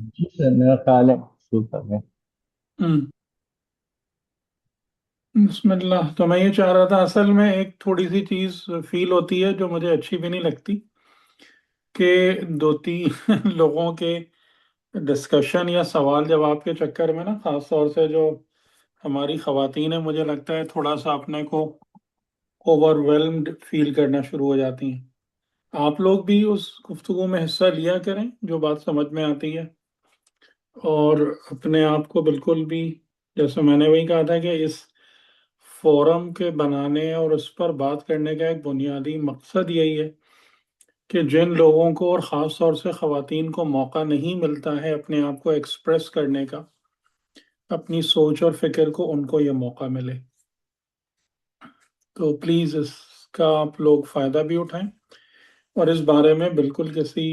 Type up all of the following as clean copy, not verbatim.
جی سر، میرا خیال ہے شروع کر رہے ہیں۔ ہم، بسم اللہ. تو میں یہ چاہ رہا تھا، اصل میں ایک تھوڑی سی چیز فیل ہوتی ہے جو مجھے اچھی بھی نہیں لگتی، کہ دو تین لوگوں کے ڈسکشن یا سوال جواب کے چکر میں نا، خاص طور سے جو ہماری خواتین ہیں، مجھے لگتا ہے تھوڑا سا اپنے کو اوور ویلمڈ فیل کرنا شروع ہو جاتی ہیں. آپ لوگ بھی اس گفتگو میں حصہ لیا کریں جو بات سمجھ میں آتی ہے، اور اپنے آپ کو بالکل بھی، جیسے میں نے وہی کہا تھا کہ اس فورم کے بنانے اور اس پر بات کرنے کا ایک بنیادی مقصد یہی ہے کہ جن لوگوں کو، اور خاص طور سے خواتین کو، موقع نہیں ملتا ہے اپنے آپ کو ایکسپریس کرنے کا، اپنی سوچ اور فکر کو، ان کو یہ موقع ملے. تو پلیز اس کا آپ لوگ فائدہ بھی اٹھائیں، اور اس بارے میں بالکل کسی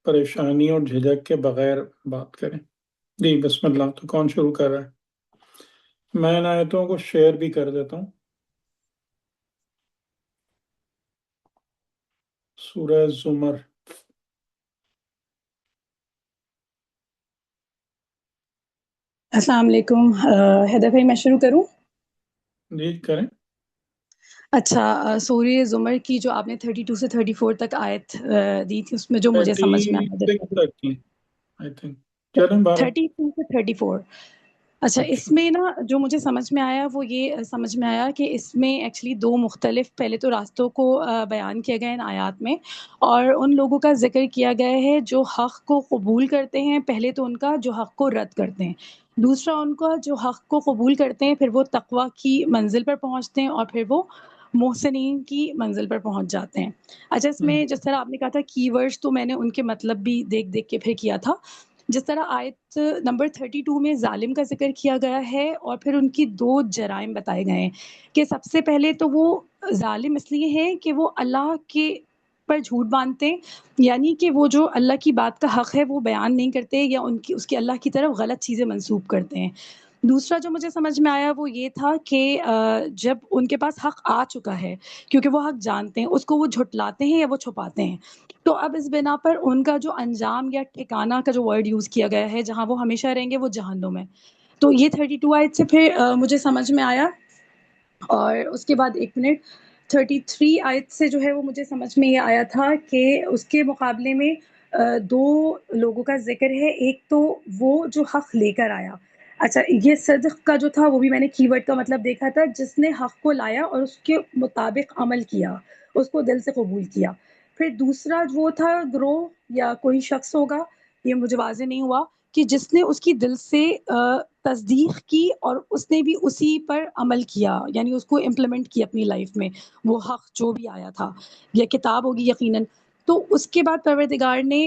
پریشانی اور جھجک کے بغیر بات کریں. جی بسم اللہ. تو کون شروع کر رہا ہے؟ میں ان آیتوں کو شیئر بھی کر دیتا ہوں. سورہ زمر. السلام علیکم. حیدر بھائی میں شروع کروں؟ جی کریں. اچھا، سورہ زمر کی جو آپ نے 32 سے 34 تک آیت دی تھی، اس میں جو مجھے سمجھ میں آیا 36 تک کی آئی تھنک. چلیں بارہ. 32 سے 34. اچھا، اس اچھا. میں نا جو مجھے سمجھ میں آیا وہ یہ سمجھ میں آیا کہ اس میں ایکچولی دو مختلف پہلے تو راستوں کو بیان کیا گیا ان آیات میں، اور ان لوگوں کا ذکر کیا گیا ہے جو حق کو قبول کرتے ہیں. پہلے تو ان کا جو حق کو رد کرتے ہیں، دوسرا ان کا جو حق کو قبول کرتے ہیں پھر وہ تقوی کی منزل پر پہنچتے ہیں، اور پھر وہ محسنین کی منزل پر پہنچ جاتے ہیں. اچھا، اس میں جس طرح آپ نے کہا تھا کی ورڈز، تو میں نے ان کے مطلب بھی دیکھ دیکھ کے پھر کیا تھا. جس طرح آیت نمبر 32 میں ظالم کا ذکر کیا گیا ہے، اور پھر ان کی دو جرائم بتائے گئے ہیں. کہ سب سے پہلے تو وہ ظالم اس لیے ہے کہ وہ اللہ کے پر جھوٹ باندھتے ہیں، یعنی کہ وہ جو اللہ کی بات کا حق ہے وہ بیان نہیں کرتے، یا اس کی اللہ کی طرف غلط چیزیں منسوب کرتے ہیں. دوسرا جو مجھے سمجھ میں آیا وہ یہ تھا کہ جب ان کے پاس حق آ چکا ہے، کیونکہ وہ حق جانتے ہیں، اس کو وہ جھٹلاتے ہیں یا وہ چھپاتے ہیں. تو اب اس بنا پر ان کا جو انجام یا ٹھکانہ کا جو ورڈ یوز کیا گیا ہے، جہاں وہ ہمیشہ رہیں گے، وہ جہنم ہے. تو یہ 32 آیت سے پھر مجھے سمجھ میں آیا. اور اس کے بعد 1 منٹ، 33 آیت سے جو ہے وہ مجھے سمجھ میں یہ آیا تھا کہ اس کے مقابلے میں دو لوگوں کا ذکر ہے. ایک تو وہ جو حق لے کر آیا. اچھا، یہ صدق کا جو تھا وہ بھی میں نے کی ورڈ کا مطلب دیکھا تھا، جس نے حق کو لایا اور اس کے مطابق عمل کیا، اس کو دل سے قبول کیا. پھر دوسرا وہ تھا گروہ یا کوئی شخص ہوگا، یہ مجھے واضح نہیں ہوا، کہ جس نے اس کی دل سے تصدیق کی اور اس نے بھی اسی پر عمل کیا، یعنی اس کو امپلیمنٹ کیا اپنی لائف میں، وہ حق جو بھی آیا تھا، یہ کتاب ہوگی یقیناً. تو اس کے بعد پروردگار نے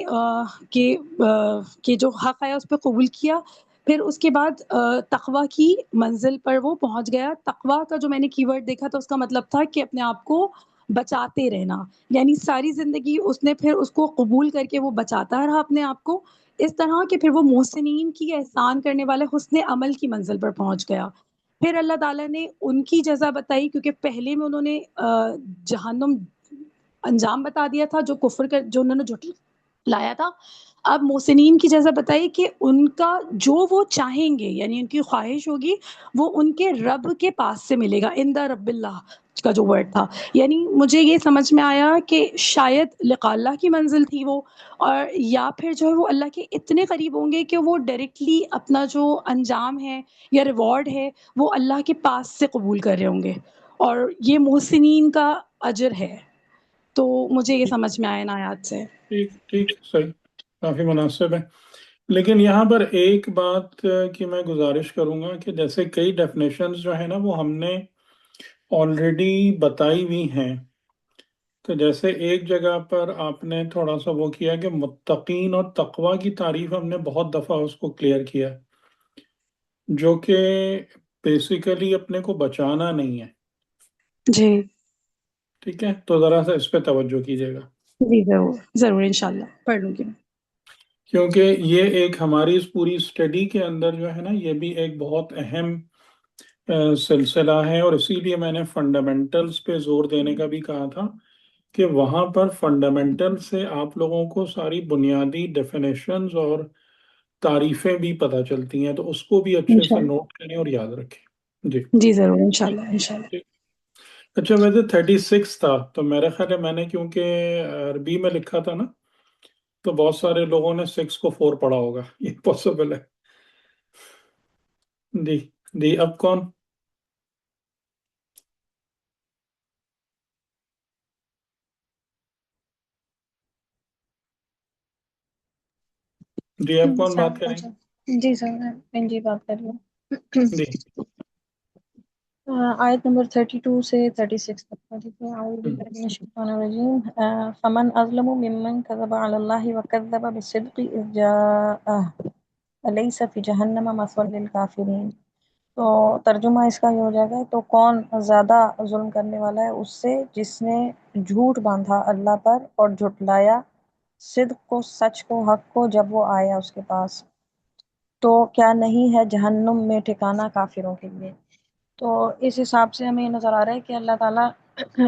کہ جو حق آیا اس پہ قبول کیا. پھر اس کے بعد تقوی کی منزل پر وہ پہنچ گیا. تقوی کا جو میں نے کی ورڈ دیکھا تھا، اس کا مطلب تھا کہ اپنے آپ کو بچاتے رہنا، یعنی ساری زندگی اس نے پھر اس کو قبول کر کے وہ بچاتا رہا اپنے آپ کو، اس طرح کہ پھر وہ محسنین کی، احسان کرنے والے حسن عمل کی منزل پر پہنچ گیا. پھر اللہ تعالیٰ نے ان کی جزا بتائی، کیونکہ پہلے میں انہوں نے جہنم انجام بتا دیا تھا، جو کفر کر، جو انہوں نے جھٹ لایا تھا. اب محسنین کی جزا بتائی کہ ان کا جو وہ چاہیں گے، یعنی ان کی خواہش ہوگی، وہ ان کے رب کے پاس سے ملے گا. اندہ رب اللہ کا جو ورڈ تھا، یعنی مجھے یہ سمجھ میں آیا کہ شاید لقاء اللہ کی منزل تھی وہ، اور یا پھر جو ہے وہ اللہ کے اتنے قریب ہوں گے کہ وہ ڈائریکٹلی اپنا جو انجام ہے یا ریوارڈ ہے وہ اللہ کے پاس سے قبول کر رہے ہوں گے، اور یہ محسنین کا اجر ہے. تو مجھے یہ سمجھ میں آیا ان آیات سے. ٹھیک ٹھیک، صحیح، کافی مناسب ہے. لیکن یہاں پر ایک بات کی میں گزارش کروں گا کہ جیسے کئی ڈیفینیشنز جو ہے نا وہ ہم نے آلریڈی بتائی ہوئی ہیں. تو جیسے ایک جگہ پر آپ نے تھوڑا سا وہ کیا کہ متقین اور تقوی کی تعریف ہم نے بہت دفعہ اس کو کلیئر کیا، جو کہ بیسیکلی اپنے کو بچانا نہیں ہے. جی ٹھیک ہے، تو ذرا سا اس پہ توجہ کیجیے گا، جی، ضرور ضرور، انشاءاللہ پڑھ لوں گی میں. کیونکہ یہ ایک ہماری اس پوری اسٹڈی کے اندر جو ہے نا، یہ بھی ایک بہت اہم سلسلہ ہے. اور اسی لیے میں نے فنڈامنٹلز پہ زور دینے کا بھی کہا تھا کہ وہاں پر فنڈامنٹل سے آپ لوگوں کو ساری بنیادی ڈیفینیشنز اور تعریفیں بھی پتہ چلتی ہیں، تو اس کو بھی اچھے سے انشاءاللہ نوٹ کریں اور یاد رکھیں. جی جی ضرور انشاءاللہ انشاءاللہ. ٹھیک. اچھا ویسے 36 تھا تو میرا خیال ہے میں نے کیونکہ عربی میں لکھا تھا نا، تو بہت سارے لوگوں نے 6 کو 4 پڑھا ہوگا. یہ پاسبل ہے. جی جی اب کون؟ جی اب کون بات کریں گے؟ جی سر میں جی بات کر رہی ہوں. جی آیت نمبر 32 سے 36 تک کا. ٹھیک ہے. اعوذ باللہ من الشیطان الرجیم. فمن اظلم ممن كذب على الله وكذب بالصدق اذ جاءه اليس في جہنم مثوى للكافرین. تو ترجمہ اس کا یہ ہو جائے گا، تو کون زیادہ ظلم کرنے والا ہے اس سے جس نے جھوٹ باندھا اللہ پر اور جھٹلایا صدق کو، سچ کو، حق کو جب وہ آیا اس کے پاس. تو کیا نہیں ہے جہنم میں ٹھکانہ کافروں کے لیے. تو اس حساب سے ہمیں یہ نظر آ رہا ہے کہ اللہ تعالیٰ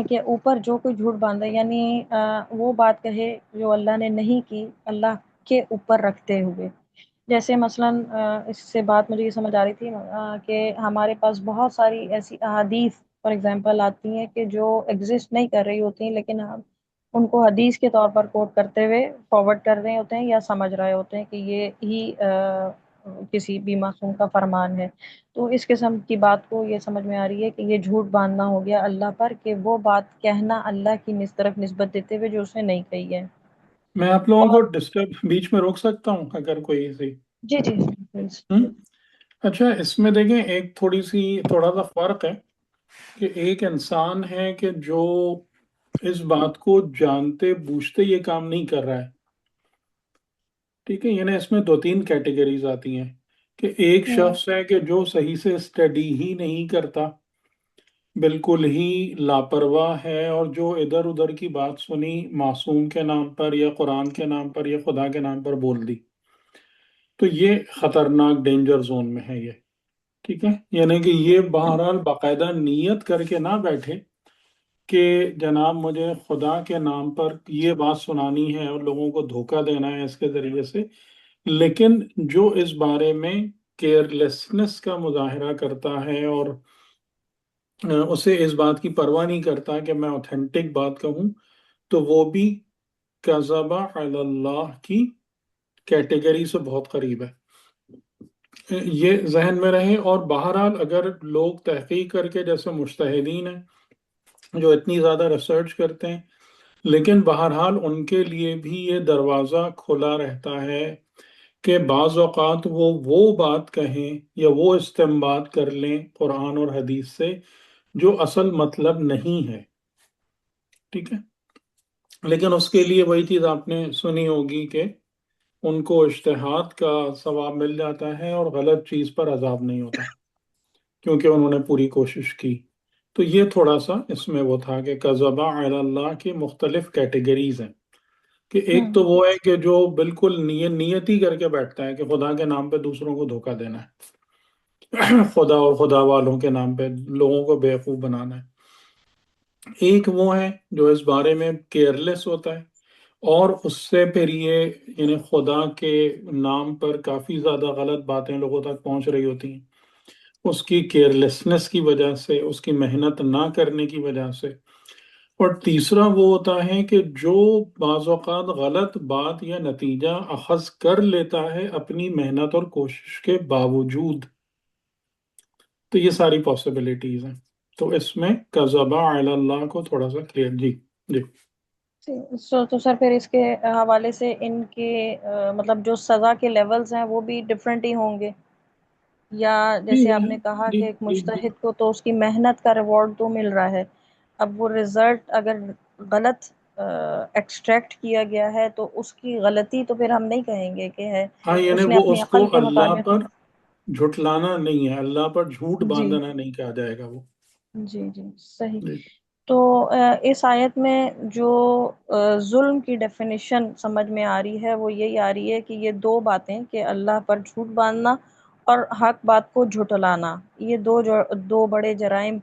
کے اوپر جو کوئی جھوٹ باندھے، یعنی وہ بات کہے جو اللہ نے نہیں کی اللہ کے اوپر رکھتے ہوئے. جیسے مثلاً اس سے بات مجھے یہ سمجھ آ رہی تھی کہ ہمارے پاس بہت ساری ایسی احادیث فار ایگزامپل آتی ہیں کہ جو ایگزسٹ نہیں کر رہی ہوتی ہیں، لیکن ہم ان کو حدیث کے طور پر کوٹ کرتے ہوئے فارورڈ کر رہے ہوتے ہیں یا سمجھ رہے ہوتے ہیں کہ یہ ہی کسی بھی معصوم کا فرمان ہے. تو اس قسم کی بات کو یہ سمجھ میں آ رہی ہے کہ یہ جھوٹ باندھنا ہو گیا اللہ پر، کہ وہ بات کہنا اللہ کی طرف نسبت دیتے ہوئے جو اس نے نہیں کہی ہے. میں آپ لوگوں کو اور ڈسٹرب بیچ میں روک سکتا ہوں اگر کوئی ایسی؟ جی جی پلیز. اچھا اس میں دیکھیں ایک تھوڑا سا فرق ہے کہ ایک انسان ہے کہ جو اس بات کو جانتے بوجھتے یہ کام نہیں کر رہا ہے. ٹھیک ہے. یعنی اس میں 2-3 کیٹیگریز آتی ہیں کہ ایک شخص ہے کہ جو صحیح سے اسٹڈی ہی نہیں کرتا، بالکل ہی لاپرواہ ہے، اور جو ادھر ادھر کی بات سنی معصوم کے نام پر یا قرآن کے نام پر یا خدا کے نام پر بول دی، تو یہ خطرناک ڈینجر زون میں ہے یہ. ٹھیک ہے. یعنی کہ یہ بہرحال باقاعدہ نیت کر کے نہ بیٹھے کہ جناب مجھے خدا کے نام پر یہ بات سنانی ہے اور لوگوں کو دھوکہ دینا ہے اس کے ذریعے سے، لیکن جو اس بارے میں کیئرلیسنس کا مظاہرہ کرتا ہے اور اسے اس بات کی پرواہ نہیں کرتا کہ میں اوتھینٹک بات کہوں، تو وہ بھی کذب علی اللہ کی کیٹیگری سے بہت قریب ہے. یہ ذہن میں رہے. اور بہرحال اگر لوگ تحقیق کر کے، جیسے مجتہدین ہیں جو اتنی زیادہ ریسرچ کرتے ہیں، لیکن بہرحال ان کے لیے بھی یہ دروازہ کھلا رہتا ہے کہ بعض اوقات وہ بات کہیں یا وہ استنباط کر لیں قرآن اور حدیث سے جو اصل مطلب نہیں ہے. ٹھیک ہے. لیکن اس کے لیے وہی چیز آپ نے سنی ہوگی کہ ان کو اجتہاد کا ثواب مل جاتا ہے اور غلط چیز پر عذاب نہیں ہوتا کیونکہ انہوں نے پوری کوشش کی. تو یہ تھوڑا سا اس میں وہ تھا کہ کذب علی اللہ کی مختلف کیٹیگریز ہیں. کہ ایک تو وہ ہے کہ جو بالکل نیتی کر کے بیٹھتا ہے کہ خدا کے نام پہ دوسروں کو دھوکہ دینا ہے خدا اور خدا والوں کے نام پہ لوگوں کو بیوقوف بنانا ہے. ایک وہ ہے جو اس بارے میں کیئرلیس ہوتا ہے اور اس سے پھر یہ یعنی خدا کے نام پر کافی زیادہ غلط باتیں لوگوں تک پہنچ رہی ہوتی ہیں اس کی کیئرلیسنس کی وجہ سے، اس کی محنت نہ کرنے کی وجہ سے. اور تیسرا وہ ہوتا ہے کہ جو بعض اوقات غلط بات یا نتیجہ اخذ کر لیتا ہے اپنی محنت اور کوشش کے باوجود. تو یہ ساری پاسبلٹیز ہیں. تو اس میں کذب علی اللہ کو تھوڑا سا کلیئر. جی جی تو سر پھر اس کے حوالے سے ان کے مطلب جو سزا کے لیولز ہیں وہ بھی ڈفرینٹ ہی ہوں گے، یا جی جیسے آپ نے کہا جی کہ ایک جی جی مجتہد کو تو اس کی محنت کا ریوارڈ تو مل رہا ہے، اب وہ رزلٹ اگر غلط ایکسٹریکٹ کیا گیا ہے تو اس کی غلطی تو پھر ہم نہیں کہیں گے کہ ہے، ہاں یعنی اس نے وہ اپنی اس کو عقل کے اللہ مطابق. پر جھٹلانا نہیں ہے، اللہ پر جھوٹ جی باندھنا نہیں کہا جائے گا وہ. جی جی صحیح. جی تو اس آیت میں جو ظلم کی ڈیفینیشن سمجھ میں آ رہی ہے وہ یہی آ رہی ہے کہ یہ دو باتیں، کہ اللہ پر جھوٹ باندھنا اور حق بات کو جھٹلانا، یہ دو بڑے جرائم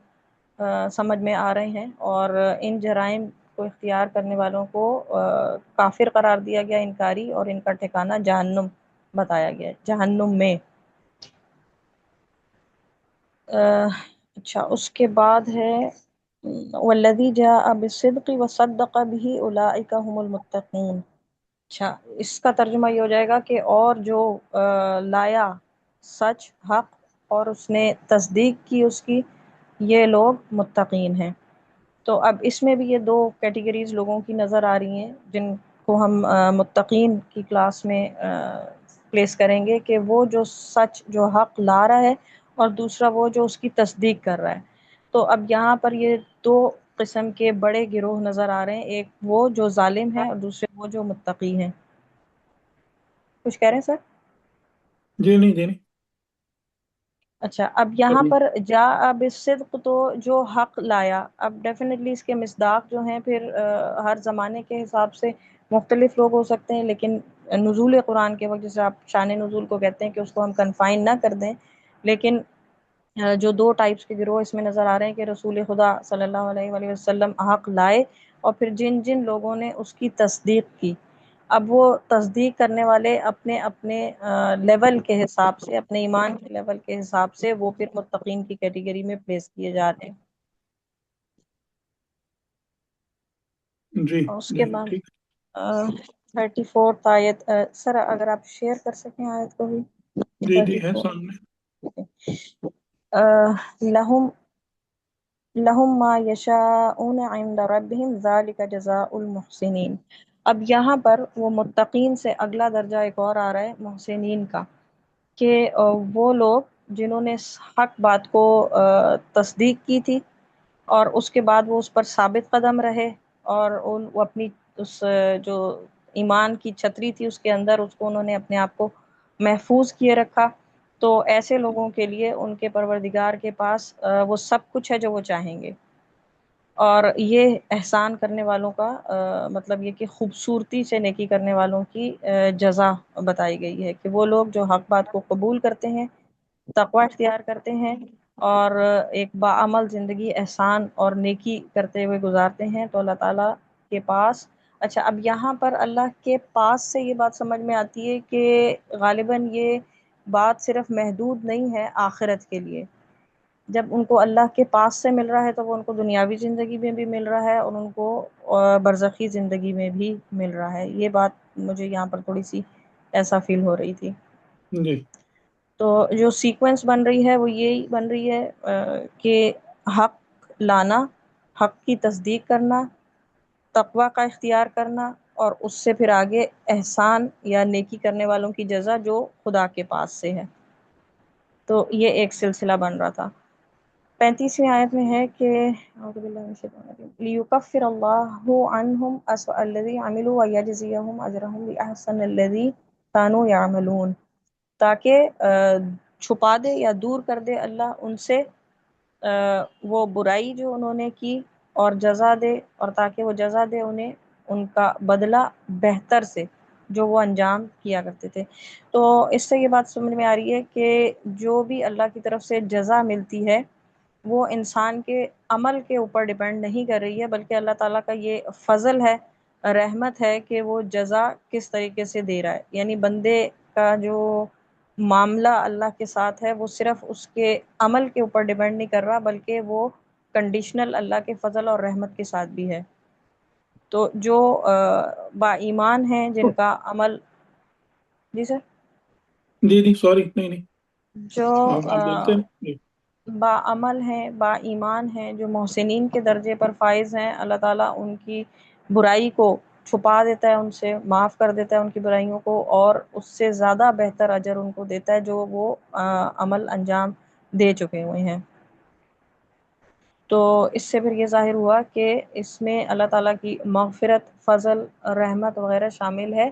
سمجھ میں آ رہے ہیں، اور ان جرائم کو اختیار کرنے والوں کو کافر قرار دیا گیا، انکاری، اور ان کا ٹھکانہ جہنم بتایا گیا ہے جہنم میں۔ اچھا اس کے بعد ہے والذی جاء بالصدق وصدق به اولئک هم المتقون۔ اچھا اس کا ترجمہ یہ ہو جائے گا کہ اور جو لایا سچ حق اور اس نے تصدیق کی اس کی، یہ لوگ متقین ہیں۔ تو اب اس میں بھی یہ دو کیٹیگریز لوگوں کی نظر آ رہی ہیں جن کو ہم متقین کی کلاس میں پلیس کریں گے، کہ وہ جو سچ جو حق لا رہا ہے اور دوسرا وہ جو اس کی تصدیق کر رہا ہے۔ تو اب یہاں پر یہ دو قسم کے بڑے گروہ نظر آ رہے ہیں، ایک وہ جو ظالم ہے اور دوسرے وہ جو متقی ہیں۔ کچھ کہہ رہے ہیں سر؟ جی نہیں۔ اچھا اب یہاں ابھی پر جاء بالصدق تو جو حق لایا، اب ڈیفینیٹلی اس کے مصداق جو ہیں پھر ہر زمانے کے حساب سے مختلف لوگ ہو سکتے ہیں، لیکن نزول قرآن کے وقت جسے آپ شان نزول کو کہتے ہیں کہ اس کو ہم کنفائن نہ کر دیں، لیکن جو دو ٹائپس کے گروہ اس میں نظر آ رہے ہیں کہ رسول خدا صلی اللہ علیہ وآلہ وسلم حق لائے، اور پھر جن جن لوگوں نے اس کی تصدیق کی، اب وہ تصدیق کرنے والے اپنے اپنے لیول کے حساب سے، اپنے ایمان کے لیول کے حساب سے وہ پھر متقین کی کیٹیگری میں پلیس کیے جا رہے ہیں۔ جی اور اس کے بعد ٹھیک 34 آیت، سر اگر آپ شیئر کر سکیں آیت کو بھی۔ جی ہے 34 سامنے۔ لہم لہم ما یشاءون عند ربہم ذالک جزاء المحسنین۔ اب یہاں پر وہ متقین سے اگلا درجہ ایک اور آ رہا ہے محسنین کا، کہ وہ لوگ جنہوں نے حق بات کو تصدیق کی تھی اور اس کے بعد وہ اس پر ثابت قدم رہے، اور وہ اپنی اس جو ایمان کی چھتری تھی اس کے اندر اس کو انہوں نے اپنے آپ کو محفوظ کیے رکھا، تو ایسے لوگوں کے لیے ان کے پروردگار کے پاس وہ سب کچھ ہے جو وہ چاہیں گے۔ اور یہ احسان کرنے والوں کا مطلب یہ کہ خوبصورتی سے نیکی کرنے والوں کی جزا بتائی گئی ہے، کہ وہ لوگ جو حق بات کو قبول کرتے ہیں، تقوی اختیار کرتے ہیں اور ایک باعمل زندگی احسان اور نیکی کرتے ہوئے گزارتے ہیں، تو اللہ تعالیٰ کے پاس۔ اچھا اب یہاں پر اللہ کے پاس سے یہ بات سمجھ میں آتی ہے کہ غالباً یہ بات صرف محدود نہیں ہے آخرت کے لیے، جب ان کو اللہ کے پاس سے مل رہا ہے تو وہ ان کو دنیاوی زندگی میں بھی مل رہا ہے اور ان کو برزخی زندگی میں بھی مل رہا ہے۔ یہ بات مجھے یہاں پر تھوڑی سی ایسا فیل ہو رہی تھی۔ جی تو جو سیکوینس بن رہی ہے وہ یہی بن رہی ہے کہ حق لانا، حق کی تصدیق کرنا، تقوی کا اختیار کرنا، اور اس سے پھر آگے احسان یا نیکی کرنے والوں کی جزا جو خدا کے پاس سے ہے۔ تو یہ ایک سلسلہ بن رہا تھا۔ 35ویں آیت میں ہے کہ اعوذ باللہ من الشیطان الرجیم لیکفر اللہ عنہم اسوء الذی عملوا ویجزیہم اجرہم بأحسن الذی کانوا یعملون، تاکہ چھپا دے یا دور کر دے اللہ ان سے وہ برائی جو انہوں نے کی اور جزا دے، اور تاکہ وہ جزا دے انہیں ان کا بدلہ بہتر سے جو وہ انجام کیا کرتے تھے۔ تو اس سے یہ بات سمجھ میں آ رہی ہے کہ جو بھی اللہ کی طرف سے جزا ملتی ہے وہ انسان کے عمل کے اوپر ڈیپینڈ نہیں کر رہی ہے، بلکہ اللہ تعالیٰ کا یہ فضل ہے، رحمت ہے کہ وہ جزا کس طریقے سے دے رہا ہے۔ یعنی بندے کا جو معاملہ اللہ کے ساتھ ہے وہ صرف اس کے عمل کے اوپر ڈیپینڈ نہیں کر رہا، بلکہ وہ کنڈیشنل اللہ کے فضل اور رحمت کے ساتھ بھی ہے۔ تو جو با ایمان ہیں جن کا عمل، جی سر، جی سوری نہیں جو آپ بولتے ہیں جی۔ باعمل ہیں، با ایمان ہیں، جو محسنین کے درجے پر فائز ہیں، اللہ تعالیٰ ان کی برائی کو چھپا دیتا ہے، ان سے معاف کر دیتا ہے ان کی برائیوں کو، اور اس سے زیادہ بہتر اجر ان کو دیتا ہے جو وہ عمل انجام دے چکے ہوئے ہیں۔ تو اس سے پھر یہ ظاہر ہوا کہ اس میں اللہ تعالیٰ کی مغفرت، فضل، رحمت وغیرہ شامل ہے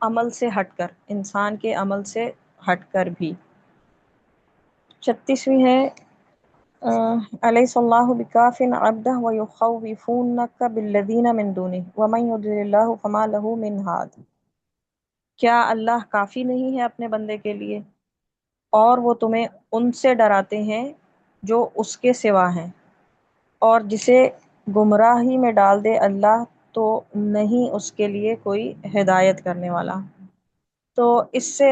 عمل سے ہٹ کر، انسان کے عمل سے ہٹ کر بھی۔ 36ویں ہے الیس اللہ بکاف عبدہ ویخوفونک بالذین من دونہ ومن یضلل اللہ فما لہ من ہاد۔ کیا اللہ کافی نہیں ہے اپنے بندے کے لیے، اور وہ تمہیں ان سے ڈراتے ہیں جو اس کے سوا ہیں، اور جسے گمراہی میں ڈال دے اللہ تو نہیں اس کے لیے کوئی ہدایت کرنے والا۔ تو اس سے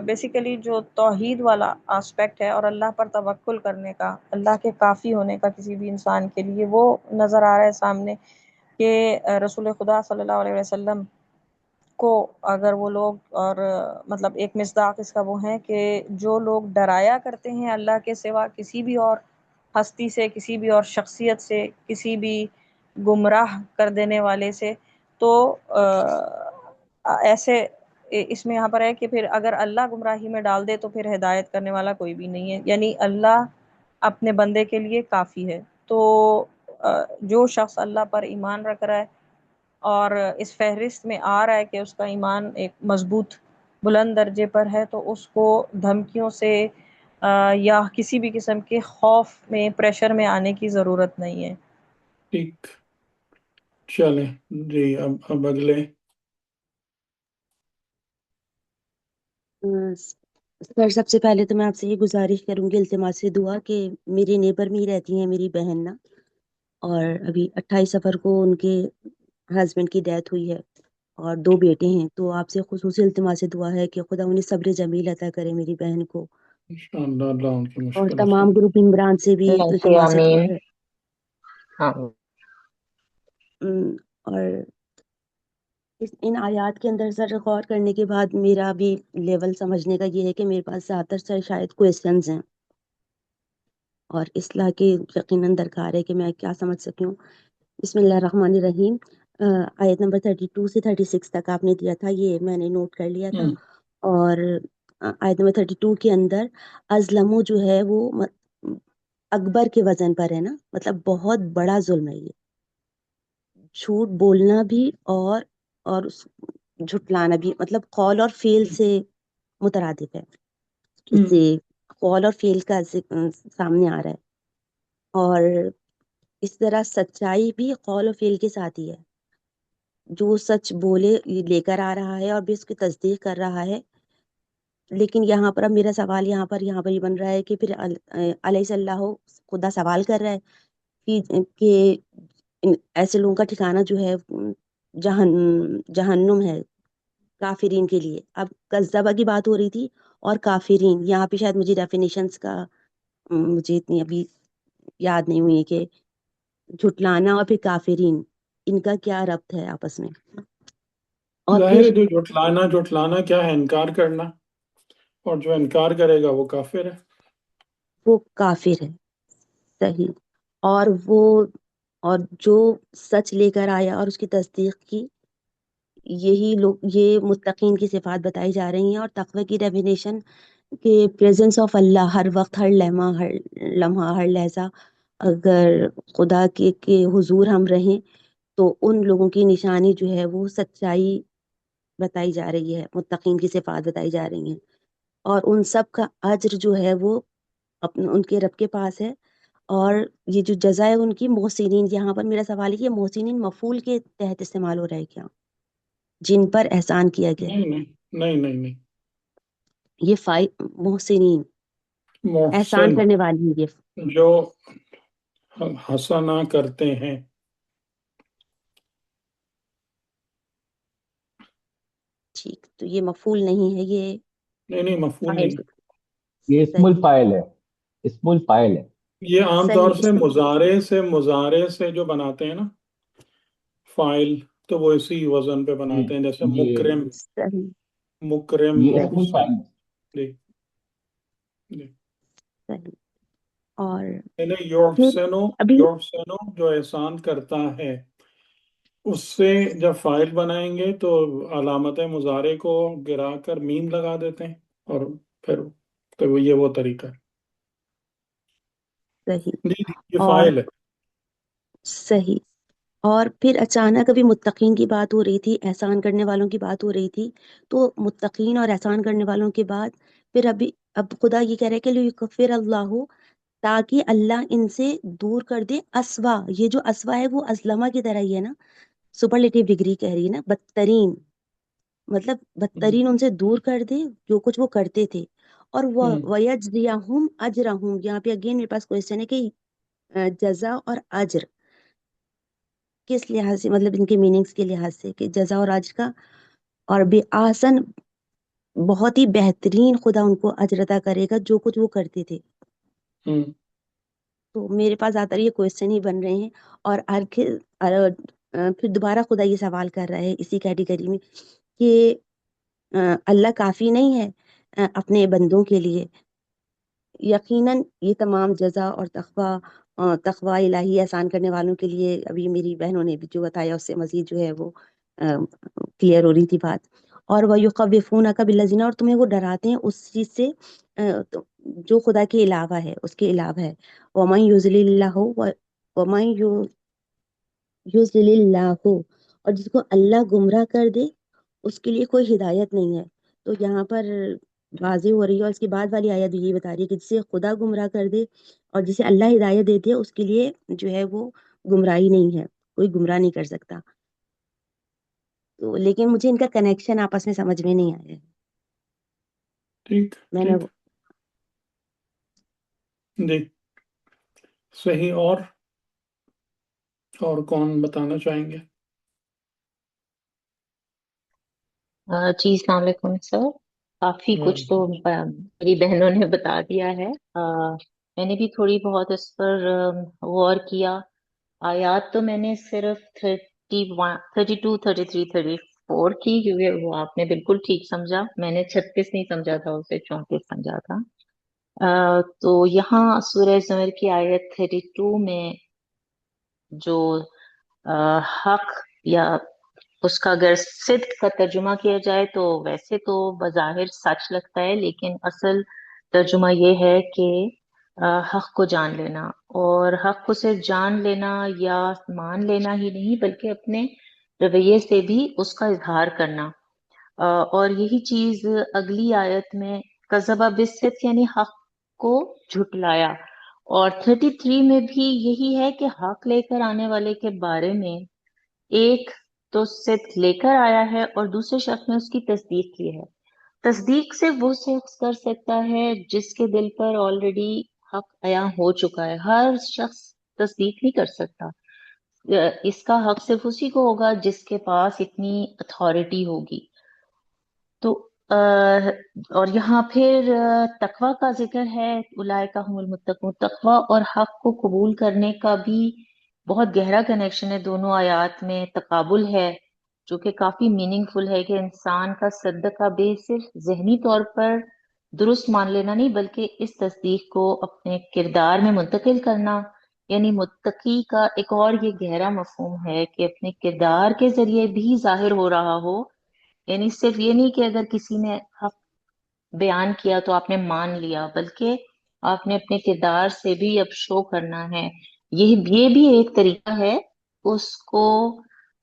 بیسیکلی جو توحید والا آسپیکٹ ہے اور اللہ پر توکل کرنے کا، اللہ کے کافی ہونے کا کسی بھی انسان کے لیے، وہ نظر آ رہا ہے سامنے کہ رسول خدا صلی اللہ علیہ وسلم کو اگر وہ لوگ، اور مطلب ایک مصداق اس کا وہ ہے کہ جو لوگ ڈرایا کرتے ہیں اللہ کے سوا کسی بھی اور ہستی سے، کسی بھی اور شخصیت سے، کسی بھی گمراہ کر دینے والے سے، تو ایسے اس میں یہاں پر ہے کہ پھر اگر اللہ گمراہی میں ڈال دے تو پھر ہدایت کرنے والا کوئی بھی نہیں ہے، یعنی اللہ اپنے بندے کے لیے کافی ہے۔ تو جو شخص اللہ پر ایمان رکھ رہا ہے اور اس فہرست میں آ رہا ہے کہ اس کا ایمان ایک مضبوط بلند درجے پر ہے، تو اس کو دھمکیوں سے یا کسی بھی قسم کے خوف میں، پریشر میں آنے کی ضرورت نہیں ہے۔ ٹھیک، چلیں جی، اب اگلے۔ سر سب سے پہلے تو میں آپ سے یہ گزارش کروں گی، التماس سے دعا، کہ میرے نیبر میں ہی رہتی ہیں میری بہن نا، اور ابھی 28 سفر کو ان کے ہسبینڈ کی ڈیتھ ہوئی ہے اور 2 بیٹے ہیں، تو آپ سے خصوصی التماس سے دعا ہے کہ خدا انہیں صبر جمیل عطا کرے میری بہن کو، انشاءاللہ اللہ ان کی اور مشکل تمام گروپ ممبران سے بھی جی التماس ہے آمین۔ دعا ہے۔ ہاں اور ان آیات کے اندر سر غور کرنے کے بعد میرا بھی لیول سمجھنے کا یہ ہے کہ میرے پاس زیادہ تر شاید کویسچنز ہیں، اور اصلاح کی یقیناً درکار ہے کہ میں کیا سمجھ سکوں۔ بسم اللہ الرحمن الرحیم۔ آیت نمبر 32 سے 36 تک آپ نے دیا تھا، یہ میں نے نوٹ کر لیا تھا، اور آیت نمبر 32 کے اندر ازلمو جو ہے وہ اکبر کے وزن پر ہے نا، مطلب بہت بڑا ظلم ہے یہ، جھوٹ بولنا بھی اور جھٹلانا بھی، مطلب قول اور فعل سے مترادف ہے، اس سے قول اور فعل کا سامنے آ رہا ہے، اور اس طرح سچائی بھی قول و فعل کے ساتھ ہی ہے، جو سچ بولے لے کر آ رہا ہے اور بھی اس کی تصدیق کر رہا ہے۔ لیکن یہاں پر اب میرا سوال یہاں پر یہ بن رہا ہے کہ پھر علیہ اللہ خدا سوال کر رہا ہے کہ ایسے لوگوں کا ٹھکانہ جو ہے جہنم ہے کافرین کے لیے۔ اب کذبہ کی بات ہو رہی تھی اور کافرین، یہاں پہ شاید مجھے ڈیفینیشنز کا مجھے اتنی ابھی یاد نہیں ہوئی کہ جھٹلانا اور پھر کافرین، ان کا کیا ربط ہے آپس میں؟ اور ظاہر پھر ہے جو جھٹلانا کیا ہے؟ انکار کرنا، اور جو انکار کرے گا وہ کافر ہے۔ وہ کافر ہے، صحیح، اور جو سچ لے کر آیا اور اس کی تصدیق کی، یہی لوگ، یہ متقین کی صفات بتائی جا رہی ہیں۔ اور تقوی کی ڈیفینیشن کہ پریزنس آف اللہ، ہر وقت، ہر لمحہ، ہر لحظہ اگر خدا کے حضور ہم رہیں تو ان لوگوں کی نشانی جو ہے وہ سچائی بتائی جا رہی ہے، متقین کی صفات بتائی جا رہی ہیں، اور ان سب کا اجر جو ہے وہ ان کے رب کے پاس ہے۔ اور یہ جو جزا ہے ان کی محسنین، یہاں پر میرا سوال ہے کہ محسنین مفعول کے تحت استعمال ہو رہا ہے کیا؟ جن پر احسان کیا گیا، نہیں، یہ محسنین احسان محسن کرنے والی ہیں، یہ جو حسنا کرتے ہیں۔ ٹھیک، تو یہ مفعول نہیں ہے، یہ نہیں مفعول فاعل۔ نہیں، یہ اسم صحیح الفاعل ہے، اسم الفاعل ہے۔ یہ عام طور صحیح، سے اس مضارع سے جو بناتے ہیں نا فاعل، تو وہ اسی وزن پہ بناتے ہیں، جیسے یہ صحیح یہ اسم محسن۔ الفاعل ہے۔ جی جی، صحیح۔ اور یعنی پھر ابھی یحسنو جو احسان کرتا ہے، اس سے جب فاعل بنائیں گے تو علامت مضارع کو گرا کر میم لگا دیتے ہیں، اور پھر تو یہ وہ طریقہ ہے۔ صحیح، جی یہ اور فاعل ہے۔ صحیح، اور پھر اچانک ابھی متقین کی بات ہو رہی تھی، احسان کرنے والوں کی بات ہو رہی تھی، تو متقین اور احسان کرنے والوں کے بعد پھر اب خدا یہ کہہ رہے کہ لیکفر اللہ، تاکہ اللہ ان سے دور کر دے اسوا، یہ جو اسوا ہے وہ ازلمہ کی طرح ہی ہے نا، سپرلیٹیو ڈگری کہہ رہی ہے نا، بدترین، مطلب بدترین ان سے دور کر دے جو کچھ وہ کرتے تھے، اور وَيَجْزِيَهُمْ أَجْرَهُمْ، یہاں پہ اگین میرے پاس کوشچن ہے کہ جزا اور اجر کس لحاظ سے، مطلب ان کے میننگز کے لحاظ سے، کہ جزا اور اجر کا، اور بے آسن بہت ہی بہترین خدا ان کو اجر عطا کرے گا جو کچھ وہ کرتے تھے. تو میرے پاس زیادہ تر یہ کویشچن ہی بن رہے ہیں. اور پھر دوبارہ خدا یہ سوال کر رہا ہے اسی کیٹیگری میں کہ اللہ کافی نہیں ہے اپنے بندوں کے لیے. یقیناً یہ تمام جزا اور تقوی الہی احسان کرنے والوں کے لیے. ابھی میری بہنوں نے بھی جو بتایا اس سے مزید جو ہے وہ کلیئر ہو رہی تھی بات. اور وَيُخَوِّفُونَكَ بِالَّذِينَ، اور تمہیں وہ ڈراتے ہیں اس چیز سے جو خدا کے علاوہ ہے، اس کے علاوہ ہے. وَمَن يُضْلِلِ اللَّهُ وَمَن يُضْلِلِ اللَّهُ، اور جس کو اللہ گمراہ کر دے اس کے لیے کوئی ہدایت نہیں ہے. تو یہاں پر واضح ہو رہی ہے. اور اس کے بعد والی آیت بھی یہ بتا رہی ہے کہ جسے خدا گمراہ کر دے اور جسے اللہ ہدایت دیتے ہے اس کے لیے جو ہے وہ گمراہی نہیں ہے، کوئی گمراہ نہیں کر سکتا. تو لیکن مجھے ان کا کنیکشن آپس میں سمجھ میں نہیں آیا ہے. ٹھیک میں نے ٹھیک جی صحیح. اور کون بتانا چاہیں گے؟ جی السلام علیکم سر. کافی کچھ تو میری بہنوں نے بتا دیا ہے. میں نے بھی تھوڑی بہت اس پر غور کیا. آیات تو میں نے صرف 32 33 34 کی، کیونکہ وہ آپ نے بالکل ٹھیک سمجھا. میں نے 36 نہیں سمجھا تھا، اسے 34 سمجھا تھا. تو یہاں سورہ زمر کی آیت 32 میں جو حق یا اس کا اگر صدق کا ترجمہ کیا جائے تو ویسے تو بظاہر سچ لگتا ہے، لیکن اصل ترجمہ یہ ہے کہ حق کو جان لینا. اور حق کو صرف جان لینا یا مان لینا ہی نہیں، بلکہ اپنے رویے سے بھی اس کا اظہار کرنا. اور یہی چیز اگلی آیت میں کذبہ بالصدق یعنی حق کو جھٹلایا. اور 33 میں بھی یہی ہے کہ حق لے کر آنے والے کے بارے میں ایک تو صدق لے کر آیا ہے اور دوسرے شخص نے اس کی تصدیق کی ہے. تصدیق سے وہ شخص کر سکتا ہے جس کے دل پر آلریڈی حق عیاں ہو چکا ہے. ہر شخص تصدیق نہیں کر سکتا. اس کا حق صرف اسی کو ہوگا جس کے پاس اتنی اتھارٹی ہوگی. تو اور یہاں پھر تقوی کا ذکر ہے، اولئک هم المتقون. تقوی اور حق کو قبول کرنے کا بھی بہت گہرا کنیکشن ہے. دونوں آیات میں تقابل ہے جو کہ کافی میننگ فل ہے کہ انسان کا صدقہ بے صرف ذہنی طور پر درست مان لینا نہیں، بلکہ اس تصدیق کو اپنے کردار میں منتقل کرنا. یعنی متقی کا ایک اور یہ گہرا مفہوم ہے کہ اپنے کردار کے ذریعے بھی ظاہر ہو رہا ہو. یعنی صرف یہ نہیں کہ اگر کسی نے حق بیان کیا تو آپ نے مان لیا، بلکہ آپ نے اپنے کردار سے بھی اب شو کرنا ہے. یہ بھی ایک طریقہ ہے اس کو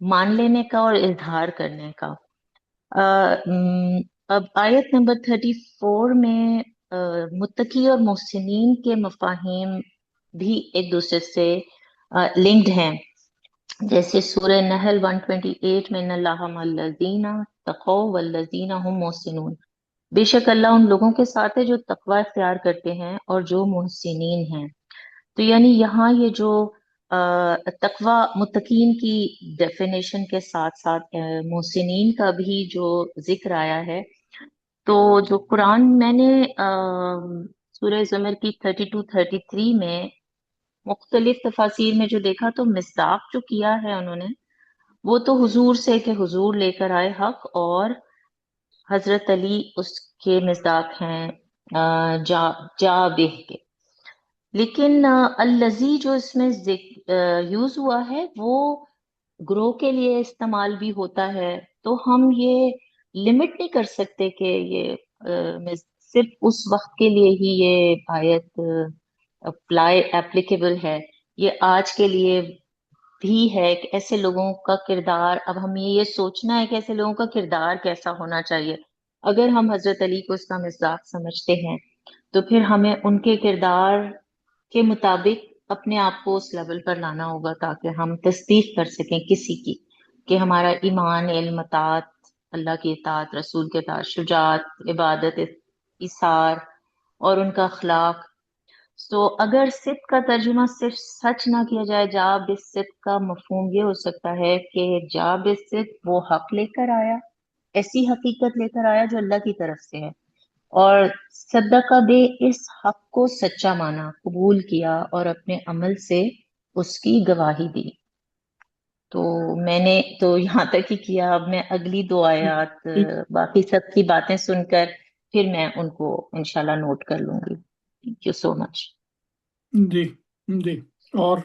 مان لینے کا اور اظہار کرنے کا. اب آیت نمبر 34 میں متقی اور محسنین کے مفاہیم بھی ایک دوسرے سے لنکڈ ہیں. جیسے سورہ نحل 128 میں ان اللہ مع الذین تقوا والذین هم محسنون، بے شک اللہ ان لوگوں کے ساتھ ہے جو تقوی اختیار کرتے ہیں اور جو محسنین ہیں. تو یعنی یہاں یہ جو تقوی متقین کی ڈیفینیشن کے ساتھ ساتھ محسنین کا بھی جو ذکر آیا ہے. تو جو قرآن میں نے سورہ زمر کی 32 33 میں مختلف تفاسیر میں جو دیکھا تو مصداق جو کیا ہے انہوں نے وہ تو حضور سے کہ حضور لے کر آئے حق، اور حضرت علی اس کے مصداق ہیں جا بہ کے. لیکن الذی جو اس میں یوز ہوا ہے وہ گروہ کے لیے استعمال بھی ہوتا ہے. تو ہم یہ لمٹ نہیں کر سکتے کہ یہ صرف اس وقت کے لیے ہی یہ آیت اپلیکیبل ہے. یہ آج کے لیے بھی ہے کہ ایسے لوگوں کا کردار، اب ہمیں یہ سوچنا ہے کہ ایسے لوگوں کا کردار کیسا ہونا چاہیے. اگر ہم حضرت علی کو اس کا مصداق سمجھتے ہیں تو پھر ہمیں ان کے کردار کے مطابق اپنے آپ کو اس لیول پر لانا ہوگا تاکہ ہم تصدیق کر سکیں کسی کی کہ ہمارا ایمان، علم، اطاعت، اللہ کی اطاعت، رسول کے اطاعت، شجاعت، عبادت، ایثار اور ان کا اخلاق. اگر صدق کا ترجمہ صرف سچ نہ کیا جائے، جا بالصدق کا مفہوم یہ ہو سکتا ہے کہ جا بالصدق وہ حق لے کر آیا ایسی حقیقت لے کر آیا جو اللہ کی طرف سے ہے، اور صدقہ دے اس حق کو سچا مانا، قبول کیا اور اپنے عمل سے اس کی گواہی دی۔ تو میں نے تو یہاں تک ہی کیا، اب میں اگلی 2 آیات ٹھیک باقی سب کی باتیں سن کر پھر میں ان کو انشاءاللہ نوٹ کر لوں گی۔ تھینک یو سو مچ۔ جی جی اور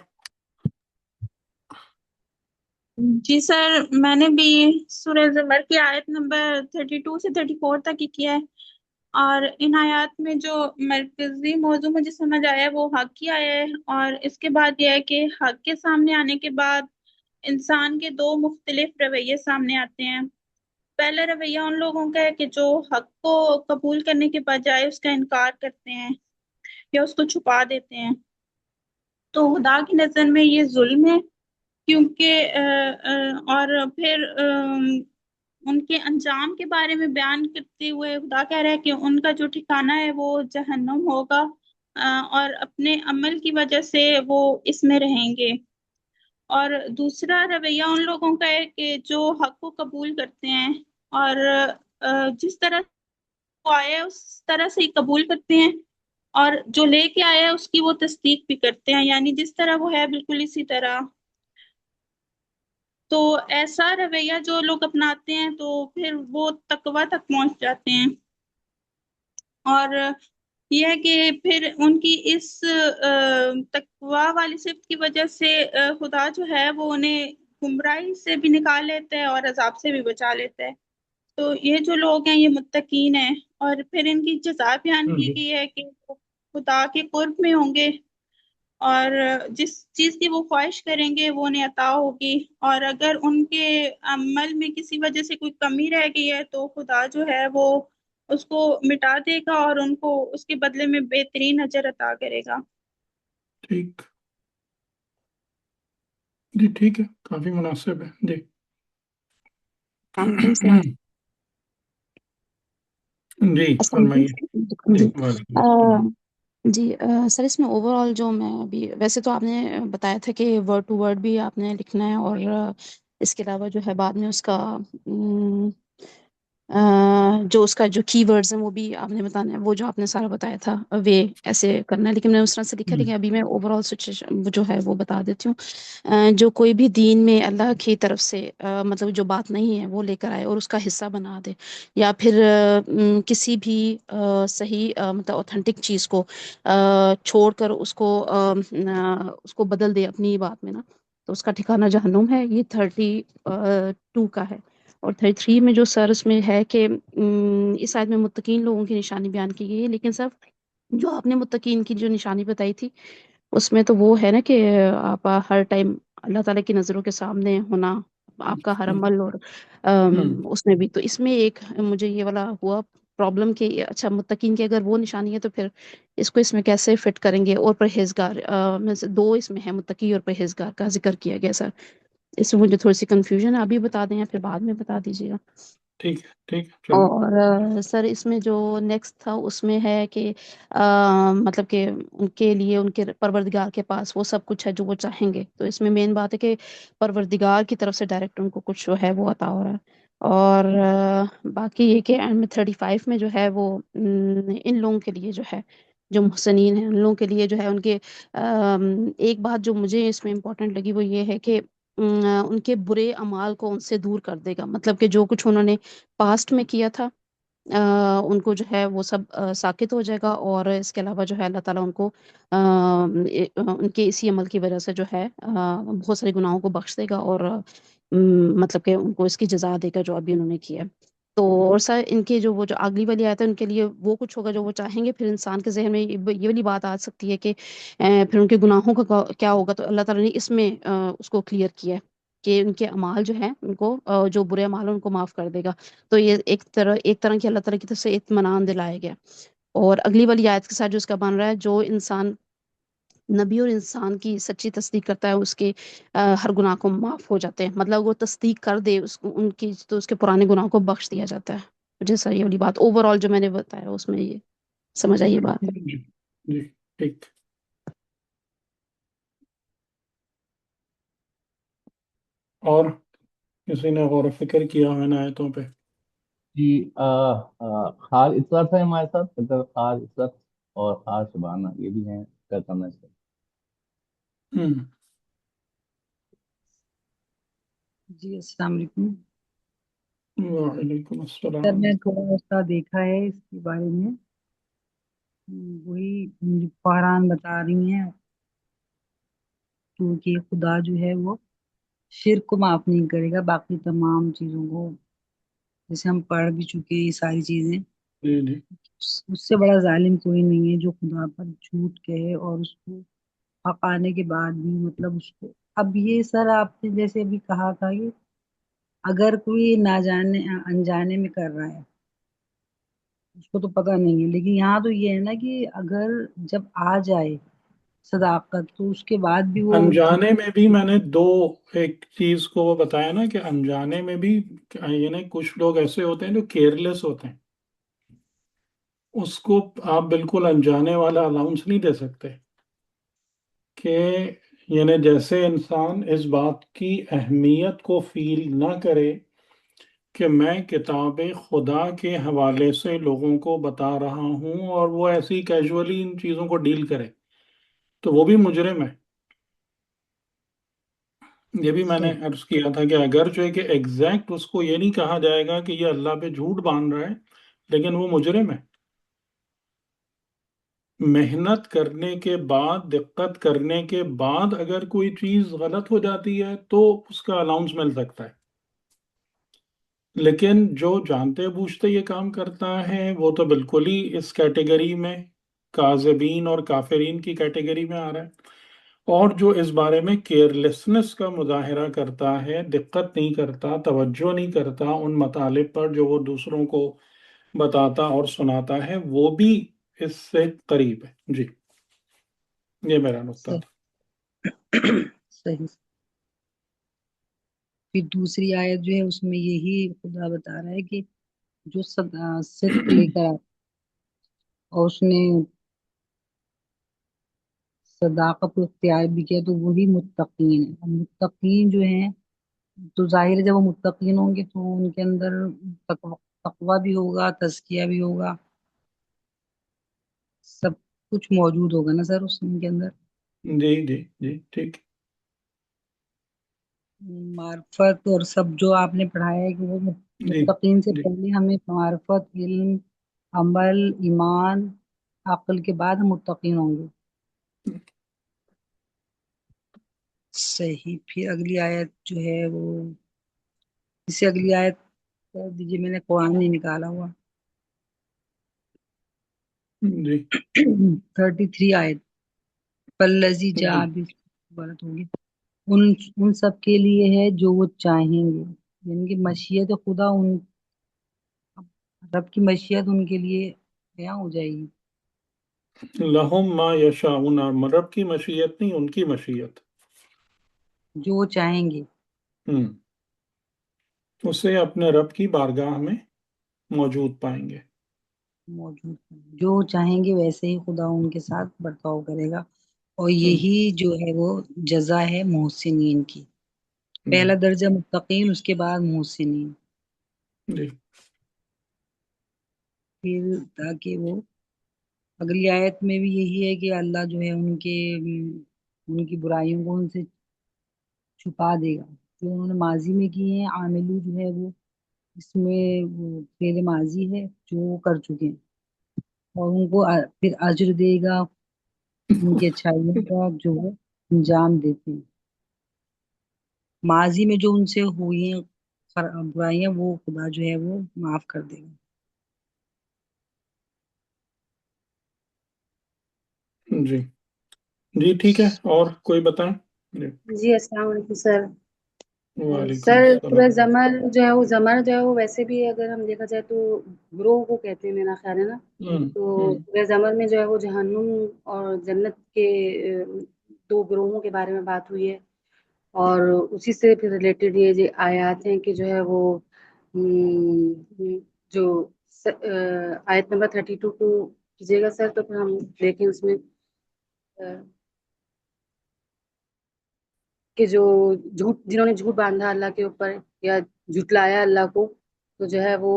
جی سر، میں نے بھی سورہ زمر کی آیت نمبر 32 سے 34 تک ہی کیا ہے، اور ان آیات میں جو مرکزی موضوع مجھے سمجھ آیا وہ حق کی آیا ہے، اور اس کے بعد یہ ہے کہ حق کے سامنے آنے کے بعد انسان کے 2 مختلف رویے سامنے آتے ہیں۔ پہلا رویہ ان لوگوں کا ہے کہ جو حق کو قبول کرنے کے بجائے اس کا انکار کرتے ہیں یا اس کو چھپا دیتے ہیں، تو خدا کی نظر میں یہ ظلم ہے، کیونکہ اور پھر ان کے انجام کے بارے میں بیان کرتے ہوئے خدا کہہ رہا ہے کہ ان کا جو ٹھکانہ ہے وہ جہنم ہوگا، اور اپنے عمل کی وجہ سے وہ اس میں رہیں گے۔ اور دوسرا رویہ ان لوگوں کا ہے کہ جو حق کو قبول کرتے ہیں اور جس طرح وہ آیا ہے اس طرح سے ہی قبول کرتے ہیں، اور جو لے کے آیا ہے اس کی وہ تصدیق بھی کرتے ہیں، یعنی جس طرح وہ ہے بالکل اسی طرح۔ تو ایسا رویہ جو لوگ اپناتے ہیں تو پھر وہ تقویٰ تک پہنچ جاتے ہیں، اور یہ ہے کہ پھر ان کی اس تقویٰ والی صفت کی وجہ سے خدا جو ہے وہ انہیں گمراہی سے بھی نکال لیتا ہے اور عذاب سے بھی بچا لیتا ہے۔ تو یہ جو لوگ ہیں یہ متقین ہیں، اور پھر ان کی جزا بیان کی جی گئی ہے کہ وہ خدا کے قرب میں ہوں گے، اور جس چیز کی وہ خواہش کریں گے وہ انہیں عطا ہوگی، اور اگر ان کے عمل میں کسی وجہ سے کوئی کمی رہ گئی ہے تو خدا جو ہے وہ اس کو مٹا دے گا اور ان کو اس کے بدلے میں بہترین اجر عطا کرے گا۔ ٹھیک جی ٹھیک ہے، کافی مناسب ہے جی۔ السلام علیکم سر۔ جی السلام فرمائیے۔ علیکم جی جی وعلیکم السلام۔ جی سر، اس میں اوور آل جو میں ابھی ویسے تو آپ نے بتایا تھا کہ ورڈ ٹو ورڈ بھی آپ نے لکھنا ہے، اور اس کے علاوہ جو ہے بعد میں اس کا جو اس کا جو کی ورڈز ہیں وہ بھی آپ نے بتانا ہے، وہ جو آپ نے سارا بتایا تھا وے ایسے کرنا ہے، لیکن میں اس طرح سے لکھا، لیکن ابھی میں اوور آل سچویشن جو ہے وہ بتا دیتی ہوں۔ جو کوئی بھی دین میں اللہ کی طرف سے مطلب جو بات نہیں ہے وہ لے کر آئے اور اس کا حصہ بنا دے، یا پھر کسی بھی صحیح مطلب اوتھینٹک چیز کو چھوڑ کر اس کو بدل دے اپنی بات میں نا، تو اس کا ٹھکانہ جہنم ہے۔ یہ 32 کا ہے، اور 33 میں جو سر اس میں ہے کہ اس آیت میں متقین لوگوں کی نشانی بیان کی گئی ہے، لیکن سر جو آپ نے متقین کی جو نشانی بتائی تھی اس میں تو وہ ہے نا کہ آپ ہر ٹائم اللہ تعالیٰ کی نظروں کے سامنے ہونا، آپ کا ہر عمل، اور اس میں بھی تو اس میں ایک مجھے یہ والا ہوا پرابلم کہ اچھا متقین کی اگر وہ نشانی ہے تو پھر اس میں کیسے فٹ کریں گے، اور پرہیزگار میں سے 2 اس میں ہے، متقی اور پرہیزگار کا ذکر کیا گیا سر، اس میں مجھے تھوڑی سی کنفیوژن ہے، ابھی بتا دیں یا پھر بعد میں بتا دیجیے گا۔ ٹھیک ہے ٹھیک ہے چلو۔ اور سر اس میں جو نیکسٹ تھا اس میں ہے کہ مطلب کہ ان کے لیے ان کے پروردگار کے پاس وہ سب کچھ ہے جو وہ چاہیں گے، تو اس میں مین بات ہے کہ پروردگار کی طرف سے ڈائریکٹ ان کو کچھ جو ہے وہ عطا ہو رہا ہے۔ اور باقی یہ کہ اینڈ میں 35 میں جو ہے وہ ان لوگوں کے لیے جو ہے جو محسنین ہیں ان لوگوں کے لیے جو ہے ان کے ایک بات جو مجھے اس میں امپورٹنٹ لگی وہ یہ ہے کہ ان کے برے اعمال کو ان سے دور کر دے گا، مطلب کہ جو کچھ انہوں نے پاسٹ میں کیا تھا ان کو جو ہے وہ سب ساکت ہو جائے گا، اور اس کے علاوہ جو ہے اللہ تعالیٰ ان کو ان کے اسی عمل کی وجہ سے جو ہے بہت سارے گناہوں کو بخش دے گا، اور مطلب کہ ان کو اس کی جزا دے گا جو ابھی انہوں نے کیا ہے۔ تو اور سر ان کے جو وہ جو اگلی والی آیت ہے ان کے لیے وہ کچھ ہوگا جو وہ چاہیں گے، پھر انسان کے ذہن میں یہ والی بات آ سکتی ہے کہ پھر ان کے گناہوں کا کیا ہوگا، تو اللہ تعالیٰ نے اس میں اس کو کلیئر کیا ہے کہ ان کے اعمال جو ہیں ان کو جو برے اعمال ہیں ان کو معاف کر دے گا، تو یہ ایک طرح کی اللہ تعالیٰ کی طرف سے اطمینان دلایا گیا۔ اور اگلی والی آیت کے ساتھ جو اس کا بن رہا ہے، جو انسان نبی اور انسان کی سچی تصدیق کرتا ہے اس کے ہر گناہ کو معاف ہو جاتے ہیں، مطلب وہ تصدیق کر دے اس کو ان کی تو اس کے پرانے گناہوں کو بخش دیا جاتا ہے۔ جیسا یہ والی بات اوور آل جو میں نے بتایا اس میں یہ سمجھ آئی یہ بات۔ جی جی ٹھیک۔ اور کسی نے غور و فکر کیا ہے ان آیتوں پہ؟ جی خال اطرت ہے ہمارے ساتھ، اگر خال اطرت اور خال شبانہ یہ بھی ہیں، کیا کرنا چاہیے؟ ہوں جی السلام علیکم وعلیکم سر، السلام. میں تھوڑا سا دیکھا ہے اس کے بارے میں، وہی قرآن بتا رہی ہیں کیونکہ خدا جو ہے وہ شرک کو معاف نہیں کرے گا، باقی تمام چیزوں کو جیسے ہم پڑھ بھی چکے ہیں یہ ساری چیزیں، جی جی اس سے بڑا ظالم کوئی نہیں ہے جو خدا پر جھوٹ کہے اور اس کو حق آنے کے بعد بھی مطلب اس کو، اب یہ سر آپ نے جیسے ابھی کہا تھا کہ اگر کوئی نہ جانے انجانے میں کر رہا ہے اس کو تو پتہ نہیں ہے، لیکن یہاں تو یہ ہے نا کہ اگر جب آ جائے صداقت تو اس کے بعد بھی وہ انجانے میں بھی میں نے دو ایک چیز کو وہ بتایا نا کہ انجانے میں بھی یعنی کچھ لوگ ایسے ہوتے ہیں جو کیئرلیس ہوتے ہیں، اس کو آپ بالکل انجانے والا الاؤنس نہیں دے سکتے کہ یعنی جیسے انسان اس بات کی اہمیت کو فیل نہ کرے کہ میں کتاب خدا کے حوالے سے لوگوں کو بتا رہا ہوں اور وہ ایسی کیجولی ان چیزوں کو ڈیل کرے تو وہ بھی مجرم ہے. یہ بھی میں نے صحیح عرض کیا تھا کہ اگر جو ہے کہ ایگزیکٹ اس کو یہ نہیں کہا جائے گا کہ یہ اللہ پہ جھوٹ باندھ رہا ہے لیکن وہ مجرم ہے. محنت کرنے کے بعد دقت کرنے کے بعد اگر کوئی چیز غلط ہو جاتی ہے تو اس کا الاؤنس مل سکتا ہے، لیکن جو جانتے بوجھتے یہ کام کرتا ہے وہ تو بالکل ہی اس کیٹیگری میں کاذبین اور کافرین کی کیٹیگری میں آ رہا ہے. اور جو اس بارے میں کیئرلیسنس کا مظاہرہ کرتا ہے، دقت نہیں کرتا، توجہ نہیں کرتا ان مطالب پر جو وہ دوسروں کو بتاتا اور سناتا ہے، وہ بھی اس سے قریب ہے. جی یہ میرا نقطہ صحیح تھا. صحیح. پھر دوسری آیت جو ہے اس میں یہی خدا بتا رہا ہے کہ جو صدق لے کر آتا اور اس نے صداقت کو اختیار بھی کیا تو وہی متقین ہے. اور متقین جو ہیں تو ظاہر ہے جب وہ متقین ہوں گے تو ان کے اندر تقوی بھی ہوگا، تزکیہ بھی ہوگا، سب کچھ موجود ہوگا نا سر اس ان کے اندر. جی جی جی ٹھیک. معرفت اور سب جو آپ نے پڑھایا ہے کہ وہ جی متقین سے جی پہلے ہمیں معرفت، علم، عمل، ایمان، عقل کے بعد ہم متقین ہوں گے. صحیح. پھر اگلی آیت جو ہے وہ اس سے اگلی آیت کر دیجیے، میں نے قرآن نہیں نکالا ہوا. جی 33 آیت پلزی جا جی بھی عبارت ہوگی ان سب کے لیے ہے جو وہ چاہیں گے، یعنی کہ مشیت خدا ان رب کی مشیت ان کے لیے بیان ہو جائے گی. لہم ما یشاؤون، رب کی مشیت نہیں ان کی مشیت. جو وہ چاہیں گے اسے اپنے رب کی بارگاہ میں موجود پائیں گے. موجود ہیں. جو چاہیں گے ویسے ہی خدا ان کے ساتھ برتاؤ کرے گا، اور ہم، یہی جو ہے وہ جزا ہے محسنین کی. جی پہلا درجہ متقین، اس کے بعد محسنین. جی پھر تاکہ وہ اگلی آیت میں بھی یہی ہے کہ اللہ جو ہے ان کی برائیوں کو ان سے چھپا دے گا جو انہوں نے ماضی میں کی ہیں. عاملو جو ہے وہ اس میں وہ فعل ماضی ہے جو وہ کر چکے ہیں، اور ان کو پھر اجر دے گا ان کی اچھائیوں کا جو وہ انجام دیتے ہیں. ماضی میں جو ان سے ہوئی ہیں برائیاں وہ خدا جو ہے وہ معاف کر دے گا. جی جی ٹھیک ہے. اور کوئی بتائیں؟ جی جی السلام علیکم سر. وعلیکم سر سورہ السلام. زمر جو ہے وہ زمر جو ہے وہ ویسے بھی اگر ہم دیکھا جائے تو گروہ کو کہتے ہیں، میرا خیال ہے نا. تو سورہ زمر میں جو ہے وہ جہنم اور جنت کے دو گروہوں کے بارے میں بات ہوئی ہے، اور اسی سے پھر ریلیٹڈ یہ جو آیات ہیں کہ جو ہے وہ جو آیت نمبر 32 کو کیجیے گا سر تو پھر ہم دیکھیں اس میں کہ جو جھوٹ جنہوں نے جھوٹ باندھا اللہ کے اوپر یا جھٹلایا اللہ کو، تو جو ہے وہ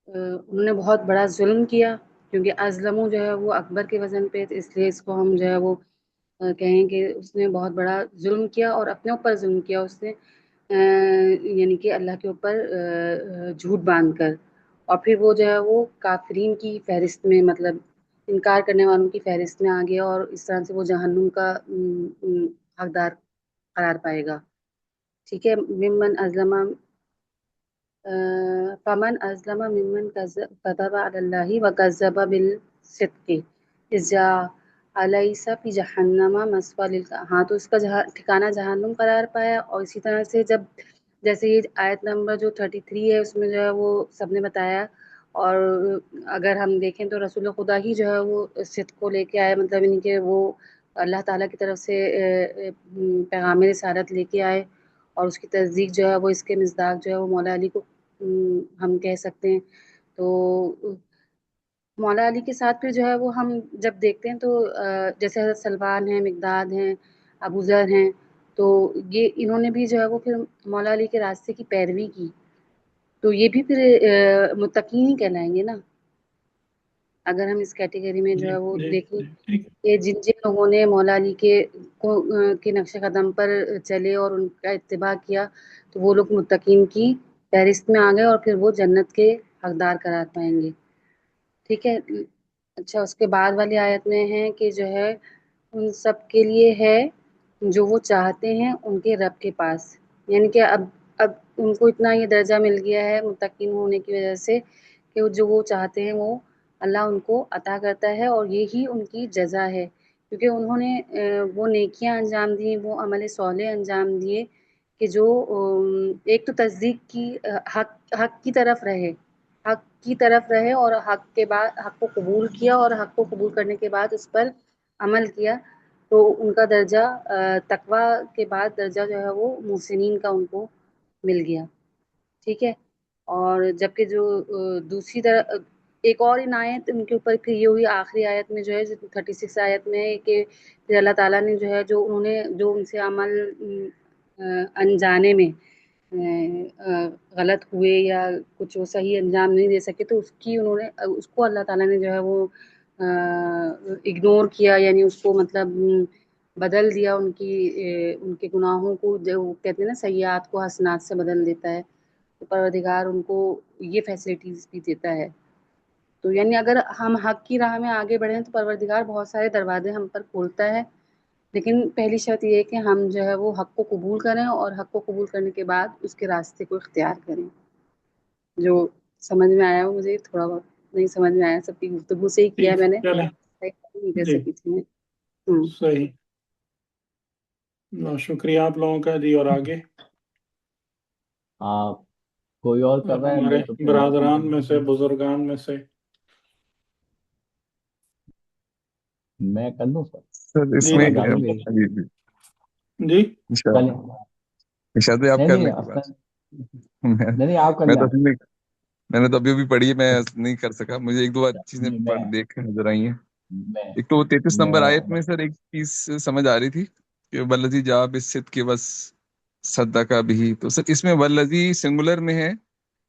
انہوں نے بہت بڑا ظلم کیا، کیونکہ ازلمو جو ہے وہ اکبر کے وزن پہ، تو اس لیے اس کو ہم جو ہے وہ کہیں کہ اس نے بہت بڑا ظلم کیا اور اپنے اوپر ظلم کیا اس نے، یعنی کہ اللہ کے اوپر جھوٹ باندھ کر، اور پھر وہ جو ہے وہ کافرین کی فہرست میں، مطلب انکار کرنے والوں کی فہرست میں آ گیا، اور اس طرح سے وہ جہنم کا حقدار قرار پائے گا. ٹھیک ہے. ممن ازلم فمن ازلم ممن كذب على الله وكذب بالصدق اذ جاء الیس فی جہنم مثوی ہاں، تو اس کا ٹھکانہ جہنم قرار پایا. اور اسی طرح سے جیسے یہ آیت نمبر جو 33 ہے اس میں جو ہے وہ سب نے بتایا. اور اگر ہم دیکھیں تو رسول خدا ہی جو ہے وہ صدق کو لے کے آئے، مطلب ان کے وہ اللہ تعالیٰ کی طرف سے پیغام رسالت لے کے آئے، اور اس کی تصدیق جو ہے وہ اس کے مصداق جو ہے وہ مولا علی کو ہم کہہ سکتے ہیں. تو مولا علی کے ساتھ پھر جو ہے وہ ہم جب دیکھتے ہیں تو جیسے حضرت سلمان ہیں، مقداد ہیں، ابو ذر ہیں، تو یہ انہوں نے بھی جو ہے وہ پھر مولا علی کے راستے کی پیروی کی، تو یہ بھی پھر متقین ہی کہلائیں گے نا، اگر ہم اس کیٹیگری میں جو جی ہے وہ جی دیکھیں ٹھیک. کہ جن لوگوں نے مولا علی کے نقش قدم پر چلے اور ان کا اتباع کیا، تو وہ لوگ متقین کی فہرست میں آ گئے اور پھر وہ جنت کے حقدار قرار پائیں گے. ٹھیک ہے. اچھا، اس کے بعد والی آیت میں ہے کہ جو ہے ان سب کے لیے ہے جو وہ چاہتے ہیں ان کے رب کے پاس، یعنی کہ اب ان کو اتنا یہ درجہ مل گیا ہے متقین ہونے کی وجہ سے کہ جو وہ چاہتے ہیں وہ اللہ ان کو عطا کرتا ہے، اور یہی ان کی جزا ہے، کیونکہ انہوں نے وہ نیکیاں انجام دی، وہ عمل صالح انجام دیے کہ جو ایک تو تصدیق کی، حق کی طرف رہے، حق کی طرف رہے، اور حق کے بعد حق کو قبول کیا، اور حق کو قبول کرنے کے بعد اس پر عمل کیا، تو ان کا درجہ تقویٰ کے بعد درجہ جو ہے وہ محسنین کا ان کو مل گیا. ٹھیک ہے. اور جبکہ جو دوسری طرح ایک اور ان آیت ان کے اوپر پھر یہ ہوئی آخری آیت میں جو ہے 36 آیت میں ہے کہ پھر اللہ تعالیٰ نے جو ہے جو ان سے عمل انجانے میں غلط ہوئے یا کچھ وہ صحیح انجام نہیں دے سکے، تو اس کو اللہ تعالیٰ نے جو ہے وہ اگنور کیا، یعنی اس کو مطلب بدل دیا، ان کے گناہوں کو، جو کہتے ہیں نا سیئات کو حسنات سے بدل دیتا ہے، تو پروردگار ان کو یہ فیسلٹیز بھی دیتا ہے. تو یعنی اگر ہم حق کی راہ میں آگے بڑھیں تو پروردگار بہت سارے دروازے ہم پر کھولتا ہے، لیکن پہلی شرط یہ ہے کہ ہم جو ہے وہ حق کو قبول کریں، اور حق کو قبول کرنے کے بعد اس کے راستے کو اختیار کریں. جو سمجھ میں آیا، مجھے تھوڑا بہت نہیں سمجھ میں آیا، سب کی گفتگو سے ہی کیا ٹھیک میں نے، چلیں. صحیح نہیں کر جی سکی تھی میں. صحیح. بہت شکریہ آپ لوگوں کا جی. اور آگے آپ کوئی اور کر رہا ہے؟ ہمارے میں تو تیار ہوں. برادران میں سے، بزرگان میں سے. میں کر دوں سر؟ سر اس جی میں آواز جی آ رہی ہے میری؟ جی جی جی. چلیں. ارشاد بھائی آپ نہیں کر نہیں لیں کوئی اصلا بات نہیں. نہیں آپ کر میں لیں. تو اصل میں نے تو ابھی پڑھی ہے، میں نہیں کر سکا. مجھے ایک دو بار چیزیں نہیں دیکھ کے نظر آئی ہیں. میں ایک تو وہ 33 نمبر میں آیت میں سر ایک چیز سمجھ آ رہی تھی کہ ولذی جا بالصدق کے بس صدقہ بھی، تو سر اس میں ولذی سنگولر میں ہے،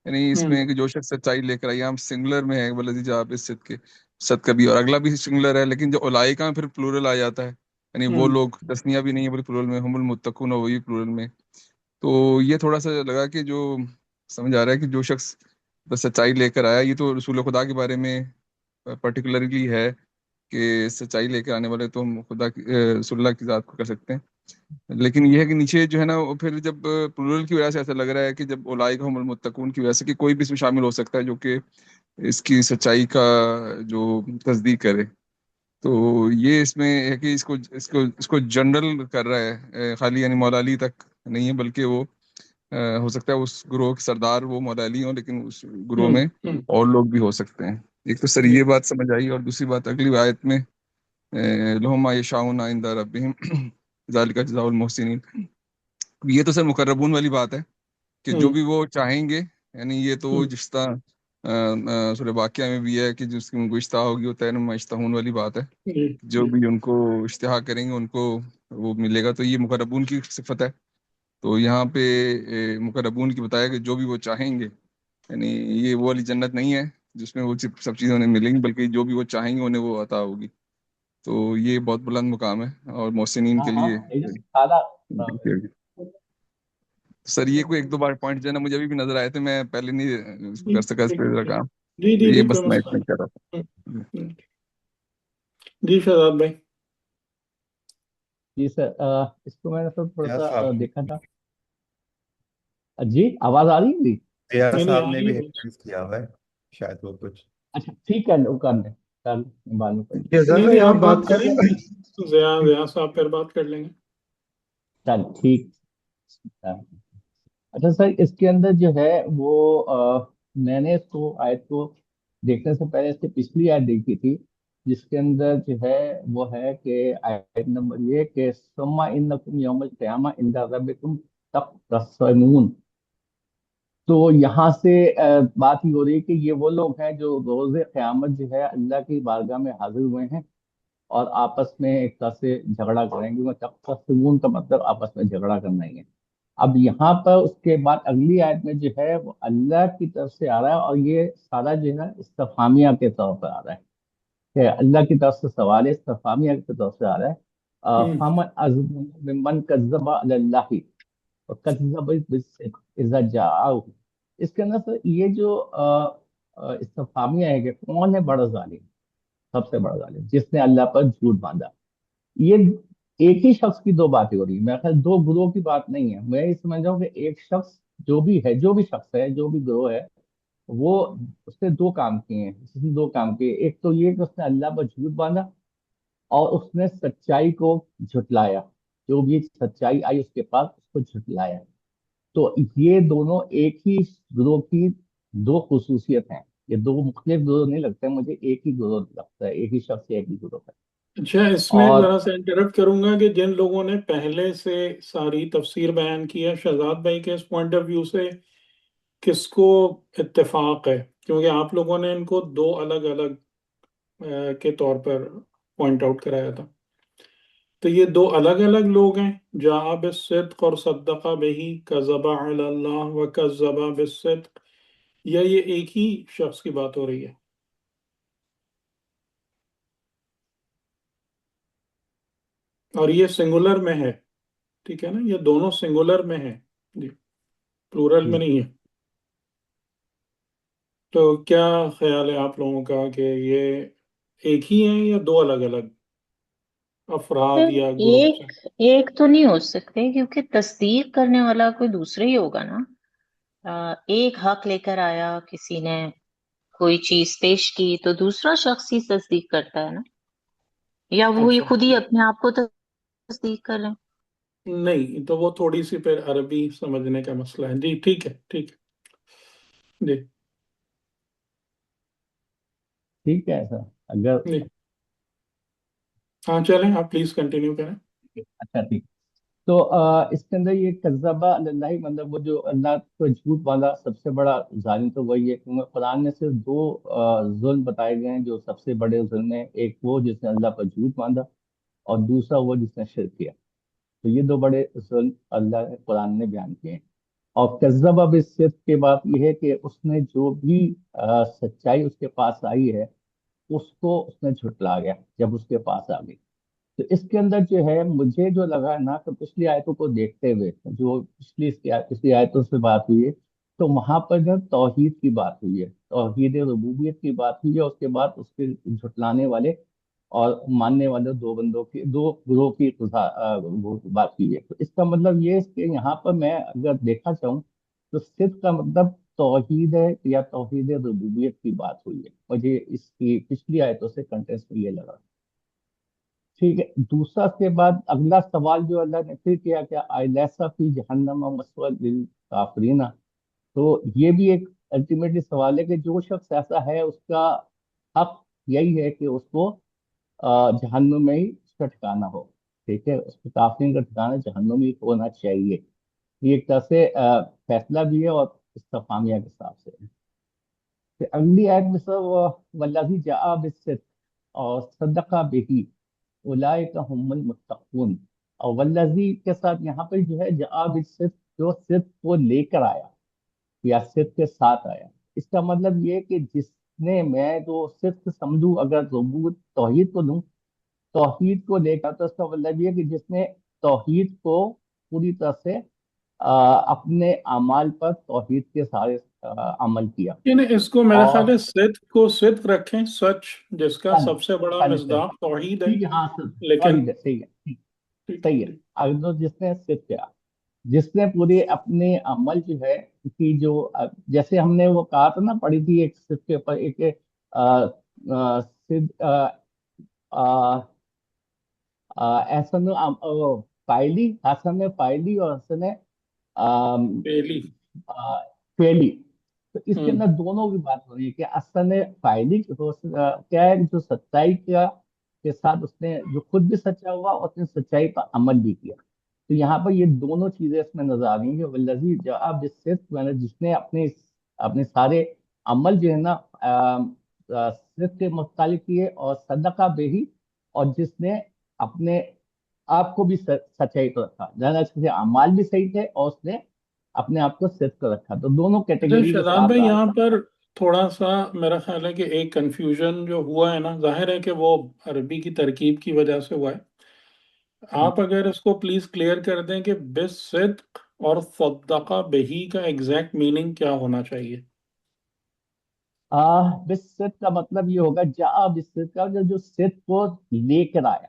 یعنی اس میں کہ جو شخص سچائی لے کر آئی، ہم سنگولر میں ہے ولذی جا بالصدق کے صدقہ بھی، اور اگلا بھی سنگولر ہے، لیکن جو اولئک میں پھر پلورل آ جاتا ہے، یعنی وہ لوگ، تسنیہ بھی نہیں ہے بلکہ پلورل میں، ہم المتقون، وہی پلورل میں. تو یہ تھوڑا سا لگا کہ جو سمجھ آ رہا ہے کہ جو شخص بس سچائی لے کر آیا، یہ تو رسول خدا کے بارے میں پرٹیکولرلی ہے کہ سچائی لے کے آنے والے تو ہم خدا رسول اللہ کی ذات کو کر سکتے ہیں. لیکن یہ ہے کہ نیچے جو ہے نا، پھر جب پلورل کی وجہ سے ایسا لگ رہا ہے کہ جب اولئک هم المتقون کی وجہ سے کہ کوئی بھی اس میں شامل ہو سکتا ہے جو کہ اس کی سچائی کا جو تصدیق کرے. تو یہ اس میں ہے کہ اس کو جنرل کر رہا ہے، خالی یعنی مولا علی تک نہیں ہے، بلکہ وہ ہو سکتا ہے اس گروہ کے سردار وہ مولا علی ہوں، لیکن اس گروہ میں اور لوگ بھی ہو سکتے ہیں. ایک تو سر یہ بات سمجھ آئی، اور دوسری بات اگلی آیت میں لہم ما یشاؤون عند ربہم ذالک جزاء المحسنین. یہ تو سر مقربون والی بات ہے کہ جو بھی وہ چاہیں گے، یعنی یہ تو وہ جس طرح سورہ واقعہ میں بھی ہے کہ جس کی ان کو اشتہا ہوگی وہ تین مشتہون والی بات ہے، جو بھی ان کو اشتہا کریں گے ان کو وہ ملے گا. تو یہ مقربون کی صفت ہے تو یہاں پہ مقربون کی بتایا کہ جو بھی وہ چاہیں گے، یعنی یہ وہ والی جنت نہیں ہے جس میں وہ سب چیزیں انہیں ملیں گی، بلکہ جو بھی وہ چاہیں گے انہیں وہ عطا ہوگی. تو یہ بہت بلند مقام ہے اور محسنین کے ہاں لیے. اعلیٰ. سر یہ کوئی ایک دو بار پوائنٹ جو ہے نا مجھے ابھی بھی نظر آئے تھے، میں پہلے نہیں اس کو کر سکا اس پہ ذرا کام. جی تو جی یہ جی، بس کوئی میں مسئلہ اتنا کر رہا تھا. نہیں. جی شہزاد بھائی. جی سر، اس کو میں نے سر تھوڑا ضیاء سا صاحب دیکھا تھا. جی آواز آ رہی ہے جی؟ ضیاء نہیں صاحب آ نے رہی بھی ہے. ہینڈ ریز کیا ہوا ہے، شاید وہ کچھ. اچھا ٹھیک ہے، وہ کر لیں، کر لیں، بعد میں کر لیں. ضیاء نہیں بھائی نہیں، آپ ایک بات بات کریں، ضیاء صاحب پھر بات کر لیں گے. چل ٹھیک. اچھا سر، اس کے اندر جو ہے وہ میں نے اس کو آیت کو دیکھنے سے پہلے اس سے پچھلی آیت دیکھی تھی، جس کے اندر جو ہے وہ ہے کہ آیت نمبر یہ کہ ثم انکم یوم القیامہ عند ربکم تختصمون. تو یہاں سے بات ہی ہو رہی ہے کہ یہ وہ لوگ ہیں جو روز قیامت جو ہے اللہ کی بارگاہ میں حاضر ہوئے ہیں اور آپس میں ایک طرح سے جھگڑا کریں گے. تختصمون کا مطلب آپس میں جھگڑا کرنا ہی ہے. اب یہاں پر اس کے بعد اگلی آیت میں جو ہے وہ اللہ کی طرف سے آ رہا ہے، اور یہ سارا جو ہے استفہامیہ کے طور پر آ رہا ہے کہ اللہ کی طرف سے سوال ہے، استفہامیہ کی طرف سے آ رہا ہے. فَمَنْ أَظْلَمُ مِمَّنْ كَذَّبَ عَلَى اللَّهِ وَكَذَّبَ بِالصِّدْقِ إِذَا جَاءَهُ. اس کے اندر سے یہ جو استفہامیہ ہے کہ کون ہے بڑا ظالم، سب سے بڑا ظالم، جس نے اللہ پر جھوٹ باندھا. یہ ایک ہی شخص کی دو باتیں ہو رہی ہیں، میرا خیال دو گروہ کی بات نہیں ہے. میں یہ سمجھ رہا ہوں کہ ایک شخص جو بھی شخص ہے، جو بھی گروہ ہے، وہ اس نے دو کام کیے ہیں. اس نے دو کام کیے، ایک تو یہ کہ اس نے اللہ پر جھوٹ باندھا اور اس نے سچائی کو جھٹلایا. جو بھی سچائی آئی اس کے پاس اس کو جھٹلایا. تو یہ دونوں ایک ہی گروہ کی دو خصوصیت ہیں. یہ دو مختلف گروہ نہیں لگتے مجھے، ایک ہی گروہ لگتا ہے، ایک ہی شخص ایک ہی گروہ ہے. اچھا، اس میں اور ذرا سا انٹرپٹ کروں گا کہ جن لوگوں نے پہلے سے ساری تفسیر بیان کی ہے، شہزاد بھائی کے اس پوائنٹ آف ویو سے کس کو اتفاق ہے؟ کیونکہ آپ لوگوں نے ان کو دو الگ الگ کے طور پر پوائنٹ آؤٹ کرایا تھا. تو یہ دو الگ الگ لوگ ہیں، جاء بالصدق اور صدق بہ، کذب علی اللہ و کذب بالصدق، یا یہ ایک ہی شخص کی بات ہو رہی ہے؟ اور یہ سنگولر میں ہے، ٹھیک ہے نا؟ یہ دونوں سنگولر میں ہیں جی، پلورل میں نہیں ہے. تو کیا خیال ہے آپ لوگوں کا کہ یہ ایک ہی ہیں یا دو الگ الگ افراد پھر یا گروپ ہیں؟ ایک تو نہیں ہو سکتے، کیونکہ تصدیق کرنے والا کوئی دوسرا ہی ہوگا نا. ایک حق لے کر آیا کسی نے، کوئی چیز پیش کی، تو دوسرا شخص ہی تصدیق کرتا ہے نا، یا وہی اچھا، خود ہی اپنے آپ کو تصدیق کر رہے ہیں. نہیں تو وہ تھوڑی سی پھر عربی سمجھنے کا مسئلہ ہے. جی ٹھیک ہے، ٹھیک ہے جی. ٹھیک ہے سر، اگر جی ہاں، چلیں آپ پلیز کنٹینیو کریں. اچھا ٹھیک. تو اس کے اندر یہ کذبہ اللہ، مطلب وہ جو اللہ کو جھوٹ والا سب سے بڑا ظالم تو وہی ہے. کیونکہ قرآن میں صرف دو ظلم بتائے گئے ہیں جو سب سے بڑے ظلم ہیں. ایک وہ جس نے اللہ پر جھوٹ باندھا، اور دوسرا وہ جس نے شرک کیا. تو یہ دو بڑے ظلم اللہ نے قرآن نے بیان کیے ہیں. اور کذبہ بالصدق کے بات یہ ہے کہ اس نے جو بھی سچائی اس کے پاس آئی ہے اس کو اس نے جھٹلا گیا جب اس کے پاس آ گئی. تو اس کے اندر جو ہے مجھے جو لگا نا کہ پچھلی آیتوں کو دیکھتے ہوئے جو پچھلی آیتوں سے بات ہوئی ہے، تو وہاں پر جو توحید کی بات ہوئی ہے، توحید ربوبیت کی بات ہوئی ہے. اس کے بعد اس کے جھٹلانے والے اور ماننے والے دو بندوں کی، دو گروہ کی وہ بات ہوئی ہے. تو اس کا مطلب یہ ہے کہ یہاں پر میں اگر دیکھنا چاہوں تو صدق کا مطلب توحید ہے یا توحید ربوبیت کی بات ہوئی ہے. مجھے اس کی پچھلی آیتوں سے کنٹیکسٹ میں یہ لگا. ٹھیک ہے. دوسرا کے بعد اگلا سوال جو اللہ نے پھر کیا کہ ایلیسا فی جہنم مثوی للکافرین. تو یہ بھی ایک الٹیمیٹلی سوال ہے کہ جو شخص ایسا ہے اس کا حق یہی ہے کہ اس کو جہنم میں ہی اس کا ٹھکانا ہو. ٹھیک ہے، اس کے کافرین کا ٹھکانا جہنم ہی ہونا چاہیے. یہ ایک طرح سے فیصلہ بھی ہے اور استفہامیہ کے حساب سے. پھر اگلی آیت میں سر والذی جاء بالصدق اور صدق بہ اولئک هم المتقون. اور والذی کے ساتھ یہاں پر جو ہے جاء بالصدق، جو صدق کو لے کر آیا یا صدق کے ساتھ آیا، اس کا مطلب یہ ہے کہ جس نے، میں جو صدق سمجھوں اگر ربوبیت توحید کو لوں، توحید کو لے کر، تو اس کا مطلب یہ ہے کہ جس نے توحید کو پوری طرح سے اپنے اعمال پر توحید کے سارے عمل کیا. یعنی اس کو میرا اور خیال ہے صدق کو صدق رکھیں، سچ جس کا صدق سب سے بڑا صدق مصداق توحید ہے، ٹھیک ہے، ہاں لیکن توحید ہے، صحیح ہے، ٹھیک صحیح ہے. اگر تو جس نے صدق کیا، جس نے پورے اپنے عمل جو ہے کی جو جیسے ہم نے وہ کہا تھا نا، پڑھی تھی ایک صدق کے اوپر، ایک صدق احسن فائلی، حسن فائلی اور حسن پہلی فعلی. تو اس کے ہم اندر دونوں کی بات ہو رہی ہے کہ حسن فائلی کیا ہے، جو سچائی کا کے ساتھ اس نے جو خود بھی سچا ہوا اور اس نے سچائی پر عمل بھی کیا. تو یہاں پر یہ دونوں چیزیں اس میں نظر آ رہی ہیں کہ والذی جاء بالصدق، میں نے جس نے اپنے سارے عمل جو ہے نا صدق کے متعلق کیے، اور صدقہ بہی، اور جس نے اپنے آپ کو بھی سچائی پر رکھا، جانا اس کے اعمال بھی صحیح تھے اور اس نے اپنے آپ کو صدق پر رکھا. تو دونوں اچھا کیٹیگری کے شہزاد ساتھ بھائی، رہا. یہاں پر تھوڑا سا میرا خیال ہے کہ ایک کنفیوژن جو ہوا ہے نا، ظاہر ہے کہ وہ عربی کی ترکیب کی وجہ سے ہوا ہے. آپ اگر اس کو پلیز کلیئر کر دیں کہ بالصدق اور صدقہ بہی کا ایگزیکٹ میننگ کیا ہونا چاہیے. بالصدق کا مطلب یہ ہوگا، جاء بالصدق کا جو صدق کو لے کر آیا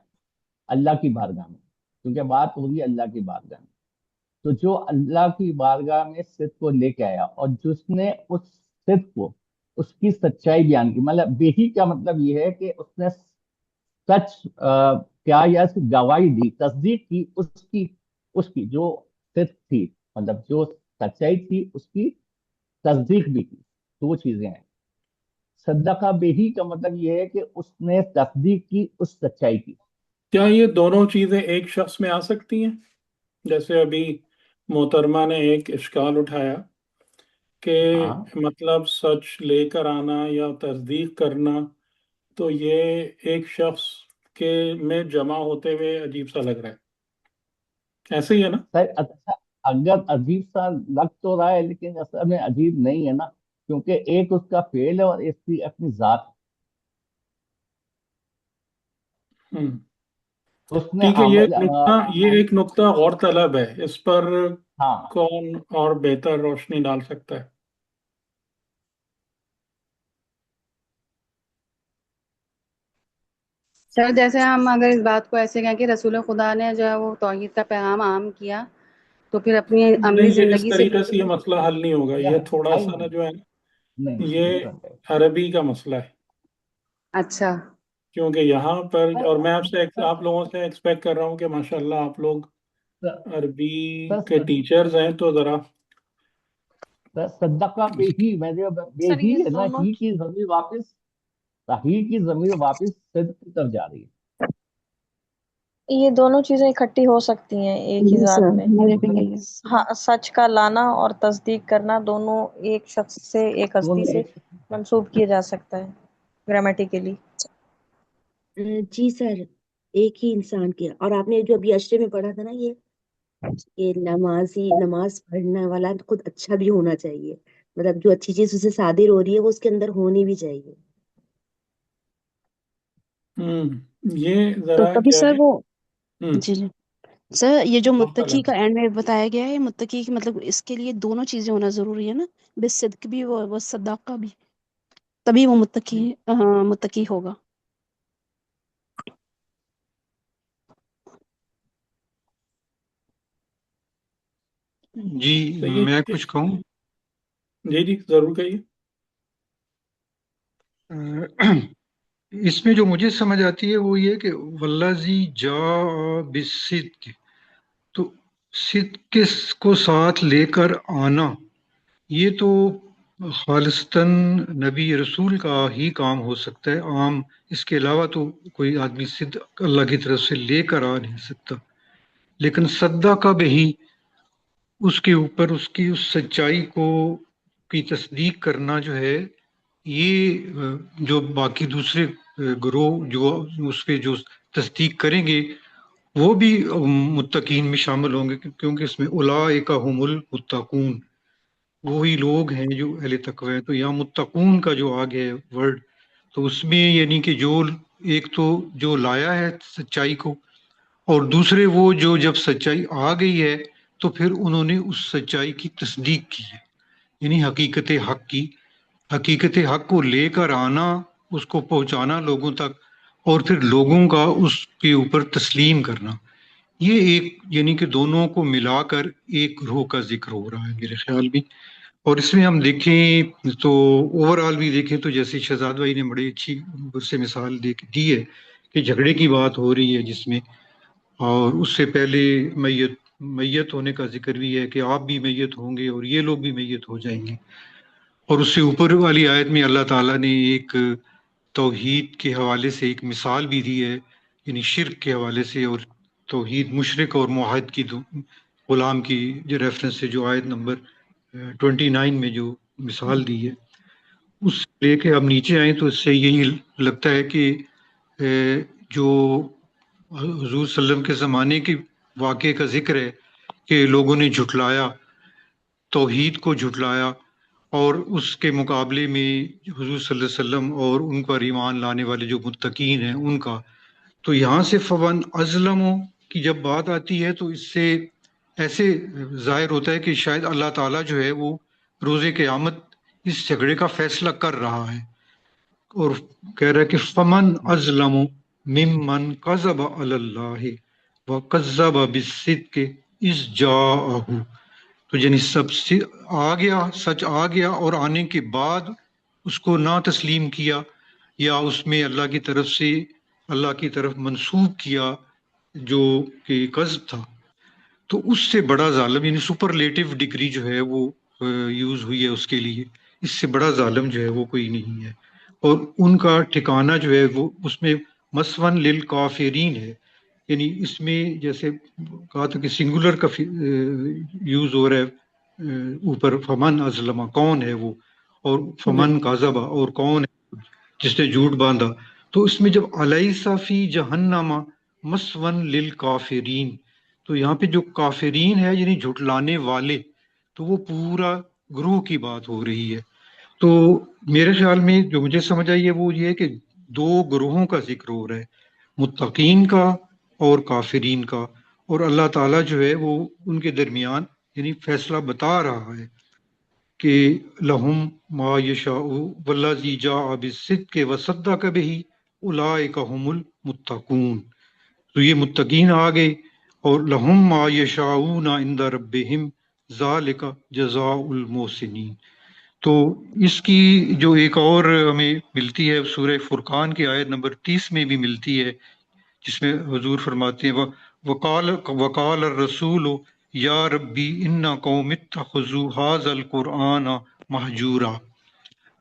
اللہ کی بارگاہ میں، کیونکہ بات ہو رہی ہے اللہ کی بارگاہ میں. تو جو اللہ کی بارگاہ میں صدق کو لے کے آیا، اور جس نے اس صدق کو، اس کی سچائی بیان کی، مطلب بہی کا مطلب یہ ہے کہ اس نے سچ کیا یا اس کی گواہی دی، تصدیق کی اس کی جو صدق تھی، مطلب جو سچائی تھی اس کی تصدیق بھی کی. دو چیزیں ہیں. صدقہ بہی کا مطلب یہ ہے کہ اس نے تصدیق کی اس سچائی کی. کیا یہ دونوں چیزیں ایک شخص میں آ سکتی ہیں؟ جیسے ابھی محترمہ نے ایک اشکال اٹھایا کہ ہاں مطلب سچ لے کر آنا یا تصدیق کرنا، تو یہ ایک شخص کے میں جمع ہوتے ہوئے عجیب سا لگ رہا ہے. ایسے ہی ہے نا؟ سر اچھا، اگر عجیب سا لگ تو رہا ہے لیکن اصل میں عجیب نہیں ہے نا، کیونکہ ایک اس کا فعل ہے اور اس کی اپنی ذات. ہم اس نے ٹھیک ہے، عمل یہ ایک نقطہ غور طلب ہے. اس پر ہاں کون اور بہتر روشنی ڈال سکتا ہے؟ سر جیسے ہم اگر اس بات کو ایسے کہیں کہ رسول خدا نے جو ہے وہ توحید کا پیغام عام کیا، تو پھر اپنی عملی نہیں، یہ اس زندگی سے طریقے سے یہ مسئلہ حل نہیں ہوگا. یہ یہ تھوڑا حل سا نا نہیں، جو ہے نا، نہیں یہ نہیں ہوتا ہے. عربی کا مسئلہ ہے. اچھا کیونکہ یہاں پر، اور میں آپ سے سر آپ لوگوں سے ایکسپیکٹ کر رہا ہوں کہ ماشاءاللہ آپ لوگ عربی کے سر ٹیچرز ہیں، تو ذرا صدقہ بے ہی، میں نے بے سر ہی یہ ہے نا، دونوں ہی کی ضمیر واپس، ہی کی ضمیر واپس صدق کی طرف جا رہی ہے. یہ دونوں چیزیں اکٹھی ہو سکتی ہیں ایک ہی جی ذات سر، میں. میرے بھی یہی ہے. ہاں، سچ کا لانا اور تصدیق کرنا دونوں ایک شخص سے، ایک ہستی دونوں سے ایک. منسوب کیا جا سکتا ہے گرامیٹیکلی. جی سر، ایک ہی انسان کے. اور آپ نے جو ابھی اشرے میں پڑھا تھا نا، یہ کہ نماز پڑھنے والا خود اچھا بھی ہونا چاہیے، مطلب جو اچھی چیز اسے صادر ہو رہی ہے وہ اس کے اندر ہونی بھی چاہیے. یہ تو ذرا تبھی کیا سر ہے. وہ، ہم جی جی سر، یہ جو متقی مختلف کا اینڈ میں بتایا گیا ہے، متقی کی مطلب اس کے لیے دونوں چیزیں ہونا ضروری ہے نا، بالصدق بھی وہ صداقہ بھی، تبھی وہ متقی ہوگا. جی تو یہ میں کچھ کہوں. جی جی ضرور کہیے. اس میں جو مجھے سمجھ آتی ہے وہ یہ کہ والذی جاء بالصدق، تو صدق کو ساتھ لے کر آنا، یہ تو خالصتاً نبی رسول کا ہی کام ہو سکتا ہے. عام اس کے علاوہ تو کوئی آدمی صدق اللہ کی طرف سے لے کر آ نہیں سکتا. لیکن صدقہ بہی، اس کے اوپر اس کی اس سچائی کی تصدیق کرنا جو ہے، یہ جو باقی دوسرے گروہ جو اس پہ جو تصدیق کریں گے، وہ بھی متقین میں شامل ہوں گے، کیونکہ اس میں اولئک هم المتقون، وہی لوگ ہیں جو اہل تقوی ہیں۔ تو یہاں متقون کا جو آگے ہے ورڈ، تو اس میں یعنی کہ جو ایک تو جو لایا ہے سچائی کو، اور دوسرے وہ جو جب سچائی آ گئی ہے تو پھر انہوں نے اس سچائی کی تصدیق کی ہے، یعنی حقیقت حق کو لے کر آنا، اس کو پہنچانا لوگوں تک، اور پھر لوگوں کا اس کے اوپر تسلیم کرنا۔ یہ ایک یعنی کہ دونوں کو ملا کر ایک روح کا ذکر ہو رہا ہے میرے خیال میں۔ اور اس میں ہم دیکھیں تو اوور آل بھی دیکھیں تو جیسے شہزاد بھائی نے بڑی اچھی سے مثال دی ہے کہ جھگڑے کی بات ہو رہی ہے جس میں، اور اس سے پہلے میت ہونے کا ذکر بھی ہے کہ آپ بھی میت ہوں گے اور یہ لوگ بھی میت ہو جائیں گے۔ اور اس سے اوپر والی آیت میں اللہ تعالیٰ نے ایک توحید کے حوالے سے ایک مثال بھی دی ہے، یعنی شرک کے حوالے سے، اور توحید مشرک اور موحد کی غلام کی جو ریفرنس سے جو آیت نمبر 29 میں جو مثال دی ہے، اس سے لے کے اب نیچے آئیں تو اس سے یہی لگتا ہے کہ جو حضور صلی اللہ علیہ وسلم کے زمانے کے واقعے کا ذکر ہے کہ لوگوں نے جھٹلایا، توحید کو جھٹلایا، اور اس کے مقابلے میں حضور صلی اللہ علیہ وسلم اور ان پر ایمان لانے والے جو متقین ہیں ان کا، تو یہاں سے فون ازلموں کی جب بات آتی ہے تو اس سے ایسے ظاہر ہوتا ہے کہ شاید اللہ تعالیٰ جو ہے وہ روز قیامت اس جھگڑے کا فیصلہ کر رہا ہے، اور کہہ رہا ہے کہ فمن ازلم ممن کذب علی اللہ وکذب بالصدق اذ جاءہ، تو یعنی سب سے آ گیا، سچ آ گیا اور آنے کے بعد اس کو نہ تسلیم کیا، یا اس میں اللہ کی طرف سے اللہ کی طرف منسوب کیا جو کہ قذب تھا، تو اس سے بڑا ظالم، یعنی سپرلیٹو ڈگری جو ہے وہ یوز ہوئی ہے اس کے لیے، اس سے بڑا ظالم جو ہے وہ کوئی نہیں ہے۔ اور ان کا ٹھکانہ جو ہے وہ اس میں مسون للکافرین ہے، یعنی اس میں جیسے کہا تھا کہ سنگولر کا یوز ہو رہا ہے اوپر، فمن ازلم کون ہے وہ، اور فمن کاذب اور کون ہے جس نے جھوٹ باندھا، تو اس میں جب الیس فی جہنم مسون للکافرین، تو یہاں پہ جو کافرین ہے یعنی جھٹلانے والے، تو وہ پورا گروہ کی بات ہو رہی ہے۔ تو میرے خیال میں جو مجھے سمجھ آئی ہے وہ یہ ہے کہ دو گروہوں کا ذکر ہو رہا ہے، متقین کا اور کافرین کا، اور اللہ تعالیٰ جو ہے وہ ان کے درمیان یعنی فیصلہ بتا رہا ہے کہ لہم ما یشاء والذی جاء بالصدق وصدق بہ اولئک هم المتقون، تو یہ متقین آ گئے، اور لہم ما یشاءون عند ربہم ذالک جزاء المحسنین۔ تو اس کی جو ایک اور ہمیں ملتی ہے سورہ فرقان کی آیت نمبر 30 میں بھی ملتی ہے، جس میں حضور فرماتے ہیں وقال الرسول یا ربی ان قوم اتخذوا ھذا القرآن مہجورا،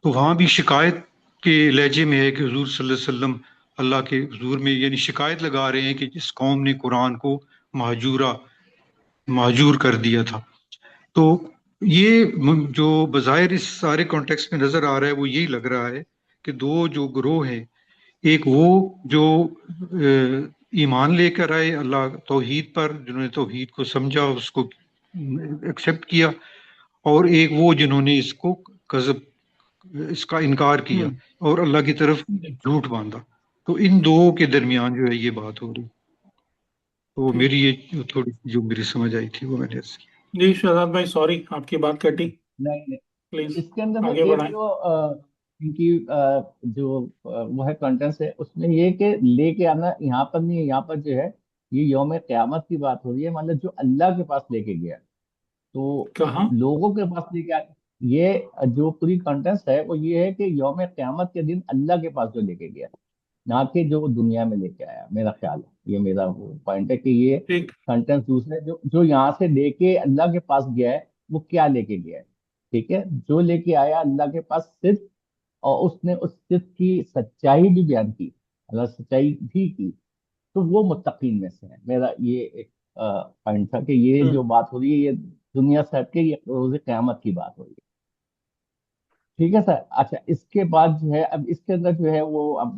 تو وہاں بھی شکایت کے لہجے میں ہے کہ حضور صلی اللہ علیہ وسلم اللہ کے حضور میں یعنی شکایت لگا رہے ہیں کہ جس قوم نے قرآن کو مہجور کر دیا تھا۔ تو یہ جو بظاہر اس سارے کانٹیکسٹ میں نظر آ رہا ہے وہ یہی لگ رہا ہے کہ دو جو گروہ ہیں، ایک وہ جو ایمان لے کر آئے اللہ توحید پر، جنہوں نے توحید کو سمجھا، اس کو ایکسیپٹ کیا، اور ایک وہ جنہوں نے اس کو اس کا انکار کیا اور اللہ کی طرف جھوٹ باندھا۔ تو ان دو کے درمیان جو ہے یہ بات ہو رہی، تو میری یہ تھوڑی جو میری سمجھ آئی تھی وہ میں نے عرض کی۔ جی شہزاد بھائی سوری آپ کی بات کٹی، نہیں، پلیز اس کے اندر آگے ایک بڑھائیں۔ جو ان کی جو وہ ہے کنٹینس ہے اس میں یہ کہ لے کے آنا یہاں پر نہیں ہے، یہاں پر جو ہے یہ یوم قیامت کی بات ہو رہی ہے، مطلب جو اللہ کے پاس لے کے گیا، تو کہاں لوگوں کے پاس لے کے یہ جو پوری کنٹینس ہے وہ یہ ہے کہ یوم قیامت کے دن اللہ کے پاس جو لے کے گیا، نہ کہ جو دنیا میں لے کے آیا، میرا خیال ہے، یہ میرا وہ پوائنٹ ہے کہ یہ ٹھیک، سینٹینس دوسرے جو یہاں سے لے کے اللہ کے پاس گیا ہے وہ کیا لے کے گیا ہے، ٹھیک ہے، جو لے کے آیا اللہ کے پاس صدق، اور اس نے اس صدق کی سچائی بھی بیان کی، اللہ سچائی بھی کی، تو وہ متقین میں سے ہے۔ میرا یہ ایک پوائنٹ تھا کہ یہ جو بات ہو رہی ہے یہ دنیا سے ہٹ کے یہ روز قیامت کی بات ہو رہی ہے، ٹھیک ہے سر۔ اچھا، اس کے بعد جو ہے اب اس کے اندر جو ہے وہ اب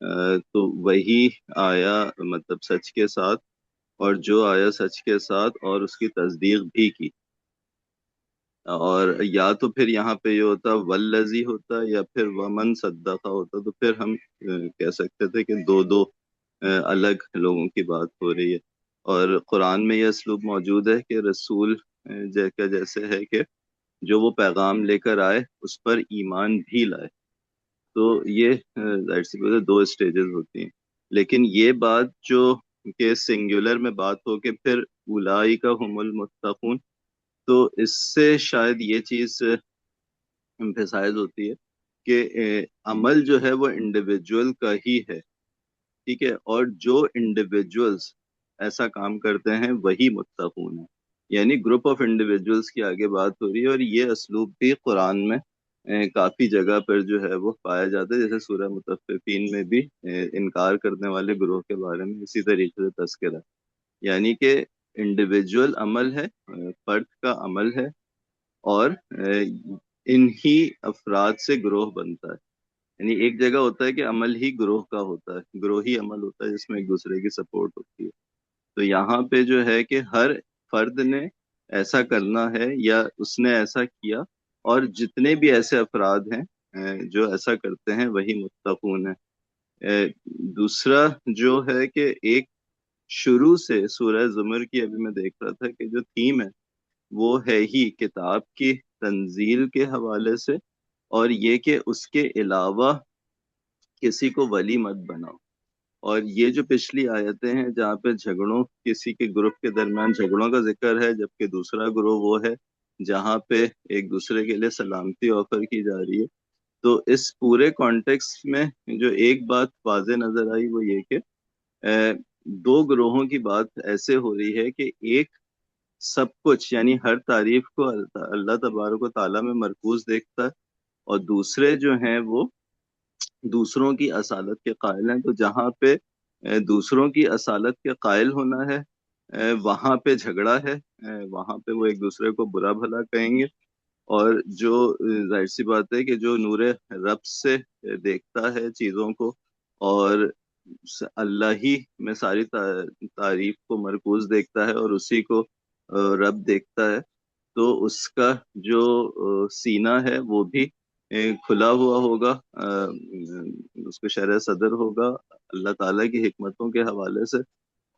تو وہی آیا مطلب سچ کے ساتھ، اور جو آیا سچ کے ساتھ اور اس کی تصدیق بھی کی. اور یا تو پھر یہاں پہ یہ ہوتا والذی ہوتا یا پھر ومن صدقہ ہوتا، تو پھر ہم کہہ سکتے تھے کہ دو الگ لوگوں کی بات ہو رہی ہے. اور قرآن میں یہ اسلوب موجود ہے کہ رسول کا جیسے ہے کہ جو وہ پیغام لے کر آئے اس پر ایمان بھی لائے. تو یہ ظاہر سی بات ہے دو اسٹیجز ہوتی ہیں. لیکن یہ بات جو کہ سنگولر میں بات ہو کہ پھر اولئک هم المتقون، تو اس سے شاید یہ چیز امفسائز ہوتی ہے کہ عمل جو ہے وہ انڈیویجول کا ہی ہے، ٹھیک ہے، اور جو انڈیویجولز ایسا کام کرتے ہیں وہی متقون ہیں. یعنی گروپ آف انڈیویجولز کی آگے بات ہو رہی ہے. اور یہ اسلوب بھی قرآن میں کافی جگہ پر جو ہے وہ پایا جاتا ہے، جیسے سورہ مطففین میں بھی انکار کرنے والے گروہ کے بارے میں اسی طریقے سے تذکرہ. یعنی کہ انڈیویجول عمل ہے، فرد کا عمل ہے، اور انہی افراد سے گروہ بنتا ہے. یعنی ایک جگہ ہوتا ہے کہ عمل ہی گروہ کا ہوتا ہے، گروہی عمل ہوتا ہے جس میں ایک دوسرے کی سپورٹ ہوتی ہے. تو یہاں پہ جو ہے کہ ہر فرد نے ایسا کرنا ہے یا اس نے ایسا کیا، اور جتنے بھی ایسے افراد ہیں جو ایسا کرتے ہیں وہی متقون ہیں. دوسرا جو ہے کہ ایک شروع سے سورہ زمر کی ابھی میں دیکھ رہا تھا کہ جو تھیم ہے وہ ہے ہی کتاب کی تنزیل کے حوالے سے، اور یہ کہ اس کے علاوہ کسی کو ولی مت بناؤ. اور یہ جو پچھلی آیتیں ہیں جہاں پہ جھگڑوں، کسی کے گروپ کے درمیان جھگڑوں کا ذکر ہے، جبکہ دوسرا گروہ وہ ہے جہاں پہ ایک دوسرے کے لیے سلامتی آفر کی جا رہی ہے. تو اس پورے کانٹیکسٹ میں جو ایک بات واضح نظر آئی وہ یہ کہ دو گروہوں کی بات ایسے ہو رہی ہے کہ ایک سب کچھ یعنی ہر تعریف کو اللہ تبارک و تعالیٰ میں مرکوز دیکھتا ہے، اور دوسرے جو ہیں وہ دوسروں کی اصالت کے قائل ہیں. تو جہاں پہ دوسروں کی اصالت کے قائل ہونا ہے وہاں پہ جھگڑا ہے، وہاں پہ وہ ایک دوسرے کو برا بھلا کہیں گے. اور جو ظاہر سی بات ہے کہ جو نور رب سے دیکھتا ہے چیزوں کو اور اللہ ہی میں ساری تعریف کو مرکوز دیکھتا ہے اور اسی کو رب دیکھتا ہے، تو اس کا جو سینہ ہے وہ بھی کھلا ہوا ہوگا، اس کو شرح صدر ہوگا اللہ تعالیٰ کی حکمتوں کے حوالے سے.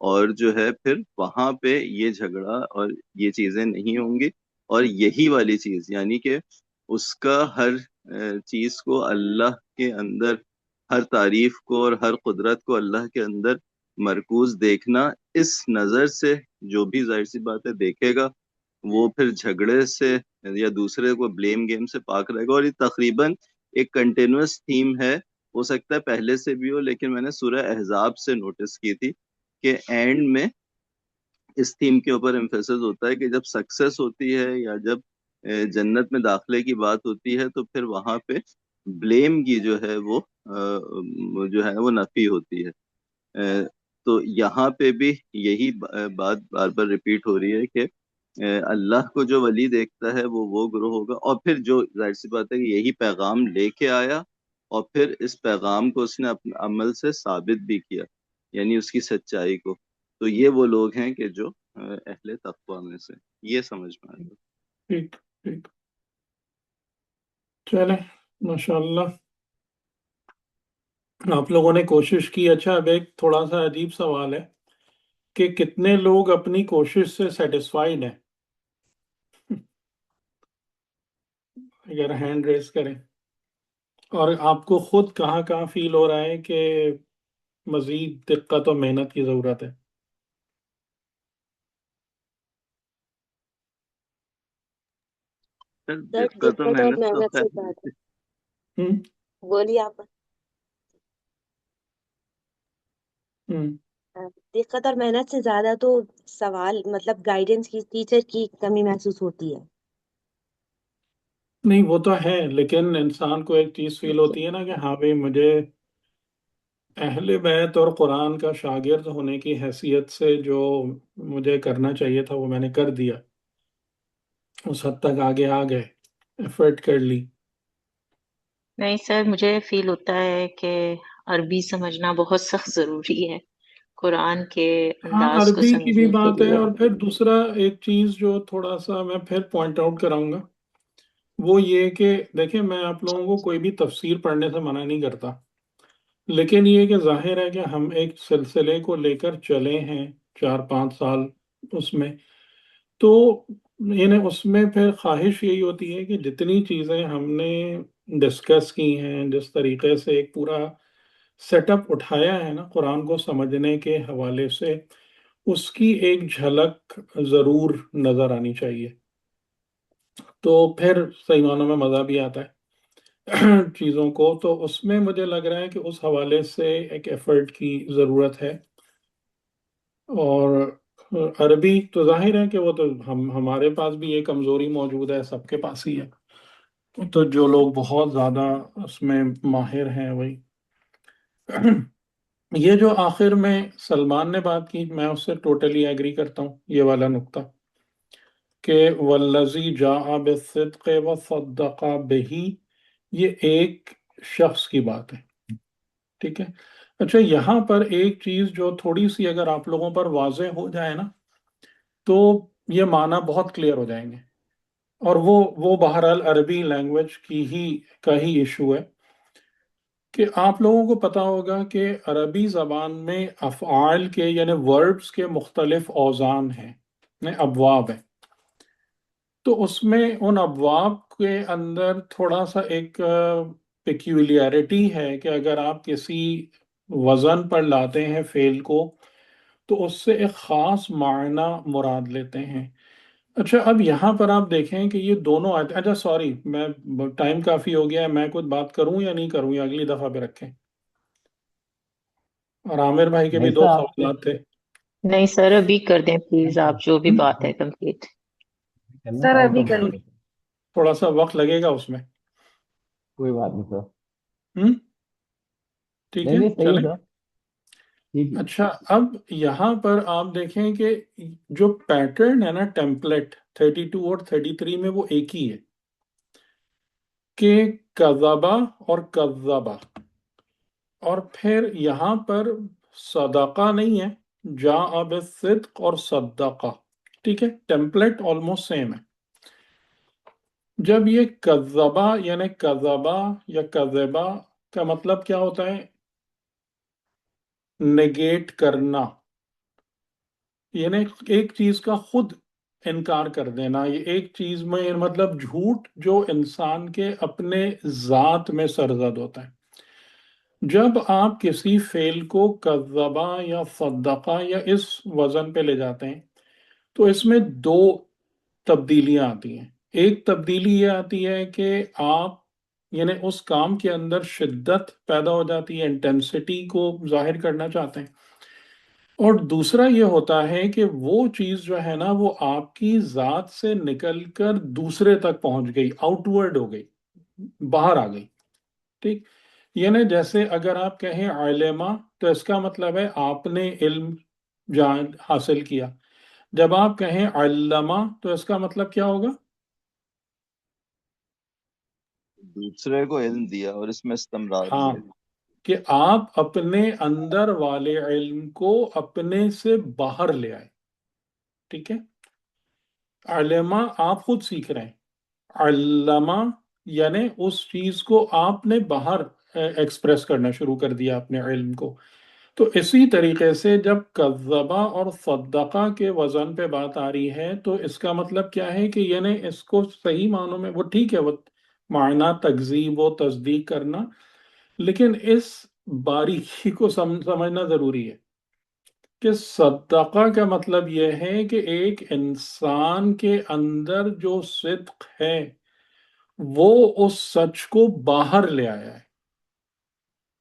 اور جو ہے پھر وہاں پہ یہ جھگڑا اور یہ چیزیں نہیں ہوں گی. اور یہی والی چیز یعنی کہ اس کا ہر چیز کو اللہ کے اندر، ہر تعریف کو اور ہر قدرت کو اللہ کے اندر مرکوز دیکھنا، اس نظر سے جو بھی ظاہر سی بات ہے دیکھے گا وہ پھر جھگڑے سے یا دوسرے کو بلیم گیم سے پاک رہے گا. اور یہ تقریباً ایک کنٹینیوس تھیم ہے، ہو سکتا ہے پہلے سے بھی ہو، لیکن میں نے سورہ احزاب سے نوٹس کی تھی کہ اینڈ میں اس تھیم کے اوپر ایمفیسس ہوتا ہے کہ جب سکسیس ہوتی ہے یا جب جنت میں داخلے کی بات ہوتی ہے تو پھر وہاں پہ بلیم کی جو ہے وہ نفی ہوتی ہے. تو یہاں پہ بھی یہی بات بار بار ریپیٹ ہو رہی ہے کہ اللہ کو جو ولی دیکھتا ہے وہ گروہ ہوگا. اور پھر جو ظاہر سی بات ہے کہ یہی پیغام لے کے آیا اور پھر اس پیغام کو اس نے اپنے عمل سے ثابت بھی کیا، یعنی اس کی سچائی کو. تو یہ وہ لوگ ہیں کہ جو اہل تقوی میں سے. یہ سمجھ میں آئے گا. ٹھیک ٹھیک، چلیں ماشاءاللہ آپ لوگوں نے کوشش کی. اچھا اب ایک تھوڑا سا عجیب سوال ہے کہ کتنے لوگ اپنی کوشش سے سیٹسفائیڈ ہیں؟ اگر ہینڈ ریز کریں. اور آپ کو خود کہاں کہاں فیل ہو رہا ہے کہ مزید دقت و محنت کی ضرورت ہے؟ سر دقت و دقت اور محنت تو محنت سے ہے. زیادہ بولیے آپ. دقت اور محنت سے زیادہ تو سوال مطلب گائیڈنس کی، ٹیچر کی کمی محسوس ہوتی ہے. نہیں وہ تو ہے، لیکن انسان کو ایک چیز فیل ہوتی ہے نا کہ ہاں بھائی مجھے اہل بیت اور قرآن کا شاگرد ہونے کی حیثیت سے جو مجھے کرنا چاہیے تھا وہ میں نے کر دیا، اس حد تک آگے آ گئے، ایفرٹ کر لی. نہیں سر، مجھے فیل ہوتا ہے کہ عربی سمجھنا بہت سخت ضروری ہے قرآن کے ہاں انداز کو عربی کی بھی سمجھنے کے بات ہے، لیے۔ اور پھر دوسرا ایک چیز جو تھوڑا سا میں پھر پوائنٹ آؤٹ کراؤں گا وہ یہ کہ دیکھیں، میں آپ لوگوں کو کوئی بھی تفسیر پڑھنے سے منع نہیں کرتا، لیکن یہ کہ ظاہر ہے کہ ہم ایک سلسلے کو لے کر چلے ہیں 4-5 سال اس میں، تو یعنی اس میں پھر خواہش یہی ہوتی ہے کہ جتنی چیزیں ہم نے ڈسکس کی ہیں، جس طریقے سے ایک پورا سیٹ اپ اٹھایا ہے نا قرآن کو سمجھنے کے حوالے سے، اس کی ایک جھلک ضرور نظر آنی چاہیے، تو پھر صحیح معنوں میں مزہ بھی آتا ہے چیزوں کو، تو اس میں مجھے لگ رہا ہے کہ اس حوالے سے ایک ایفرٹ کی ضرورت ہے۔ اور عربی تو ظاہر ہے کہ وہ تو ہمارے پاس بھی یہ کمزوری موجود ہے، سب کے پاس ہی ہے، تو جو لوگ بہت زیادہ اس میں ماہر ہیں وہی یہ جو آخر میں سلمان نے بات کی، میں اس سے ٹوٹلی ایگری کرتا ہوں، یہ والا نقطہ کہ والذی جاء بالصدق وصدق بہ، یہ ایک شخص کی بات ہے، ٹھیک ہے۔ اچھا، یہاں پر ایک چیز جو تھوڑی سی اگر آپ لوگوں پر واضح ہو جائے نا تو یہ معنی بہت کلیئر ہو جائیں گے، اور وہ بہرحال عربی لینگویج کا ہی ایشو ہے کہ آپ لوگوں کو پتا ہوگا کہ عربی زبان میں افعال کے یعنی وربز کے مختلف اوزان ہیں، ابواب ہیں، تو اس میں ان ابواب کے اندر تھوڑا سا ایک پیکیولیرٹی ہے کہ اگر آپ کسی وزن پر لاتے ہیں فعل کو تو اس سے ایک خاص معنی مراد لیتے ہیں۔ اچھا، اب یہاں پر آپ دیکھیں کہ یہ دونوں آیتیں، اچھا سوری، میں ٹائم کافی ہو گیا ہے، میں کچھ بات کروں یا نہیں کروں، یا اگلی دفعہ پہ رکھیں؟ اور عامر بھائی کے بھی نہیں 2 سر، آپ سوالات تھے۔ نہیں سر، ابھی کر دیں پلیز، آپ جو بھی بات ہے کمپلیٹ۔ کرنا سر آؤٹ ابھی آف کر ٹائم، تھوڑا سا وقت لگے گا اس میں، کوئی بات نہیں سر، ٹھیک نہیں ہے، نہیں صحیح ہے چلیں۔ سر، جی جی اچھا، اب یہاں پر آپ دیکھیں کہ جو پیٹرن ہے نا، ٹیمپلیٹ 32 اور 33 میں وہ ایک ہی ہے کہ کذبا اور کذبا، اور پھر یہاں پر صدقہ نہیں ہے، جاء بالصدق اور صدقہ، ٹھیک ہے، ٹیمپلیٹ آلموسٹ سیم ہے۔ جب یہ کذبا یعنی کذبا یا کذبا کا مطلب کیا ہوتا ہے؟ نگیٹ کرنا، یعنی ایک چیز کا خود انکار کر دینا، یہ ایک چیز میں مطلب جھوٹ جو انسان کے اپنے ذات میں سرزد ہوتا ہے۔ جب آپ کسی فعل کو کذبا یا صدقہ یا اس وزن پہ لے جاتے ہیں تو اس میں 2 تبدیلیاں آتی ہیں۔ ایک تبدیلی یہ آتی ہے کہ آپ یعنی اس کام کے اندر شدت پیدا ہو جاتی ہے، انٹینسٹی کو ظاہر کرنا چاہتے ہیں، اور دوسرا یہ ہوتا ہے کہ وہ چیز جو ہے نا وہ آپ کی ذات سے نکل کر دوسرے تک پہنچ گئی، آؤٹ ورڈ ہو گئی، باہر آ گئی، ٹھیک۔ یعنی جیسے اگر آپ کہیں علمہ تو اس کا مطلب ہے آپ نے علم حاصل کیا، جب آپ کہیں علمہ تو اس کا مطلب کیا ہوگا؟ دوسرے کو علم دیا، اور اس میں استمرار بھی ہاں، ہے۔ کہ آپ اپنے اندر والے علم کو اپنے سے باہر لے آئے، ٹھیک ہے۔ علمہ آپ خود سیکھ رہے ہیں، علامہ یعنی اس چیز کو آپ نے باہر ایکسپریس کرنا شروع کر دیا اپنے علم کو۔ تو اسی طریقے سے جب کذبہ اور صدقہ کے وزن پہ بات آ رہی ہے تو اس کا مطلب کیا ہے کہ یعنی اس کو صحیح معنوں میں وہ ٹھیک ہے، وہ معنی تکذیب و تصدیق کرنا، لیکن اس باریکی کو سمجھنا ضروری ہے کہ صدقہ کا مطلب یہ ہے کہ ایک انسان کے اندر جو صدق ہے وہ اس سچ کو باہر لے آیا ہے،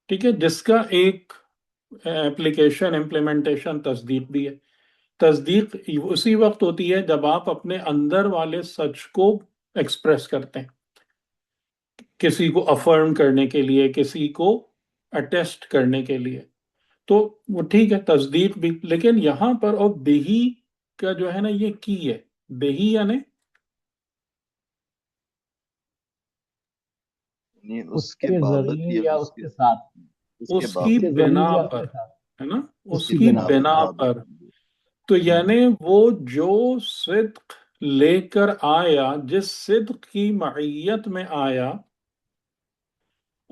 ٹھیک ہے، جس کا ایک ایپلیکیشن امپلیمنٹیشن تصدیق بھی ہے۔ تصدیق اسی وقت ہوتی ہے جب آپ اپنے اندر والے سچ کو ایکسپریس کرتے ہیں، کسی کو افرم کرنے کے لیے، کسی کو اٹیسٹ کرنے کے لیے، تو وہ ٹھیک ہے تصدیق بھی، لیکن یہاں پر اور بہی کا جو ہے نا یہ کی ہے، بہی یعنی یعنی اس اس کے کے بابت ذریعے یا یا اس اس کے کے ساتھ، اس کے اس کی اس کے بنا ضروریات پر، کے ساتھ، ہے نا، اس اس کی کی بنا پر. بنا پر. تو یعنی وہ جو صدق لے کر آیا، جس صدق کی معیت میں آیا،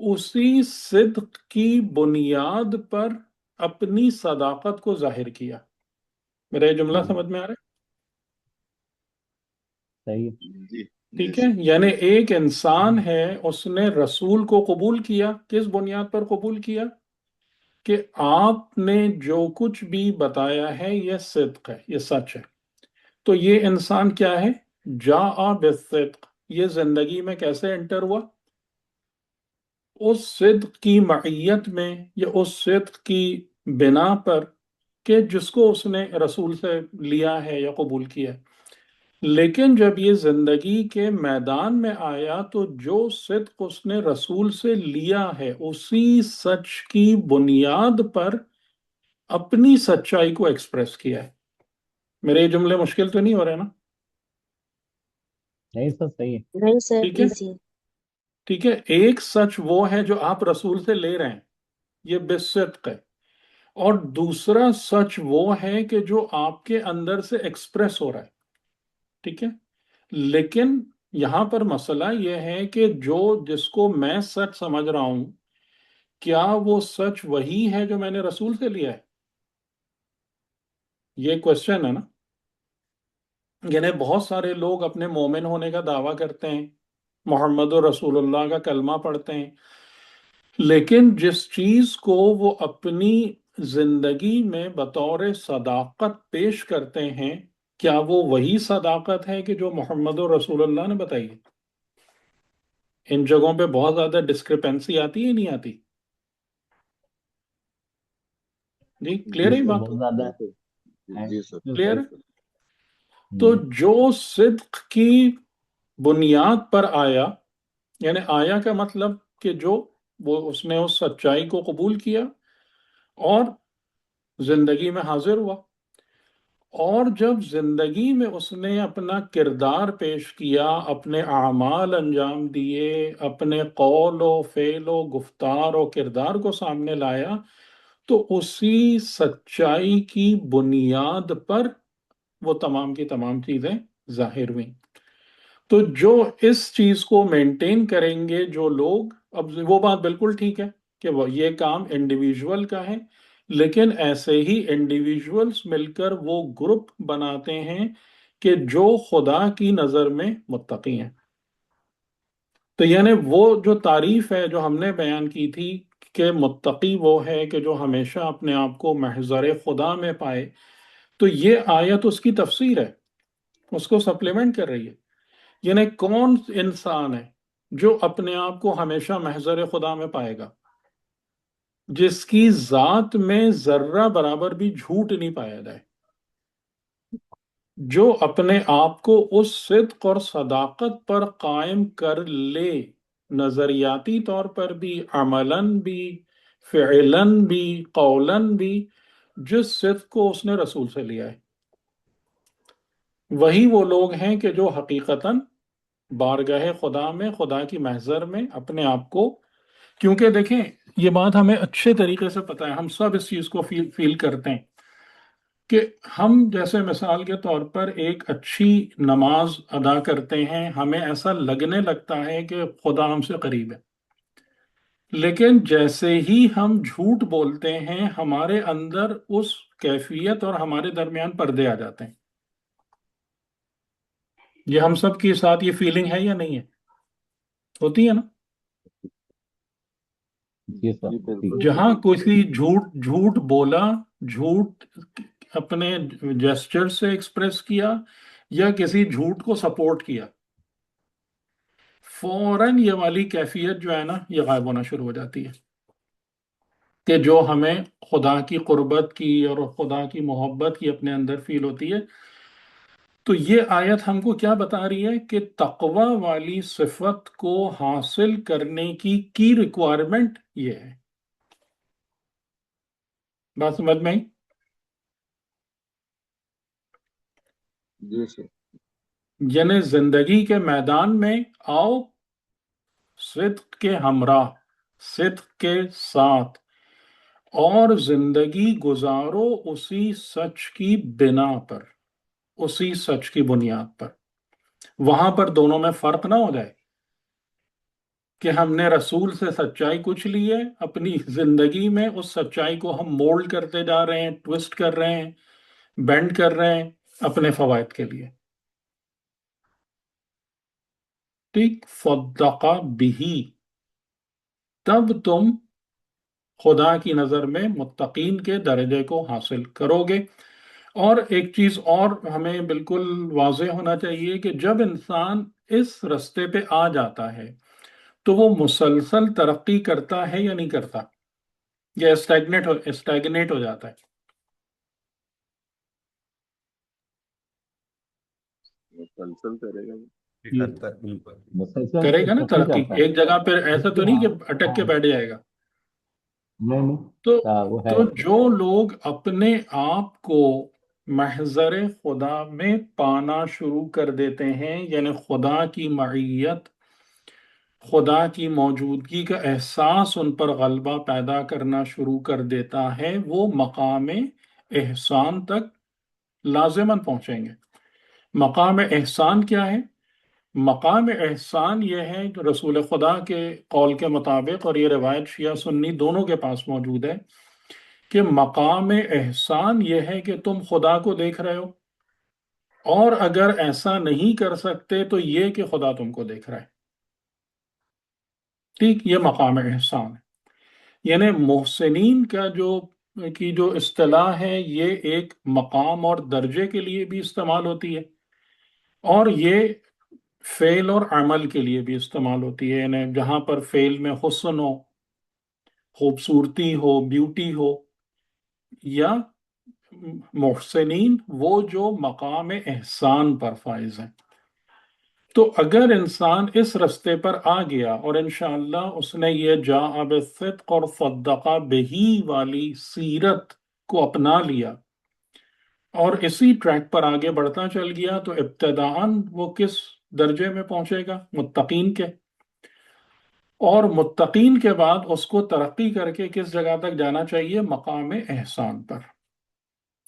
اسی صدق کی بنیاد پر اپنی صداقت کو ظاہر کیا. میرا یہ جملہ سمجھ میں آ رہا ہے؟ صحیح. جی ٹھیک ہے. یعنی ایک انسان ہے، اس نے رسول کو قبول کیا. کس بنیاد پر قبول کیا؟ کہ آپ نے جو کچھ بھی بتایا ہے یہ صدق ہے، یہ سچ ہے. تو یہ انسان کیا ہے؟ جاء بالصدق. یہ زندگی میں کیسے انٹر ہوا؟ اس صدق کی معیت میں، یا اس صدق کی بنا پر کہ جس کو اس نے رسول سے لیا ہے یا قبول کیا ہے. لیکن جب یہ زندگی کے میدان میں آیا تو جو صدق اس نے رسول سے لیا ہے، اسی سچ کی بنیاد پر اپنی سچائی کو ایکسپریس کیا ہے. میرے یہ جملے مشکل تو نہیں ہو رہے نا؟ نہیں سر، صحیح ہے. نہیں سر، ٹھیک ہے. ایزی. ٹھیک ہے. ایک سچ وہ ہے جو آپ رسول سے لے رہے ہیں، یہ بالصدق ہے. اور دوسرا سچ وہ ہے کہ جو آپ کے اندر سے ایکسپریس ہو رہا ہے. ٹھیک ہے. لیکن یہاں پر مسئلہ یہ ہے کہ جس کو میں سچ سمجھ رہا ہوں، کیا وہ سچ وہی ہے جو میں نے رسول سے لیا ہے؟ یہ کوشچن ہے نا. یعنی بہت سارے لوگ اپنے مومن ہونے کا دعویٰ کرتے ہیں، محمد رسول اللہ کا کلمہ پڑھتے ہیں، لیکن جس چیز کو وہ اپنی زندگی میں بطور صداقت پیش کرتے ہیں، کیا وہ وہی صداقت ہے کہ جو محمد رسول اللہ نے بتائی ہے؟ ان جگہوں پہ بہت زیادہ ڈسکرپنسی آتی ہے، نہیں آتی؟ جی کلیئر جی ہے یہ سر، بات؟ بہت زیادہ ہے. جی سر. کلیئر ہے. تو ہوں. جو صدق کی بنیاد پر آیا، یعنی آیا کا مطلب کہ اس نے اس سچائی کو قبول کیا اور زندگی میں حاضر ہوا، اور جب زندگی میں اس نے اپنا کردار پیش کیا، اپنے اعمال انجام دیے، اپنے قول و فعل و گفتار و کردار کو سامنے لایا، تو اسی سچائی کی بنیاد پر وہ تمام کی تمام چیزیں ظاہر ہوئیں. تو جو اس چیز کو مینٹین کریں گے جو لوگ، اب وہ بات بالکل ٹھیک ہے کہ یہ کام انڈیویجول کا ہے، لیکن ایسے ہی انڈیویجولز مل کر وہ گروپ بناتے ہیں کہ جو خدا کی نظر میں متقی ہیں. تو یعنی وہ جو تعریف ہے جو ہم نے بیان کی تھی کہ متقی وہ ہے کہ جو ہمیشہ اپنے آپ کو محضر خدا میں پائے، تو یہ آیت اس کی تفسیر ہے، اس کو سپلیمنٹ کر رہی ہے. یعنی کون انسان ہے جو اپنے آپ کو ہمیشہ محضر خدا میں پائے گا، جس کی ذات میں ذرہ برابر بھی جھوٹ نہیں پایا جائے، جو اپنے آپ کو اس صدق اور صداقت پر قائم کر لے، نظریاتی طور پر بھی، عملاً بھی، فعلاً بھی، قولاً بھی، جس صدق کو اس نے رسول سے لیا ہے. وہی وہ لوگ ہیں کہ جو حقیقتاً بارگاہ خدا میں، خدا کی محضر میں اپنے آپ کو، کیونکہ دیکھیں یہ بات ہمیں اچھے طریقے سے پتہ ہے، ہم سب اس چیز کو فیل کرتے ہیں کہ ہم جیسے مثال کے طور پر ایک اچھی نماز ادا کرتے ہیں، ہمیں ایسا لگنے لگتا ہے کہ خدا ہم سے قریب ہے. لیکن جیسے ہی ہم جھوٹ بولتے ہیں، ہمارے اندر اس کیفیت اور ہمارے درمیان پردے آ جاتے ہیں. یہ ہم سب کے ساتھ یہ فیلنگ ہے یا نہیں ہے؟ ہوتی ہے نا. جی سر. جی بالکل. جہاں کسی جھوٹ بولا، جھوٹ اپنے جیسچر سے ایکسپریس کیا، یا کسی جھوٹ کو سپورٹ کیا، فوراً یہ والی کیفیت جو ہے نا یہ غائب ہونا شروع ہو جاتی ہے، کہ جو ہمیں خدا کی قربت کی اور خدا کی محبت کی اپنے اندر فیل ہوتی ہے. تو یہ آیت ہم کو کیا بتا رہی ہے کہ تقوی والی صفت کو حاصل کرنے کی ریکوائرمنٹ یہ ہے. بات سمجھ میں آئی؟ جی سر. یعنی زندگی کے میدان میں آؤ صدق کے ہمراہ، صدق کے ساتھ، اور زندگی گزارو اسی سچ کی بنا پر، اسی سچ کی بنیاد پر۔ وہاں پر دونوں میں فرق نہ ہو جائے کہ ہم نے رسول سے سچائی کچھ لی ہے، اپنی زندگی میں اس سچائی کو ہم مولڈ کرتے جا رہے ہیں، ٹوسٹ کر رہے ہیں، بینڈ کر رہے ہیں اپنے فوائد کے لیے۔ ٹھیک، صدقہ بھی، تب تم خدا کی نظر میں متقین کے درجے کو حاصل کرو گے۔ اور ایک چیز اور ہمیں بالکل واضح ہونا چاہیے کہ جب انسان اس رستے پہ آ جاتا ہے تو وہ مسلسل ترقی کرتا ہے یا نہیں کرتا، یا اسٹیگنیٹ ہو جاتا ہے؟ مسلسل کرے گا۔ کرتا ہے بالکل، مسلسل کرے گا نا ترقی ترقی، کرتا ہے، ایک جگہ پہ ایسا تو لیکن نہیں کہ اٹک کے بیٹھ جائے گا۔ نہیں نہیں، تو وہ ہے تو جو لوگ اپنے آپ کو محضر خدا میں پانا شروع کر دیتے ہیں، یعنی خدا کی معیت، خدا کی موجودگی کا احساس ان پر غلبہ پیدا کرنا شروع کر دیتا ہے، وہ مقام احسان تک لازماً پہنچیں گے۔ مقام احسان کیا ہے؟ مقام احسان یہ ہے جو رسول خدا کے قول کے مطابق، اور یہ روایت شیعہ سنی دونوں کے پاس موجود ہے، کہ مقام احسان یہ ہے کہ تم خدا کو دیکھ رہے ہو، اور اگر ایسا نہیں کر سکتے تو یہ کہ خدا تم کو دیکھ رہا ہے۔ ٹھیک، یہ مقام احسان ہے۔ یعنی محسنین کا جو اصطلاح ہے، یہ ایک مقام اور درجے کے لیے بھی استعمال ہوتی ہے، اور یہ فعل اور عمل کے لیے بھی استعمال ہوتی ہے۔ یعنی جہاں پر فعل میں حسن ہو، خوبصورتی ہو، بیوٹی ہو، یا محسنین وہ جو مقام احسان پر فائز ہیں۔ تو اگر انسان اس رستے پر آ گیا اور انشاءاللہ اس نے یہ جاء بالصدق اور صدقہ بہی والی سیرت کو اپنا لیا اور اسی ٹریک پر آگے بڑھتا چل گیا، تو ابتداً وہ کس درجے میں پہنچے گا؟ متقین کے۔ اور متقین کے بعد اس کو ترقی کر کے کس جگہ تک جانا چاہیے؟ مقام احسان پر۔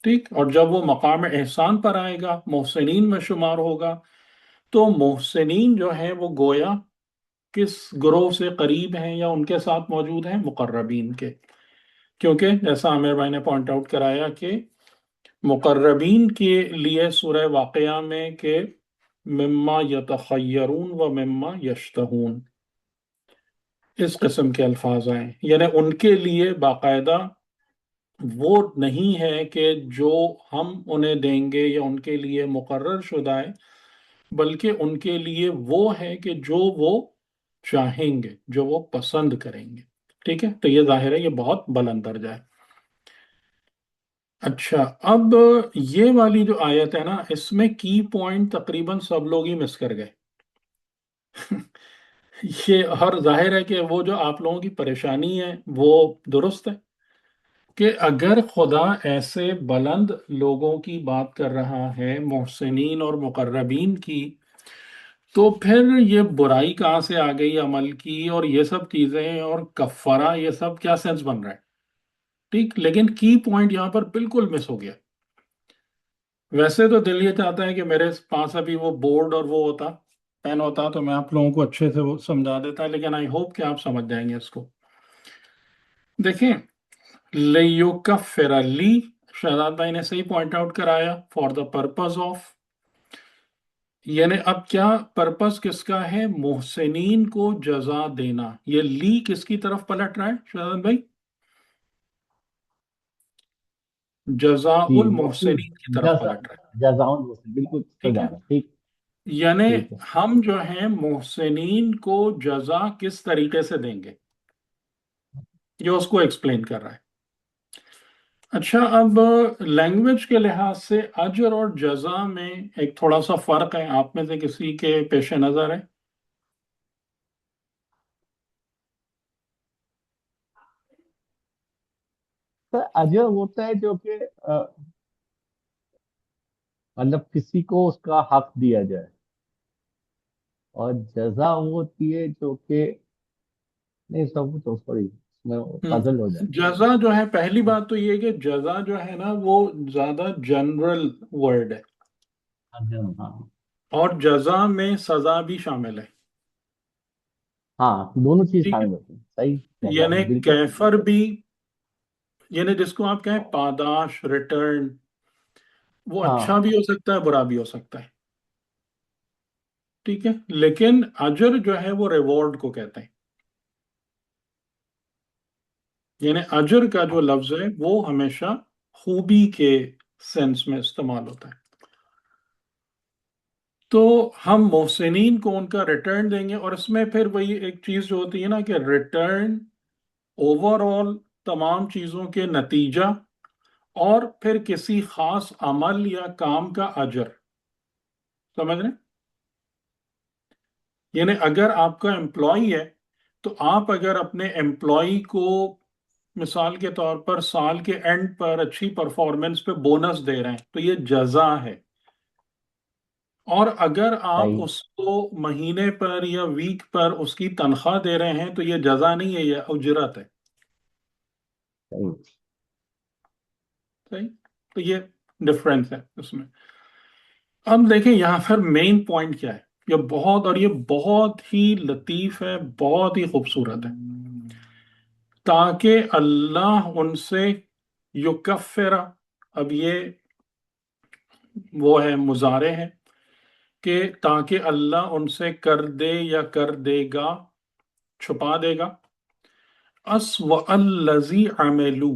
ٹھیک، اور جب وہ مقام احسان پر آئے گا، محسنین میں شمار ہوگا، تو محسنین جو ہیں وہ گویا کس گروہ سے قریب ہیں یا ان کے ساتھ موجود ہیں؟ مقربین کے۔ کیونکہ جیسا عامر بھائی نے پوائنٹ آؤٹ کرایا کہ مقربین کے لیے سورہ واقعہ میں کہ مما یتخیرون و مما یشتہون اس قسم کے الفاظ آئے، یعنی ان کے لیے باقاعدہ وہ نہیں ہے کہ جو ہم انہیں دیں گے یا ان کے لیے مقرر شدہ ہے، بلکہ ان کے لیے وہ ہے کہ جو وہ چاہیں گے، جو وہ پسند کریں گے۔ ٹھیک ہے، تو یہ ظاہر ہے یہ بہت بلند درجہ ہے۔ اچھا، اب یہ والی جو آیت ہے نا، اس میں کی پوائنٹ تقریباً سب لوگ ہی مس کر گئے۔ یہ اور ظاہر ہے کہ وہ جو آپ لوگوں کی پریشانی ہے وہ درست ہے، کہ اگر خدا ایسے بلند لوگوں کی بات کر رہا ہے، محسنین اور مقربین کی، تو پھر یہ برائی کہاں سے آ گئی عمل کی، اور یہ سب چیزیں اور کفارہ، یہ سب کیا سینس بن رہا ہے؟ ٹھیک، لیکن کی پوائنٹ یہاں پر بالکل مس ہو گیا۔ ویسے تو دل یہ چاہتا ہے کہ میرے پاس ابھی وہ بورڈ اور وہ ہوتا، پین ہوتا، تو میں آپ لوگوں کو اچھے سے وہ سمجھا دیتا، لیکن آئی ہوپ کہ آپ سمجھ جائیں گے اس کو۔ دیکھیں، لیکفر لی، شہزاد بھائی نے صحیح پوائنٹ آؤٹ کرایا، فار دا پرپز آف، یعنی اب کیا پرپز کس کا ہے؟ محسنین کو جزا دینا۔ یہ لی کس کی طرف پلٹ رہا ہے شہزاد بھائی؟ جزاء جی، المحسنین کی طرف پلٹ رہا ہے۔ جزاؤں بالکل ٹھیک سجا ہے، رہا، ٹھیک یعنی ٹھیک ہے۔ ہم جو ہیں محسنین کو جزا کس طریقے سے دیں گے، جو اس کو ایکسپلین کر رہا ہے۔ اچھا، اب لینگویج کے لحاظ سے اجر اور جزا میں ایک تھوڑا سا فرق ہے، آپ میں سے کسی کے پیش نظر ہے؟ سر اجر ہوتا ہے جو کہ مطلب کسی کو اس کا حق دیا جائے، اور جزا وہ ہوتی ہے جو کہ نہیں، سب تو سوری میں پازل ہو جاتا جزا جو ہے، پہلی بات تو یہ کہ جزا جو ہے نا وہ زیادہ جنرل ورڈ ہے، ہے۔ ہاں اور جزا میں سزا بھی شامل ہے، ہاں، دونوں چیز ٹھیک ہے؟ شامل ہوتی ہیں، صحیح کہہ رہے یعنی ہیں بالکل صحیح۔ کیفر بھی، یعنی جس کو آپ کہیں پاداش، ریٹرن، وہ ہاں اچھا بھی ہو سکتا ہے، برا بھی ہو سکتا ہے، ٹھیک ہے؟ لیکن اجر جو ہے وہ ریوارڈ کو کہتے ہیں، یعنی اجر کا جو لفظ ہے وہ ہمیشہ خوبی کے سینس میں استعمال ہوتا ہے۔ تو ہم محسنین کو ان کا ریٹرن دیں گے، اور اس میں پھر وہی ایک چیز جو ہوتی ہے نا کہ ریٹرن اوور آل تمام چیزوں کے نتیجہ، اور پھر کسی خاص عمل یا کام کا اجر، سمجھ رہے ہیں؟ یعنی اگر آپ کا امپلائی ہے تو آپ اگر اپنے امپلائی کو مثال کے طور پر سال کے اینڈ پر اچھی پرفارمنس پہ بونس دے رہے ہیں تو یہ جزا ہے، اور اگر آپ صحیح اس کو مہینے پر یا ویک پر اس کی تنخواہ دے رہے ہیں تو یہ جزا نہیں ہے، یہ اجرت ہے، صحیح۔ صحیح؟ تو یہ ڈفرینس ہے اس میں۔ اب دیکھیں یہاں پر مین پوائنٹ کیا ہے، یہ بہت ہی لطیف ہے، بہت ہی خوبصورت ہے، تاکہ اللہ ان سے یکفرا، اب یہ وہ ہے مضارع ہے کہ تاکہ اللہ ان سے کر دے یا کر دے گا، چھپا دے گا، اسوأ الذی عملو،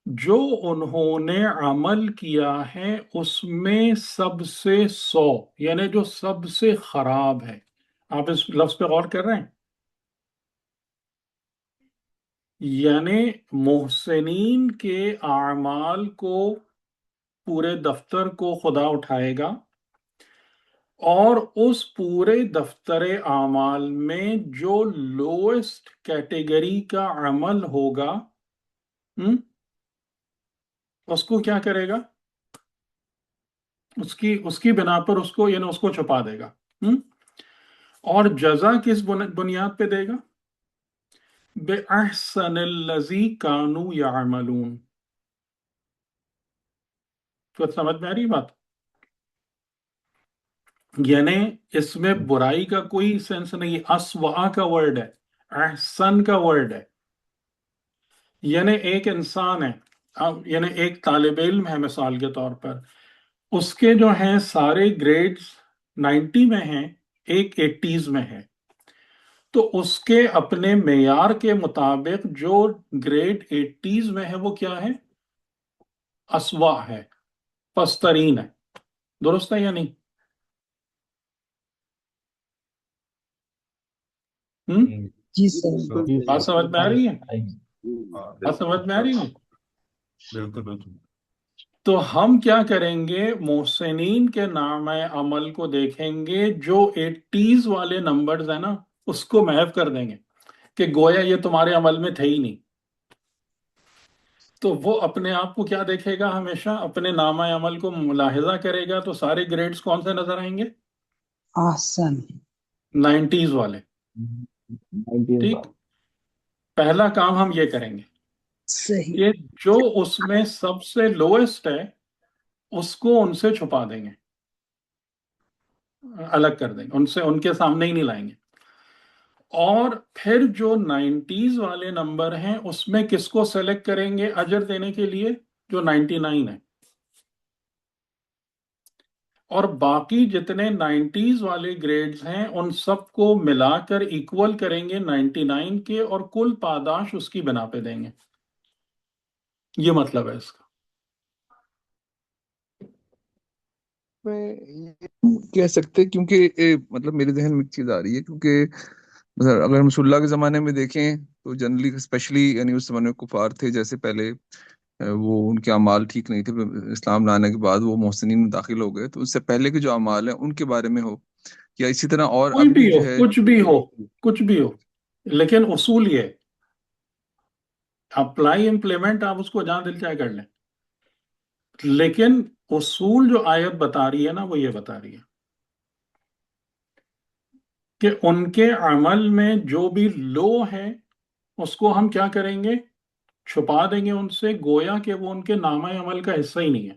جو انہوں نے عمل کیا ہے اس میں سب سے سو، یعنی جو سب سے خراب ہے۔ آپ اس لفظ پہ غور کر رہے ہیں؟ یعنی محسنین کے اعمال کو، پورے دفتر کو خدا اٹھائے گا، اور اس پورے دفتر اعمال میں جو لوئسٹ کیٹیگری کا عمل ہوگا، اس کو کیا کرے گا؟ اس کی بنا پر اس کو، یعنی اس کو چھپا دے گا، اور جزا کس بنیاد پہ دے گا؟ بِأَحْسَنِ الَّذِي كَانُوا يَعْمَلُونَ۔ تو سمجھ میں آ رہی بات؟ یعنی اس میں برائی کا کوئی سینس نہیں، اسوا کا ورڈ ہے، احسن کا ورڈ ہے، یعنی ایک انسان ہے، یعنی ایک طالب علم ہے مثال کے طور پر، اس کے جو ہیں سارے گریڈز 90 میں ہیں، ایک 80s میں ہے، تو اس کے اپنے معیار کے مطابق جو گریڈ 80s میں ہے وہ کیا ہے؟ اسوا ہے، پسترین ہے، درست ہے یا نہیں؟ جی سر۔ جی بات سمجھ میں آ رہی ہے؟ ہاں بات سمجھ میں آ رہی ہے؟ بالکل بالکل۔ تو ہم کیا کریں گے؟ محسنین کے نام عمل کو دیکھیں گے، جو 80s والے نمبرز ہیں نا اس کو محو کر دیں گے کہ گویا یہ تمہارے عمل میں تھے ہی نہیں۔ تو وہ اپنے آپ کو کیا دیکھے گا؟ ہمیشہ اپنے نامہ عمل کو ملاحظہ کرے گا، تو سارے گریڈز کون سے نظر آئیں گے؟ احسن۔ 90s والے، 90s ٹھیک؟ پہلا کام ہم یہ کریں گے صحیح۔ کہ جو اس میں سب سے لوئسٹ ہے اس کو ان سے چھپا دیں گے، الگ کر دیں گے، ان کے سامنے ہی نہیں لائیں گے، اور پھر جو 90s والے نمبر ہیں اس میں کس کو سلیکٹ کریں گے اجر دینے کے لیے؟ جو 99 ہے، اور باقی جتنے 90s والے گریڈز ہیں ان سب کو ملا کر ایکول کریں گے 99 کے، اور کل پاداش اس کی بنا پہ دیں گے۔ یہ مطلب ہے اس کا۔ میں یہ کہہ سکتے کیونکہ مطلب میرے ذہن میں ایک چیز آ رہی ہے، کیونکہ مثلا اگر ہم رسول اللہ کے زمانے میں دیکھیں تو جنرلی اسپیشلی یعنی اس زمانے میں کفار تھے، جیسے پہلے وہ ان کے اعمال ٹھیک نہیں تھے، اسلام لانے کے بعد وہ محسنین میں داخل ہو گئے، تو اس سے پہلے کے جو اعمال ہیں ان کے بارے میں ہو، یا اسی طرح اور کوئی اب بھی بھی ہو، جو ہے کچھ بھی ہو، کچھ بھی ہو، لیکن اصول یہ اپلائی امپلیمنٹ آپ اس کو جہاں دل چاہے کر لیں، لیکن اصول جو آیت بتا رہی ہے نا وہ یہ بتا رہی ہے کہ ان کے عمل میں جو بھی لو ہے اس کو ہم کیا کریں گے؟ چھپا دیں گے ان سے، گویا کہ وہ ان کے نامہ عمل کا حصہ ہی نہیں ہے.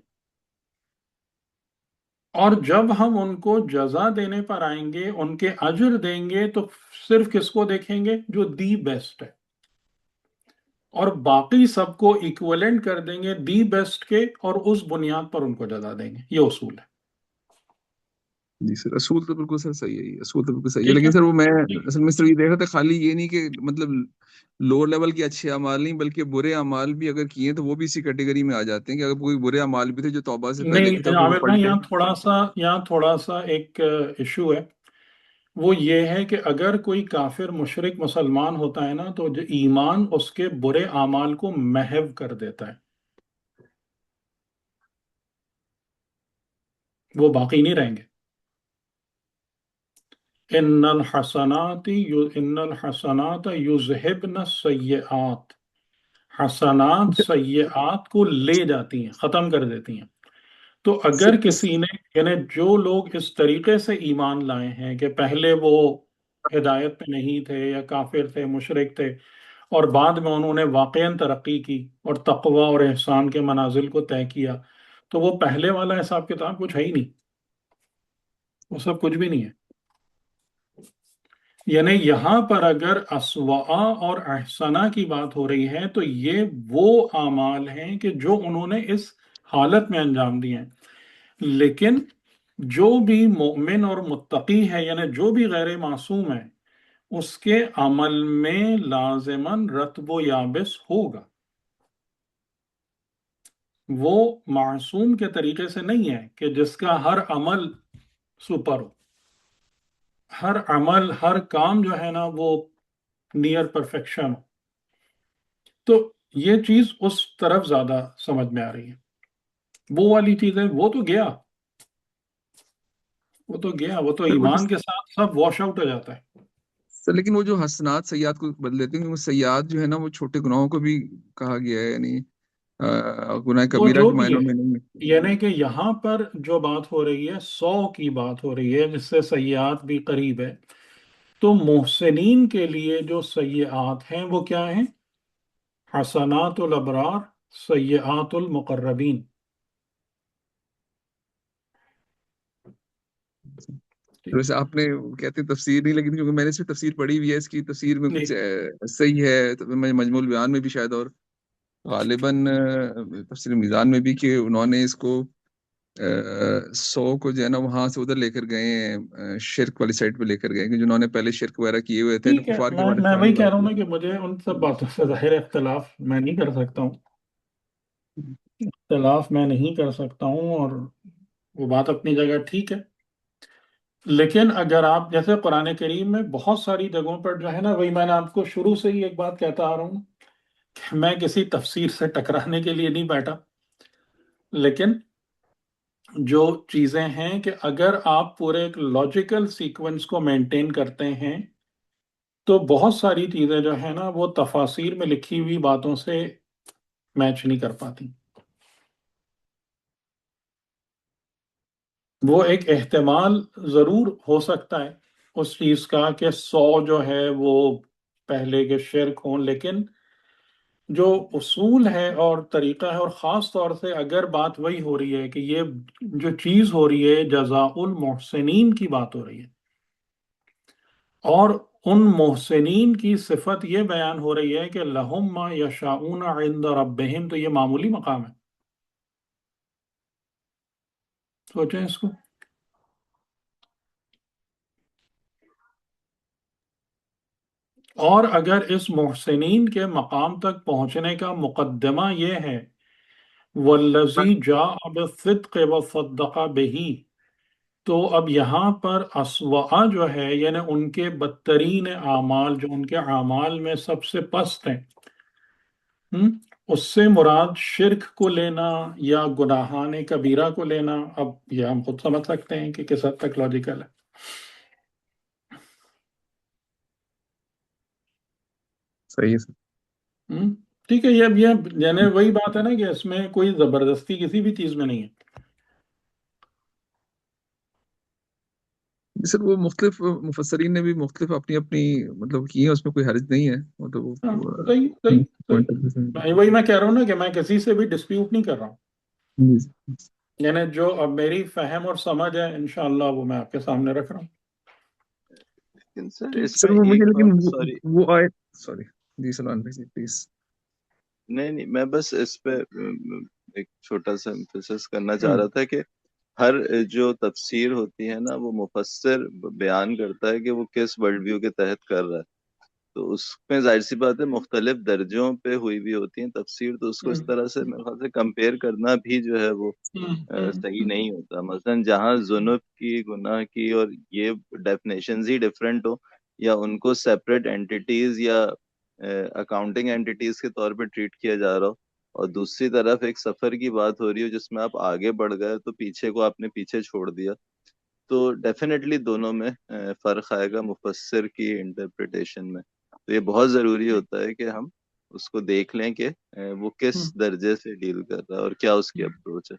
اور جب ہم ان کو جزا دینے پر آئیں گے، ان کے اجر دیں گے، تو صرف کس کو دیکھیں گے؟ جو دی بیسٹ ہے، اور باقی سب کو ایکولنٹ کر دیں گے دی بیسٹ کے، اور اس بنیاد پر ان کو جزا دیں گے. یہ اصول ہے. جی سر، اصول تو بالکل سر صحیح ہے، یہ اصول تو بالکل صحیح ہے، ٹھیک ہے. لیکن سر وہ میں اصل میں سر یہ دیکھ رہا تھا، خالی یہ نہیں کہ مطلب لوور لیول کے اچھے اعمال نہیں، بلکہ برے اعمال بھی اگر کیے تو وہ بھی اسی کیٹیگری میں آ جاتے ہیں، کہ اگر کوئی برے اعمال بھی تھے جو توبہ سے پہلے کی نہیں طرف وہ عامر بھائی، پلٹے. یہاں تھوڑا سا ایک ایشو ہے. وہ یہ ہے کہ اگر کوئی کافر مشرک مسلمان ہوتا ہے نا، تو جو ایمان اس کے برے اعمال کو محو کر دیتا ہے، وہ باقی نہیں رہیں گے. ان الحسنات یذہبن السیئات، حسنات سیئات کو لے جاتی ہیں، ختم کر دیتی ہیں. تو سر اگر اس کسی نے، یعنی جو لوگ اس طریقے سے ایمان لائے ہیں کہ پہلے وہ ہدایت پہ نہیں تھے یا کافر تھے، مشرک تھے، اور بعد میں انہوں نے واقعاً ترقی کی اور تقوی اور احسان کے منازل کو طے کیا، تو وہ پہلے والا حساب کتاب کچھ ہے ہی نہیں، وہ سب کچھ بھی نہیں ہے. یعنی یہاں پر اگر اسوآ اور احسنہ کی بات ہو رہی ہے، تو یہ وہ اعمال ہیں کہ جو انہوں نے اس حالت میں انجام دیے ہیں. لیکن جو بھی مومن اور متقی ہے، یعنی جو بھی غیر معصوم ہے، اس کے عمل میں لازماً رطب و یابس ہوگا. وہ معصوم کے طریقے سے نہیں ہے کہ جس کا ہر عمل سپر ہو، ہر عمل، ہر کام جو ہے نا وہ نیئر پرفیکشن ہو. تو یہ چیز اس طرف زیادہ سمجھ میں آ رہی ہے. وہ والی چیز ہے، وہ تو گیا، وہ تو سر وہ جو ایمان کے ساتھ سب واش آؤٹ ہو جاتا ہے. سر لیکن وہ جو حسنات سیئات کو بدل دیتے ہیں، وہ سیئات جو ہے نا وہ چھوٹے گناہوں کو بھی کہا گیا ہے، یعنی گناہ وہ کبیرہ جو کے بھی معنوں ہے، میں نہیں ہے. یعنی کہ یہاں پر جو بات ہو رہی ہے 100 کی بات ہو رہی ہے، جس سے سیئات بھی قریب ہے. تو محسنین کے لیے جو سیئات ہیں وہ کیا ہیں؟ حسنات الابرار، سیئات المقربین. ویسے آپ نے کہتے ہیں تفسیر نہیں، لیکن کیونکہ میں نے اس میں تفسیر پڑھی ہوئی ہے، اس کی تفسیر میں جی کچھ صحیح ہے تو میں مجموع البیان میں بھی شاید، اور غالباً تفسیر میزان میں بھی، کہ انہوں نے اس کو 100 کو جو ہے نا وہاں سے ادھر لے کر گئے ہیں، شرک والی سائڈ پہ لے کر گئے، کہ جنہوں نے پہلے شرک وغیرہ کیے ہوئے تھے، ٹھیک ہے. کفار کے بارے میں قرآن وہی نے کہہ بات رہا ہوں کی. نا کہ مجھے ان سب باتوں سے ظاہر اختلاف میں نہیں کر سکتا ہوں، اور وہ بات اپنی جگہ ٹھیک ہے. لیکن اگر آپ جیسے قرآن کریم میں بہت ساری جگہوں پر جو ہے نا، وہی میں نے آپ کو شروع سے ہی ایک بات کہتا آ رہا ہوں کہ میں کسی تفسیر سے ٹکرانے کے لیے نہیں بیٹھا، لیکن جو چیزیں ہیں کہ اگر آپ پورے ایک لاجیکل سیکوینس کو مینٹین کرتے ہیں، تو بہت ساری چیزیں جو ہیں نا وہ تفاسیر میں لکھی ہوئی باتوں سے میچ نہیں کر پاتی. وہ ایک احتمال ضرور ہو سکتا ہے اس چیز کا کہ 100 جو ہے وہ پہلے کے شرک ہوں، لیکن جو اصول ہے اور طریقہ ہے، اور خاص طور سے اگر بات وہی ہو رہی ہے کہ یہ جو چیز ہو رہی ہے جزاء المحسنین کی بات ہو رہی ہے، اور ان محسنین کی صفت یہ بیان ہو رہی ہے کہ لہم ما یشاؤون عند ربہم، تو یہ معمولی مقام ہے. سوچیں اس کو. اور اگر اس محسنین کے مقام تک پہنچنے کا مقدمہ یہ ہے والذی جاء بالصدق وصدق بہ، تو اب یہاں پر اسوأ جو ہے، یعنی ان کے بدترین اعمال، جو ان کے اعمال میں سب سے پست ہیں، اس سے مراد شرک کو لینا یا گناہان کبیرہ کو لینا، اب یہ ہم خود سمجھ سکتے ہیں کہ کس حد تک لاجیکل ہے. صحیح ہے سر. ٹھیک ہے. یہ یعنی وہی بات ہے نا کہ اس میں کوئی زبردستی کسی بھی چیز میں نہیں ہے. سر وہ مختلف مفسرین نے بھی مختلف اپنی اپنی مطلب کی ہیں، اس میں کوئی حرج نہیں ہے، مطلب صحیح صحیح صحیح، وہی میں کہہ رہا ہوں نا کہ میں کسی سے بھی ڈسپیوٹ نہیں کر رہا ہوں، یعنی جو اب میری فہم اور سمجھ ہے انشاءاللہ وہ میں آپ کے سامنے رکھ رہا ہوں. لیکن سر ٹھیک. اس سر میں وہ مجھے ایک لیکن بات، سوری وہ آئے، سوری جی سلمان بھائی پلیز. نہیں میں بس اس پہ ایک چھوٹا سا امفسس کرنا چاہ رہا تھا کہ ہر جو تفسیر ہوتی ہے نا، وہ مفسر بیان کرتا ہے کہ وہ کس ورلڈ ویو کے تحت کر رہا ہے، تو اس میں ظاہر سی بات ہے مختلف درجوں پہ ہوئی بھی ہوتی ہیں تفسیر، تو اس کو اس طرح سے میرے خیال سے کمپیئر کرنا بھی جو ہے وہ صحیح نہیں ہوتا. مثلا جہاں ذنوب کی، گناہ کی اور یہ ڈیفینیشنز ہی ڈفرینٹ ہو، یا ان کو سیپریٹ اینٹیز یا اکاؤنٹنگ اینٹیز کے طور پہ ٹریٹ کیا جا رہا ہو، اور دوسری طرف ایک سفر کی بات ہو رہی ہو جس میں آپ آگے بڑھ گئے تو پیچھے کو آپ نے پیچھے چھوڑ دیا، تو ڈیفینیٹلی دونوں میں فرق آئے گا مفسر کی انٹرپریٹیشن میں. تو یہ بہت ضروری ہوتا ہے کہ ہم اس کو دیکھ لیں کہ وہ کس درجے سے ڈیل کر رہا ہے اور کیا اس کی اپروچ ہے.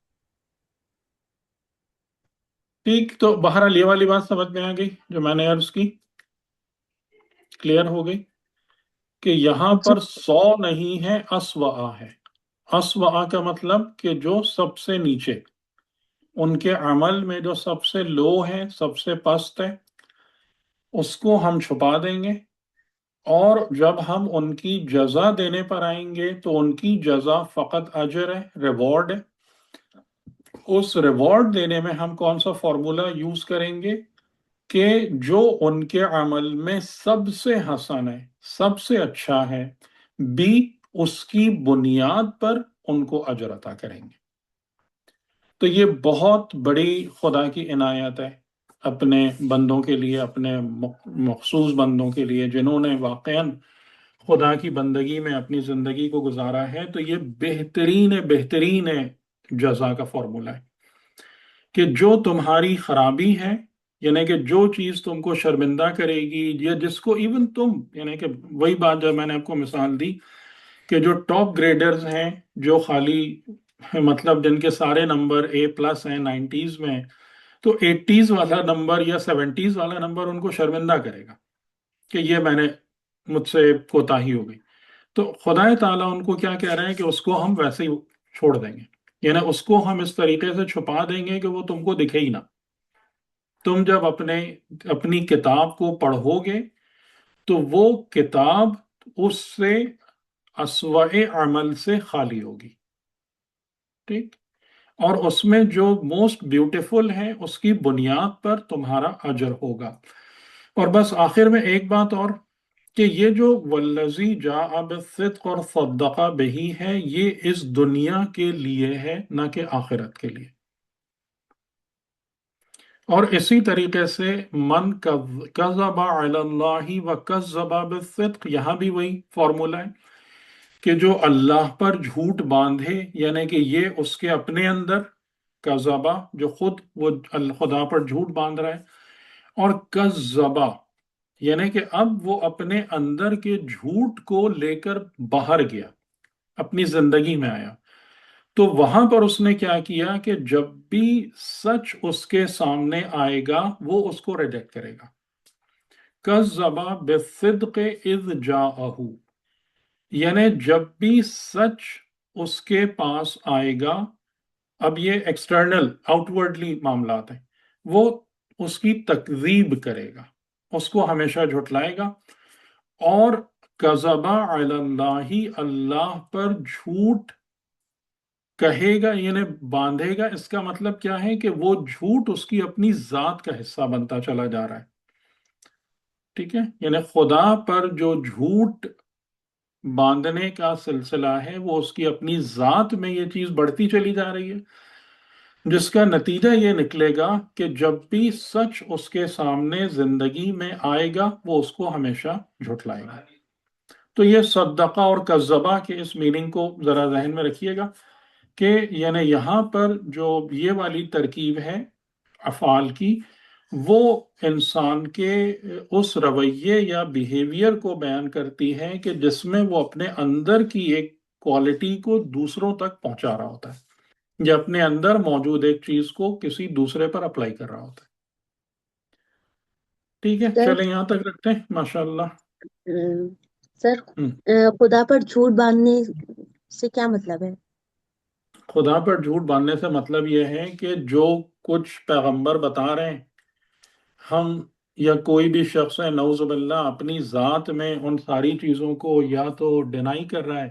ٹھیک، تو بہرحال یہ والی بات سمجھ میں آ گئی جو میں نے عرض کی، کلیئر ہو گئی کہ یہاں پر 100 نہیں ہے، اسوآ ہے. اسوآ کا مطلب کہ جو سب سے نیچے، ان کے عمل میں جو سب سے لو ہے، سب سے پست ہے، اس کو ہم چھپا دیں گے، اور جب ہم ان کی جزا دینے پر آئیں گے تو ان کی جزا فقط اجر ہے، ریوارڈ ہے. اس ریوارڈ دینے میں ہم کون سا فارمولا یوز کریں گے کہ جو ان کے عمل میں سب سے حسن ہے، سب سے اچھا ہے، بھی اس کی بنیاد پر ان کو اجر عطا کریں گے. تو یہ بہت بڑی خدا کی عنایت ہے اپنے بندوں کے لیے، اپنے مخصوص بندوں کے لیے جنہوں نے واقعاً خدا کی بندگی میں اپنی زندگی کو گزارا ہے. تو یہ بہترین جزا کا فارمولہ ہے کہ جو تمہاری خرابی ہے، یعنی کہ جو چیز تم کو شرمندہ کرے گی، یا جس کو ایون تم، یعنی کہ وہی بات جو میں نے آپ کو مثال دی کہ جو ٹاپ گریڈرز ہیں، جو خالی مطلب جن کے سارے نمبر A+ ہیں 90s میں، تو 80s والا نمبر یا 70s والا نمبر ان کو شرمندہ کرے گا کہ یہ مجھ سے کوتاہی ہو گئی. تو خدا تعالیٰ ان کو کیا کہہ رہے ہیں کہ اس کو ہم ویسے ہی چھوڑ دیں گے، یعنی اس کو ہم اس طریقے سے چھپا دیں گے کہ وہ تم کو دکھے ہی نہ. تم جب اپنی کتاب کو پڑھو گے تو وہ کتاب اس سے اسوأ عمل سے خالی ہوگی. ٹھیک، اور اس میں جو موسٹ بیوٹیفل ہے اس کی بنیاد پر تمہارا اجر ہوگا. اور بس آخر میں ایک بات اور کہ یہ جو والذی جاء بالصدق اور صدق بہ ہے، یہ اس دنیا کے لیے ہے، نہ کہ آخرت کے لیے. اور اسی طریقے سے من کذب علی اللہ وکذب بالصدق، یہاں بھی وہی فارمولہ ہے کہ جو اللہ پر جھوٹ باندھے، یعنی کہ یہ اس کے اپنے اندر کذبہ، جو خود وہ خدا پر جھوٹ باندھ رہا ہے، اور کذبہ یعنی کہ اب وہ اپنے اندر کے جھوٹ کو لے کر باہر گیا، اپنی زندگی میں آیا، تو وہاں پر اس نے کیا کیا کہ جب بھی سچ اس کے سامنے آئے گا وہ اس کو ریجیکٹ کرے گا. کذب بالصدق اذ جاءہ، یعنی جب بھی سچ اس کے پاس آئے گا، اب یہ ایکسٹرنل آؤٹ ورڈلی معاملات ہیں، وہ اس کی تکذیب کرے گا، اس کو ہمیشہ جھٹلائے گا. اور کذب علی اللہ، اللہ پر جھوٹ کہے گا یعنی باندھے گا. اس کا مطلب کیا ہے کہ وہ جھوٹ اس کی اپنی ذات کا حصہ بنتا چلا جا رہا ہے. ٹھیک ہے، یعنی خدا پر جو جھوٹ باندھنے کا سلسلہ ہے وہ اس کی اپنی ذات میں یہ چیز بڑھتی چلی جا رہی ہے، جس کا نتیجہ یہ نکلے گا کہ جب بھی سچ اس کے سامنے زندگی میں آئے گا وہ اس کو ہمیشہ جھٹلائے گا. تو یہ صدقہ اور کذبہ کے اس میننگ کو ذرا ذہن میں رکھیے گا کہ یعنی یہاں پر جو یہ والی ترکیب ہے افعال کی، وہ انسان کے اس رویے یا بیہیویئر کو بیان کرتی ہے کہ جس میں وہ اپنے اندر کی ایک کوالٹی کو دوسروں تک پہنچا رہا ہوتا ہے، یا اپنے اندر موجود ایک چیز کو کسی دوسرے پر اپلائی کر رہا ہوتا ہے. ٹھیک ہے، سر چلیں یہاں تک رکھتے ہیں، ماشاء اللہ۔ سر ہم، خدا پر جھوٹ باندھنے سے کیا مطلب ہے؟ خدا پر جھوٹ باندھنے سے مطلب یہ ہے کہ جو کچھ پیغمبر بتا رہے ہیں، ہم یا کوئی بھی شخص ہے نعوذ باللہ اپنی ذات میں ان ساری چیزوں کو یا تو ڈینائی کر رہا ہے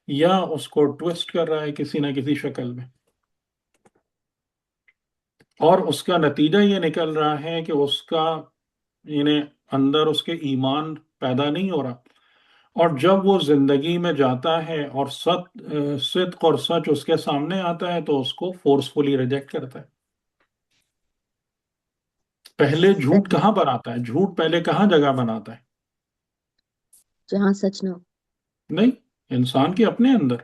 یا اس کو ٹویسٹ کر رہا ہے کسی نہ کسی شکل میں، اور اس کا نتیجہ یہ نکل رہا ہے کہ اس کا یعنی اندر اس کے ایمان پیدا نہیں ہو رہا، اور جب وہ زندگی میں جاتا ہے اور صدق اور سچ اس کے سامنے آتا ہے تو اس کو فورسفلی ریجیکٹ کرتا ہے۔ پہلے جھوٹ صحیح، کہاں پر آتا ہے؟ جھوٹ پہلے کہاں جگہ بناتا ہے؟ جہاں سچ نہ ہو۔ نہیں، انسان کے اپنے اندر۔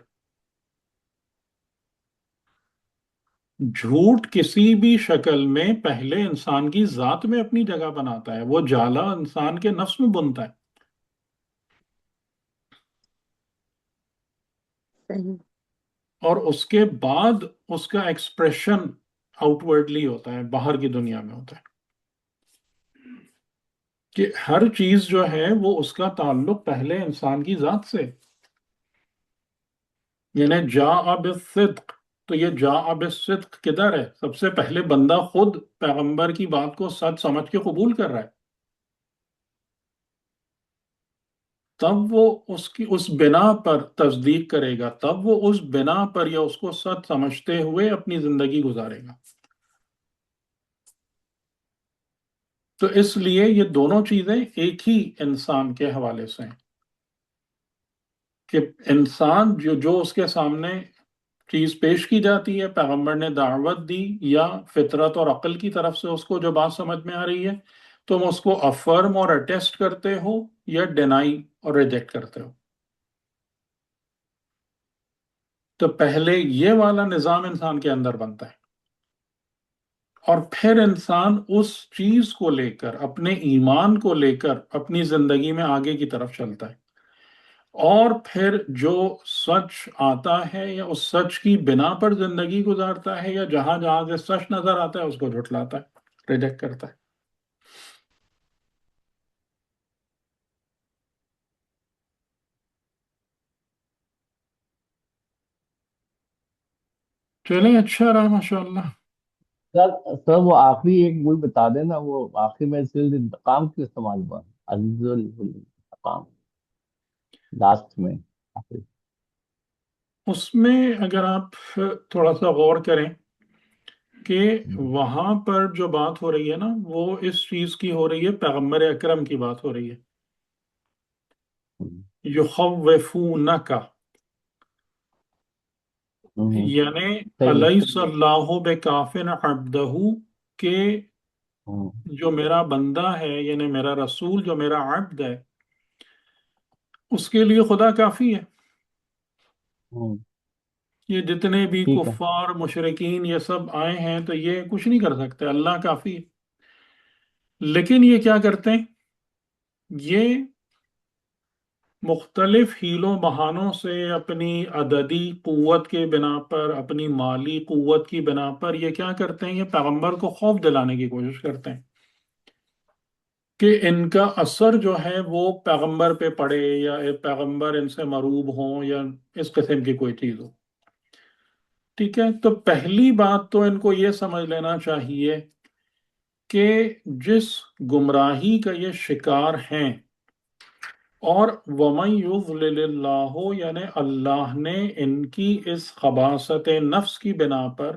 جھوٹ کسی بھی شکل میں پہلے انسان کی ذات میں اپنی جگہ بناتا ہے، وہ جالا انسان کے نفس میں بنتا ہے، صحیح، اور اس کے بعد اس کا ایکسپریشن آؤٹ ورڈلی ہوتا ہے، باہر کی دنیا میں ہوتا ہے، کہ ہر چیز جو ہے وہ اس کا تعلق پہلے انسان کی ذات سے، یعنی جاء بالصدق، تو یہ جاء بالصدق کدھر ہے؟ سب سے پہلے بندہ خود پیغمبر کی بات کو سچ سمجھ کے قبول کر رہا ہے، تب وہ اس کی اس بنا پر تصدیق کرے گا، تب وہ اس بنا پر یا اس کو سچ سمجھتے ہوئے اپنی زندگی گزارے گا۔ تو اس لیے یہ دونوں چیزیں ایک ہی انسان کے حوالے سے ہیں، کہ انسان جو اس کے سامنے چیز پیش کی جاتی ہے، پیغمبر نے دعوت دی یا فطرت اور عقل کی طرف سے اس کو جو بات سمجھ میں آ رہی ہے، تم اس کو افرم اور اٹیسٹ کرتے ہو یا ڈینائی اور ریجیکٹ کرتے ہو۔ تو پہلے یہ والا نظام انسان کے اندر بنتا ہے، اور پھر انسان اس چیز کو لے کر، اپنے ایمان کو لے کر اپنی زندگی میں آگے کی طرف چلتا ہے، اور پھر جو سچ آتا ہے یا اس سچ کی بنا پر زندگی گزارتا ہے، یا جہاں جہاں سے سچ نظر آتا ہے اس کو جھٹلاتا ہے، ریجیکٹ کرتا ہے۔ چلیں، اچھا رہا، ماشاءاللہ۔ سر سر وہ آخری ایک وہی بتا دینا، وہ آخری میں صرف انتقام کیوں استعمال ہوا؟ عزیز الانتقام لاسٹ میں آخری۔ اس میں اگر آپ تھوڑا سا غور کریں کہ وہاں پر جو بات ہو رہی ہے نا، وہ اس چیز کی ہو رہی ہے، پیغمبر اکرم کی بات ہو رہی ہے، یخوفونک، یعنی صحیح ہے۔ الیس اللہ بکاف عبدہ، کہ ہوں، جو میرا بندہ ہے یعنی میرا رسول جو میرا عبد ہے، اس کے لیے خدا کافی ہے۔ ہوں، یہ جتنے بھی ٹھیک ہے۔ کفار مشرقین یہ سب آئے ہیں تو یہ کچھ نہیں کر سکتے، اللہ کافی ہے۔ لیکن یہ کیا کرتے ہیں؟ یہ مختلف ہیلوں بہانوں سے اپنی عددی قوت کے بنا پر، اپنی مالی قوت کی بنا پر یہ کیا کرتے ہیں؟ یہ پیغمبر کو خوف دلانے کی کوشش کرتے ہیں کہ ان کا اثر جو ہے وہ پیغمبر پہ پڑے، یا پیغمبر ان سے مروب ہوں، یا اس قسم کی کوئی چیز ہو۔ ٹھیک ہے، تو پہلی بات تو ان کو یہ سمجھ لینا چاہیے کہ جس گمراہی کا یہ شکار ہیں، اور وَمَن يُضْلِلِ اللَّهُ، یعنی اللہ نے ان کی اس خباثت نفس کی بنا پر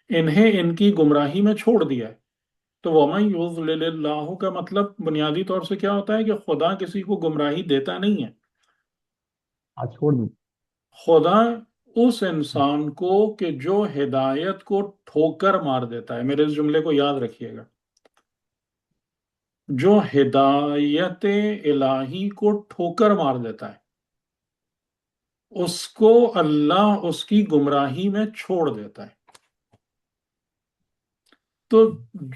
انہیں ان کی گمراہی میں چھوڑ دیا ہے۔ تو وَمَن يُضْلِلِ اللَّهُ کا مطلب بنیادی طور سے کیا ہوتا ہے؟ کہ خدا کسی کو گمراہی دیتا نہیں ہے، چھوڑ دیں۔ خدا اس انسان کو کہ جو ہدایت کو ٹھوکر مار دیتا ہے، میرے اس جملے کو یاد رکھیے گا، جو ہدایت الہی کو ٹھوکر مار دیتا ہے، اس کو اللہ اس کی گمراہی میں چھوڑ دیتا ہے۔ تو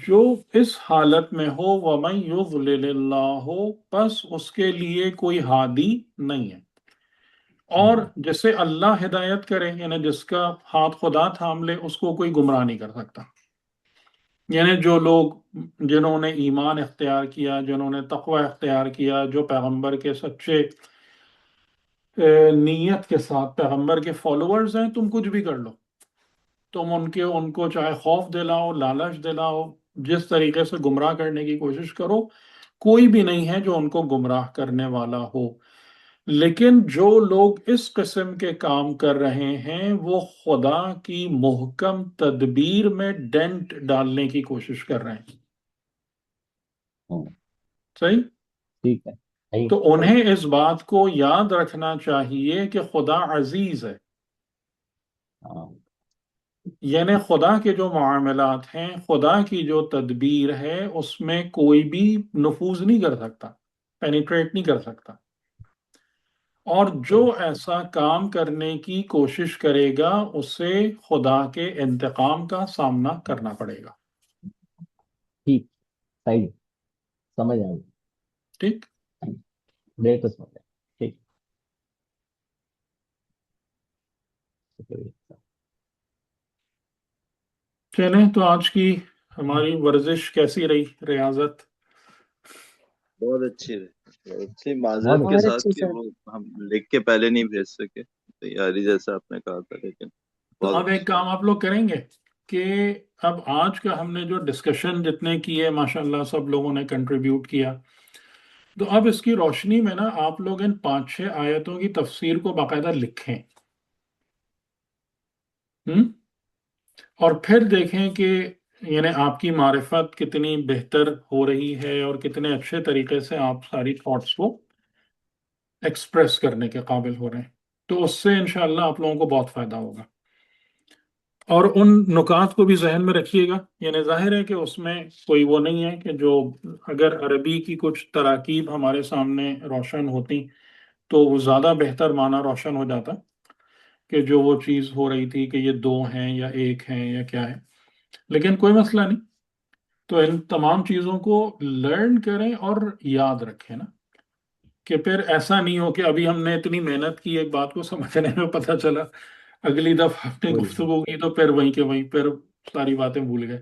جو اس حالت میں ہو، وَمَن يُضْلِلِ اللَّهُ، پس اس کے لیے کوئی ہادی نہیں ہے، اور جسے اللہ ہدایت کرے، یعنی جس کا ہاتھ خدا تھام لے، اس کو کوئی گمراہ نہیں کر سکتا۔ یعنی جو لوگ جنہوں نے ایمان اختیار کیا، جنہوں نے تقوی اختیار کیا، جو پیغمبر کے سچے نیت کے ساتھ پیغمبر کے فالوورز ہیں، تم کچھ بھی کر لو، تم ان کو چاہے خوف دلاؤ، لالچ دلاؤ، جس طریقے سے گمراہ کرنے کی کوشش کرو، کوئی بھی نہیں ہے جو ان کو گمراہ کرنے والا ہو۔ لیکن جو لوگ اس قسم کے کام کر رہے ہیں وہ خدا کی محکم تدبیر میں ڈینٹ ڈالنے کی کوشش کر رہے ہیں۔ صحیح؟ ٹھیک ہے، صحیح۔ تو انہیں اس بات کو یاد رکھنا چاہیے کہ خدا عزیز ہے، یعنی خدا کے جو معاملات ہیں، خدا کی جو تدبیر ہے، اس میں کوئی بھی نفوذ نہیں کر سکتا، پینیٹریٹ نہیں کر سکتا، اور جو ایسا کام کرنے کی کوشش کرے گا اسے خدا کے انتقام کا سامنا کرنا پڑے گا۔ ٹھیک، صحیح، سمجھ آئی، ٹھیک، دیر تو سمجھ آئی، ٹھیک، شکریہ۔ چلیں تو آج کی ہماری ورزش کیسی رہی، ریاضت؟ بہت اچھی رہی، بہت اچھی، معذرت کے بہت ساتھ اچھی کہ سر۔ وہ ہم لکھ کے پہلے نہیں بھیج سکے، تیاری جیسا آپ نے کہا تھا، لیکن تو بہت اب ایک کام آپ لوگ کریں گے کہ اب آج کا ہم نے جو ڈسکشن جتنے کیے، ماشاءاللہ سب لوگوں نے کنٹریبیوٹ کیا، تو اب اس کی روشنی میں نا آپ لوگ ان 5-6 آیتوں کی تفسیر کو باقاعدہ لکھیں، اور پھر دیکھیں کہ یعنی آپ کی معرفت کتنی بہتر ہو رہی ہے اور کتنے اچھے طریقے سے آپ ساری تھاٹس کو ایکسپریس کرنے کے قابل ہو رہے ہیں، تو اس سے انشاءاللہ آپ لوگوں کو بہت فائدہ ہوگا۔ اور ان نکات کو بھی ذہن میں رکھیے گا، یعنی ظاہر ہے کہ اس میں کوئی وہ نہیں ہے کہ جو اگر عربی کی کچھ تراکیب ہمارے سامنے روشن ہوتی تو وہ زیادہ بہتر معنی روشن ہو جاتا کہ جو وہ چیز ہو رہی تھی کہ یہ 2 ہیں یا 1 ہیں یا کیا ہے، لیکن کوئی مسئلہ نہیں۔ تو ان تمام چیزوں کو لرن کریں اور یاد رکھیں نا، کہ پھر ایسا نہیں ہو کہ ابھی ہم نے اتنی محنت کی ایک بات کو سمجھنے میں، پتہ چلا اگلی دفعہ ہم نے گفتگو کی تو پھر وہیں کے وہیں پھر ساری باتیں بھول گئے۔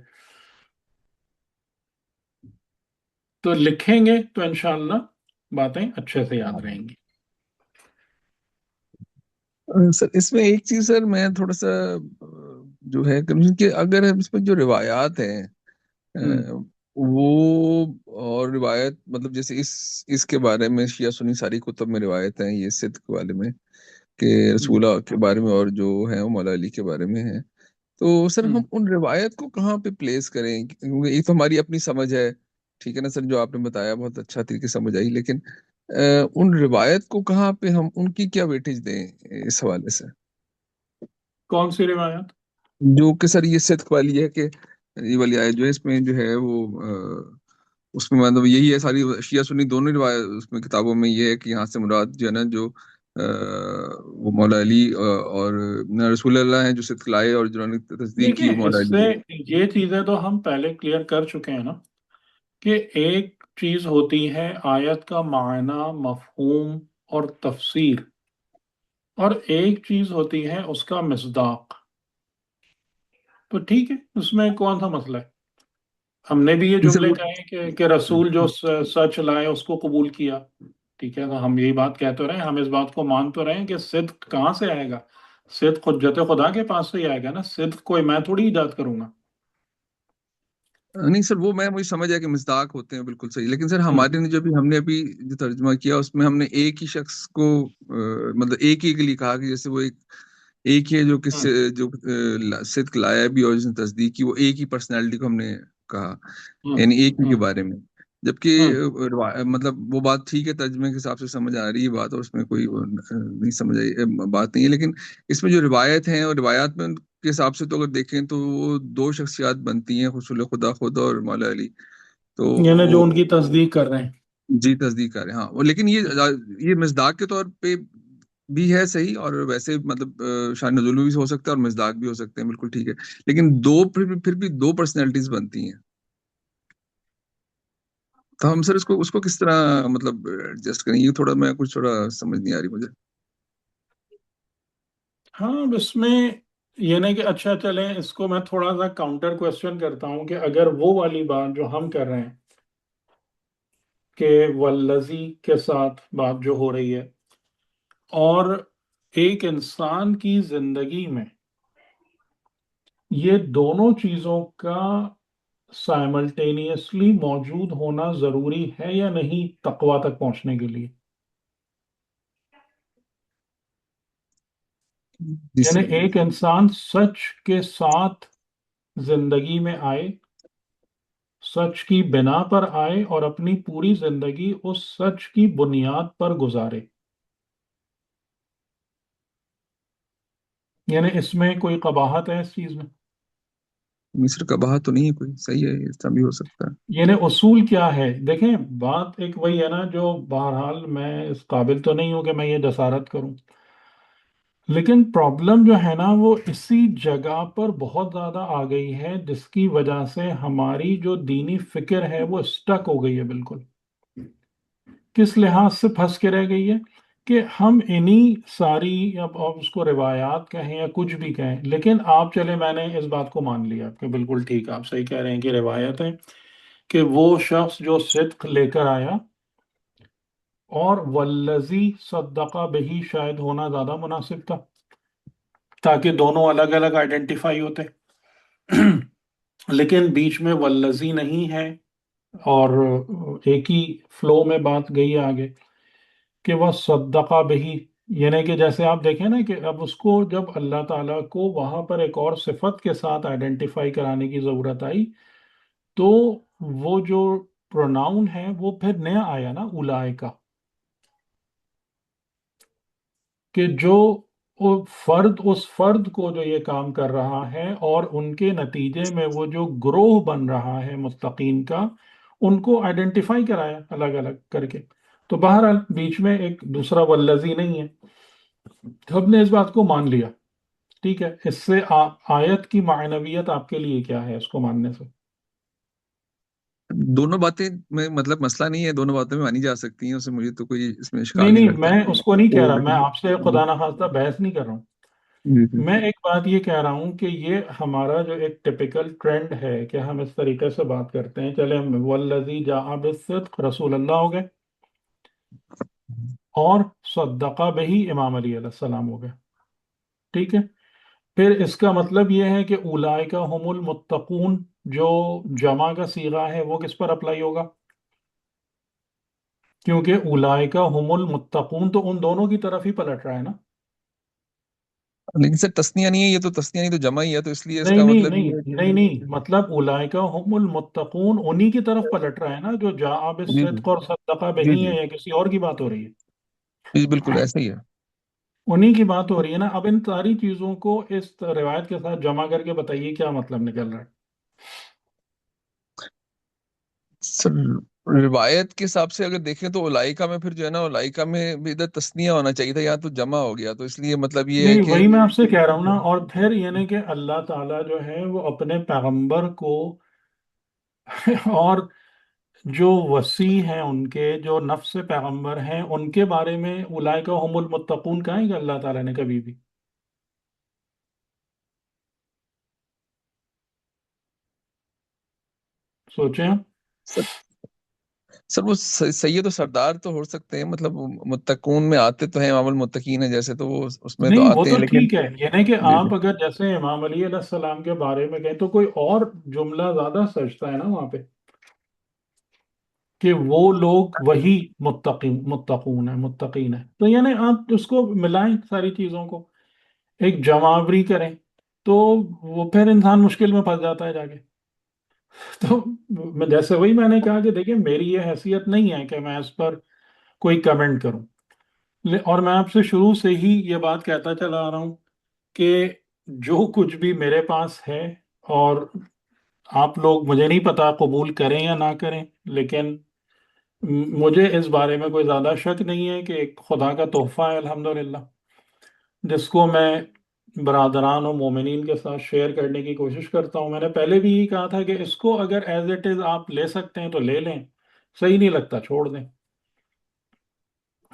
تو لکھیں گے تو انشاءاللہ باتیں اچھے سے یاد رہیں گی۔ سر اس میں ایک چیز سر میں تھوڑا سا جو ہے کہ اگر اس میں جو روایات ہیں وہ، اور روایت مطلب جیسے اس کے بارے میں شیعہ سنی ساری کتب میں روایت ہیں یہ صدق کے بارے میں، کہ رسول اللہ کے بارے میں، اور جو ہیں وہ مولا علی کے بارے میں ہیں، تو سر ہم ان روایت کو کہاں پہ پلیس کریں؟ کیونکہ ایک تو ہماری اپنی سمجھ ہے، ٹھیک ہے نا سر، جو آپ نے بتایا بہت اچھا طریقے سے سمجھ آئی، لیکن ان روایت کو کہاں پہ ہم ان کی کیا ویٹیج دیں اس حوالے سے؟ کون سی روایت؟ جو کہ سر یہ صدق والی ہے، کہ یہ والی آیت جو ہے اس میں جو ہے وہ اس میں مطلب یہی ہے، ساری شیعہ سنی دونوں روایت اس میں کتابوں میں یہ ہے کہ یہاں سے مراد جو ہے نا جو وہ مولا علی اور رسول اللہ ہیں جو صدق لائے اور جنہوں نے تصدیق کی وہ دیکھیں مولا اس علی سے ہے۔ یہ چیزیں تو ہم پہلے کلیئر کر چکے ہیں نا، کہ ایک چیز ہوتی ہے آیت کا معنی، مفہوم اور تفسیر، اور ایک چیز ہوتی ہے اس کا مصداق۔ تو ٹھیک ہے، اس میں کون سا مسئلہ ہے؟ ہم نے بھی یہ سر جملے وہ کہے کہ رسول جو سچ لائے اس کو قبول کیا، ٹھیک ہے، تو ہم یہی بات کہہ تو رہے ہیں، ہم اس بات کو مان تو رہے ہیں کہ صدق کہاں سے آئے گا؟ صدق حجت خدا کے پاس سے ہی آئے گا نا، صدق کوئی میں تھوڑی ایجاد کروں گا۔ نہیں سر، وہ میں مجھے سمجھ آیا کہ مصداق ہوتے ہیں، بالکل صحیح، لیکن سر ہمارے نے جو بھی ہم نے ابھی جو ترجمہ کیا اس میں ہم نے ایک ہی شخص کو مطلب ایک ہی کے لیے کہا کہ جیسے وہ ایک ہی ہے جو کس جو صدق لایا بھی اور جس نے تصدیق کی، وہ ایک ہی پرسنالٹی کو ہم نے کہا، یعنی ایک ہی کے بارے میں، جبکہ مطلب وہ بات ٹھیک ہے، ترجمے کے حساب سے سمجھ آ رہی ہے بات، اور اس میں کوئی نہیں سمجھ آئی بات نہیں ہے، لیکن اس میں جو روایت ہیں اور روایات میں کے حساب سے تو اگر دیکھیں تو وہ 2 شخصیات بنتی ہیں، رسول خدا خود اور مولا علی، تو یعنی جو وہ ان کی تصدیق کر رہے ہیں، جی تصدیق کر رہے ہیں، ہاں، لیکن یہ مصداق کے طور پہ بھی ہے صحیح، اور ویسے مطلب شان نزول بھی ہو سکتا ہے اور مصداق بھی ہو سکتے ہیں، بالکل ٹھیک ہے، لیکن پھر بھی 2 پرسنالٹیز بنتی ہیں، تو ہم سر اس کو کس طرح مطلب ایڈجسٹ کریں؟ یہ میں کچھ تھوڑا سمجھ نہیں آ رہی مجھے۔ ہاں اس میں یعنی کہ اچھا چلیں اس کو میں تھوڑا سا کاؤنٹر کوشچن کرتا ہوں کہ اگر وہ والی بات جو ہم کر رہے ہیں کہ والذی کے ساتھ بات جو ہو رہی ہے، اور ایک انسان کی زندگی میں یہ دونوں چیزوں کا سائملٹینیسلی موجود ہونا ضروری ہے یا نہیں تقوی تک پہنچنے کے لیے؟ جی یعنی سر، ایک انسان سچ کے ساتھ زندگی میں آئے، سچ کی بنا پر آئے اور اپنی پوری زندگی اس سچ کی بنیاد پر گزارے، یعنی اس میں کوئی قباحت ہے اس چیز میں؟ مصر کا بہا تو نہیں ہے کوئی، صحیح ہے، اس طرح بھی ہو سکتا ہے۔ یعنی اصول کیا ہے؟ دیکھیں بات ایک وہی ہے نا، جو بہرحال میں اس قابل تو نہیں ہوں کہ میں یہ جسارت کروں، لیکن پرابلم جو ہے نا وہ اسی جگہ پر بہت زیادہ آ گئی ہے، جس کی وجہ سے ہماری جو دینی فکر ہے وہ اسٹک ہو گئی ہے بالکل۔ کس لحاظ سے پھنس کے رہ گئی ہے کہ ہم انہی ساری، اب آپ اس کو روایات کہیں یا کچھ بھی کہیں، لیکن آپ چلے میں نے اس بات کو مان لیا کہ بالکل ٹھیک، آپ صحیح کہہ رہے ہیں کہ روایت ہے کہ وہ شخص جو صدق لے کر آیا، اور والذی صدق بہی شاید ہونا زیادہ مناسب تھا، تاکہ دونوں الگ الگ آئیڈینٹیفائی ہوتے، لیکن بیچ میں والذی نہیں ہے، اور ایک ہی فلو میں بات گئی ہے آگے کہ وہ صدقہ بہی، یعنی کہ جیسے آپ دیکھیں نا کہ اب اس کو جب اللہ تعالیٰ کو وہاں پر ایک اور صفت کے ساتھ آئیڈینٹیفائی کرانے کی ضرورت آئی، تو وہ جو پروناؤن ہے وہ پھر نیا آیا نا، اولائکا، کہ جو وہ فرد، اس فرد کو جو یہ کام کر رہا ہے اور ان کے نتیجے میں وہ جو گروہ بن رہا ہے متقین کا، ان کو آئیڈینٹیفائی کرایا الگ الگ کر کے۔ تو بہرحال بیچ میں ایک دوسرا والذی نہیں ہے، تو ہم نے اس بات کو مان لیا، ٹھیک ہے۔ اس سے آیت کی معنویت آپ کے لیے کیا ہے اس کو ماننے سے؟ دونوں باتیں میں مطلب مسئلہ نہیں ہے، دونوں باتیں میں مانی جا سکتی ہیں، اس میں مجھے تو کوئی اس میں نہیں اشکال نہیں نہیں، لگتا میں اس کو نہیں کہہ رہا، تو میں آپ سے جی خدا نخواستہ بحث نہیں کر رہا ہوں، جی میں ایک بات یہ کہہ رہا ہوں کہ یہ ہمارا جو ایک ٹپیکل ٹرینڈ ہے کہ ہم اس طریقے سے بات کرتے ہیں، چلے ہم والذی جاء بالصدق رسول اللہ ہو گئے، اور صدقہ بہی امام علی علیہ السلام ہو گئے، ٹھیک ہے۔ پھر اس کا مطلب یہ ہے کہ اولائکا ہم المتقون جو جمع کا صیغہ ہے وہ کس پر اپلائی ہوگا؟ کیونکہ اولائکا ہم المتقون تو ان دونوں کی طرف ہی پلٹ رہا ہے نا۔ لیکن سر تسنیہ نہیں ہے، یہ تو تسنیہ نہیں تو جمع ہی ہے، تو اس لیے اس نہیں کا نہیں مطلب نہیں یہ ہے کہ نہیں نہیں، مطلب اولائکا ہم المتقون انہی کی طرف پلٹ رہا ہے نا، جو جاء جی جی بالصدق اور صدقہ جی بہی جی ہے، یا کسی اور کی بات ہو رہی ہے؟ جی بالکل ایسا ہی ہے انہی کی بات ہو رہی ہے نا۔ اب ان ساری چیزوں کو اس روایت کے ساتھ جمع کر کے بتائیے کیا مطلب نکل رہا ہے؟ سر۔ روایت کے حساب سے اگر دیکھیں تو اولائکا میں پھر جو ہے نا، اولائکا میں بھی ادھر تسنیہ ہونا چاہیے تھا، یہاں تو جمع ہو گیا، تو اس لیے مطلب یہ ہے نہیں، کہ وہی میں آپ سے کہہ رہا ہوں نا۔ اور پھر یعنی کہ اللہ تعالیٰ جو ہے وہ اپنے پیغمبر کو اور جو وسیع ہیں، ان کے جو نفس پیغمبر ہیں، ان کے بارے میں اولئک هم المتقون کہیں گے اللہ تعالیٰ نے کبھی بھی؟ سوچیں آپ۔ سر سر وہ سید و سردار تو ہو سکتے ہیں، مطلب متقون میں آتے تو ہیں، امام المتقین ہیں جیسے، تو وہ اس میں تو نہیں وہ آتے تو ہیں، لیکن ٹھیک ہے، یعنی کہ جی جی آپ اگر جیسے امام علی علیہ السلام کے بارے میں کہیں تو کوئی اور جملہ زیادہ سجتا ہے نا وہاں پہ، کہ وہ لوگ وہی متقون ہیں، متقین ہیں۔ تو یعنی آپ اس کو ملائیں ساری چیزوں کو، ایک جمعآوری کریں، تو وہ پھر انسان مشکل میں پھنس جاتا ہے جا کے۔ تو جیسے وہی میں نے کہا کہ دیکھیں میری یہ حیثیت نہیں ہے کہ میں اس پر کوئی کمنٹ کروں، اور میں آپ سے شروع سے ہی یہ بات کہتا چلا آ رہا ہوں کہ جو کچھ بھی میرے پاس ہے، اور آپ لوگ مجھے نہیں پتا قبول کریں یا نہ کریں، لیکن مجھے اس بارے میں کوئی زیادہ شک نہیں ہے کہ ایک خدا کا تحفہ ہے الحمدللہ، جس کو میں برادران و مومنین کے ساتھ شیئر کرنے کی کوشش کرتا ہوں۔ میں نے پہلے بھی یہی کہا تھا کہ اس کو اگر ایز اٹ از آپ لے سکتے ہیں تو لے لیں، صحیح نہیں لگتا چھوڑ دیں۔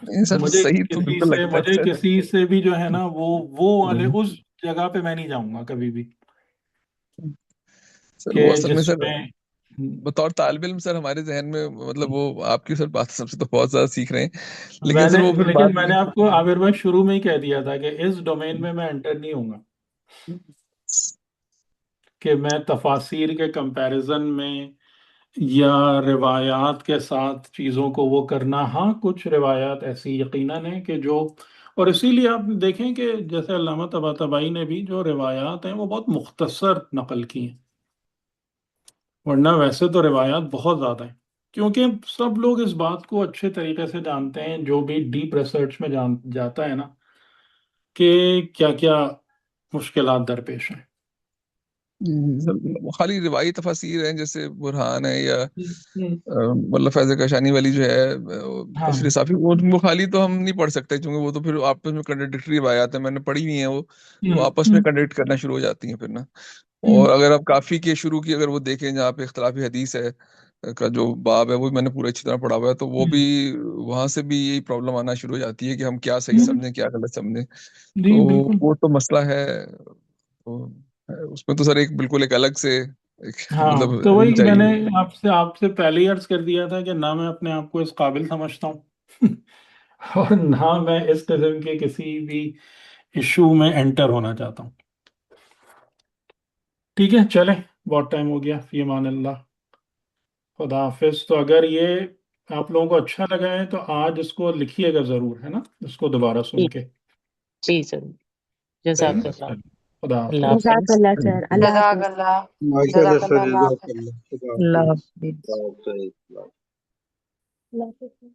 نہیں سر، مجھے صحیح تو کسی بالکل سے لگتا ہے مجھے سر۔ کسی سے بھی جو ہے نا وہ والے اس جگہ پہ میں نہیں جاؤں گا کبھی بھی سر کہ وہ اصل میں جس سر میں بطور طالب علم سر ہمارے ذہن میں مطلب وہ آپ کی سر بات سب سے تو بہت زیادہ سیکھ رہے ہیں، لیکن سر وہ پھر لیکن بعد میں نے آپ کو عامر بھائی شروع میں ہی کہہ دیا تھا کہ اس ڈومین میں انٹر نہیں ہوں گا، کہ میں تفاسیر کے کمپیریزن میں یا روایات کے ساتھ چیزوں کو وہ کرنا، ہاں کچھ روایات ایسی یقیناً ہیں کہ جو، اور اسی لیے آپ دیکھیں کہ جیسے علامہ طباطبائی نے بھی جو روایات ہیں وہ بہت مختصر نقل کی ہیں، ورنہ ویسے تو روایات بہت زیادہ ہیں، کیونکہ سب لوگ اس بات کو اچھے طریقے سے جانتے ہیں، جو بھی ڈیپ ریسرچ میں جاتا ہے نا، کہ کیا کیا مشکلات درپیش ہیں۔ سر خالی روایی تفاسیر ہیں جیسے برہان ہے یا مطلب فیض کاشانی والی جو ہے تفسیر صافی، وہ خالی تو ہم نہیں پڑھ سکتے کیونکہ وہ تو پھر آپس میں کنٹرڈکٹری روایات ہیں، میں نے پڑھی ہوئی ہیں وہ آپس میں کنٹرڈکٹ کرنا شروع ہو جاتی ہیں پھر نا۔ اور اگر آپ کافی کے شروع کی اگر وہ دیکھیں جہاں پہ اختلافی حدیث ہے کا جو باب ہے وہ میں نے پورا اچھی طرح پڑھا ہوا ہے، تو وہ بھی وہاں سے بھی یہی پرابلم آنا شروع ہو جاتی ہے کہ ہم کیا صحیح سمجھیں کیا غلط سمجھیں، جی تو بالکل، وہ تو مسئلہ ہے، اس میں تو سر ایک بالکل ایک الگ سے مطلب ہاں تو علم وہی میں نے چاہیے۔ آپ سے پہلے ہی عرض کر دیا تھا کہ نہ میں اپنے آپ کو اس قابل سمجھتا ہوں اور نہ میں اس قسم کے کسی بھی ایشو میں انٹر ہونا چاہتا ہوں۔ ٹھیک ہے، چلیں بہت ٹائم ہو گیا، فی امان اللہ، خدا حافظ۔ تو اگر یہ آپ لوگوں کو اچھا لگا ہے تو آج اس کو لکھیے گا ضرور، ہے نا، اس کو دوبارہ سن کے۔ جی ضرور، جزاک اللہ، خدا اللہ حافظ۔ جزاک حافظ۔ اللہ سر، اللہ جزاک حافظ۔ اللہ، ماشاء اللہ جزاک سر، اللہ، اللہ جزاک حافظ۔ اللہ، خدا اللہ حافظ۔ حافظ۔ اللہ حافظ۔ اللہ حافظ۔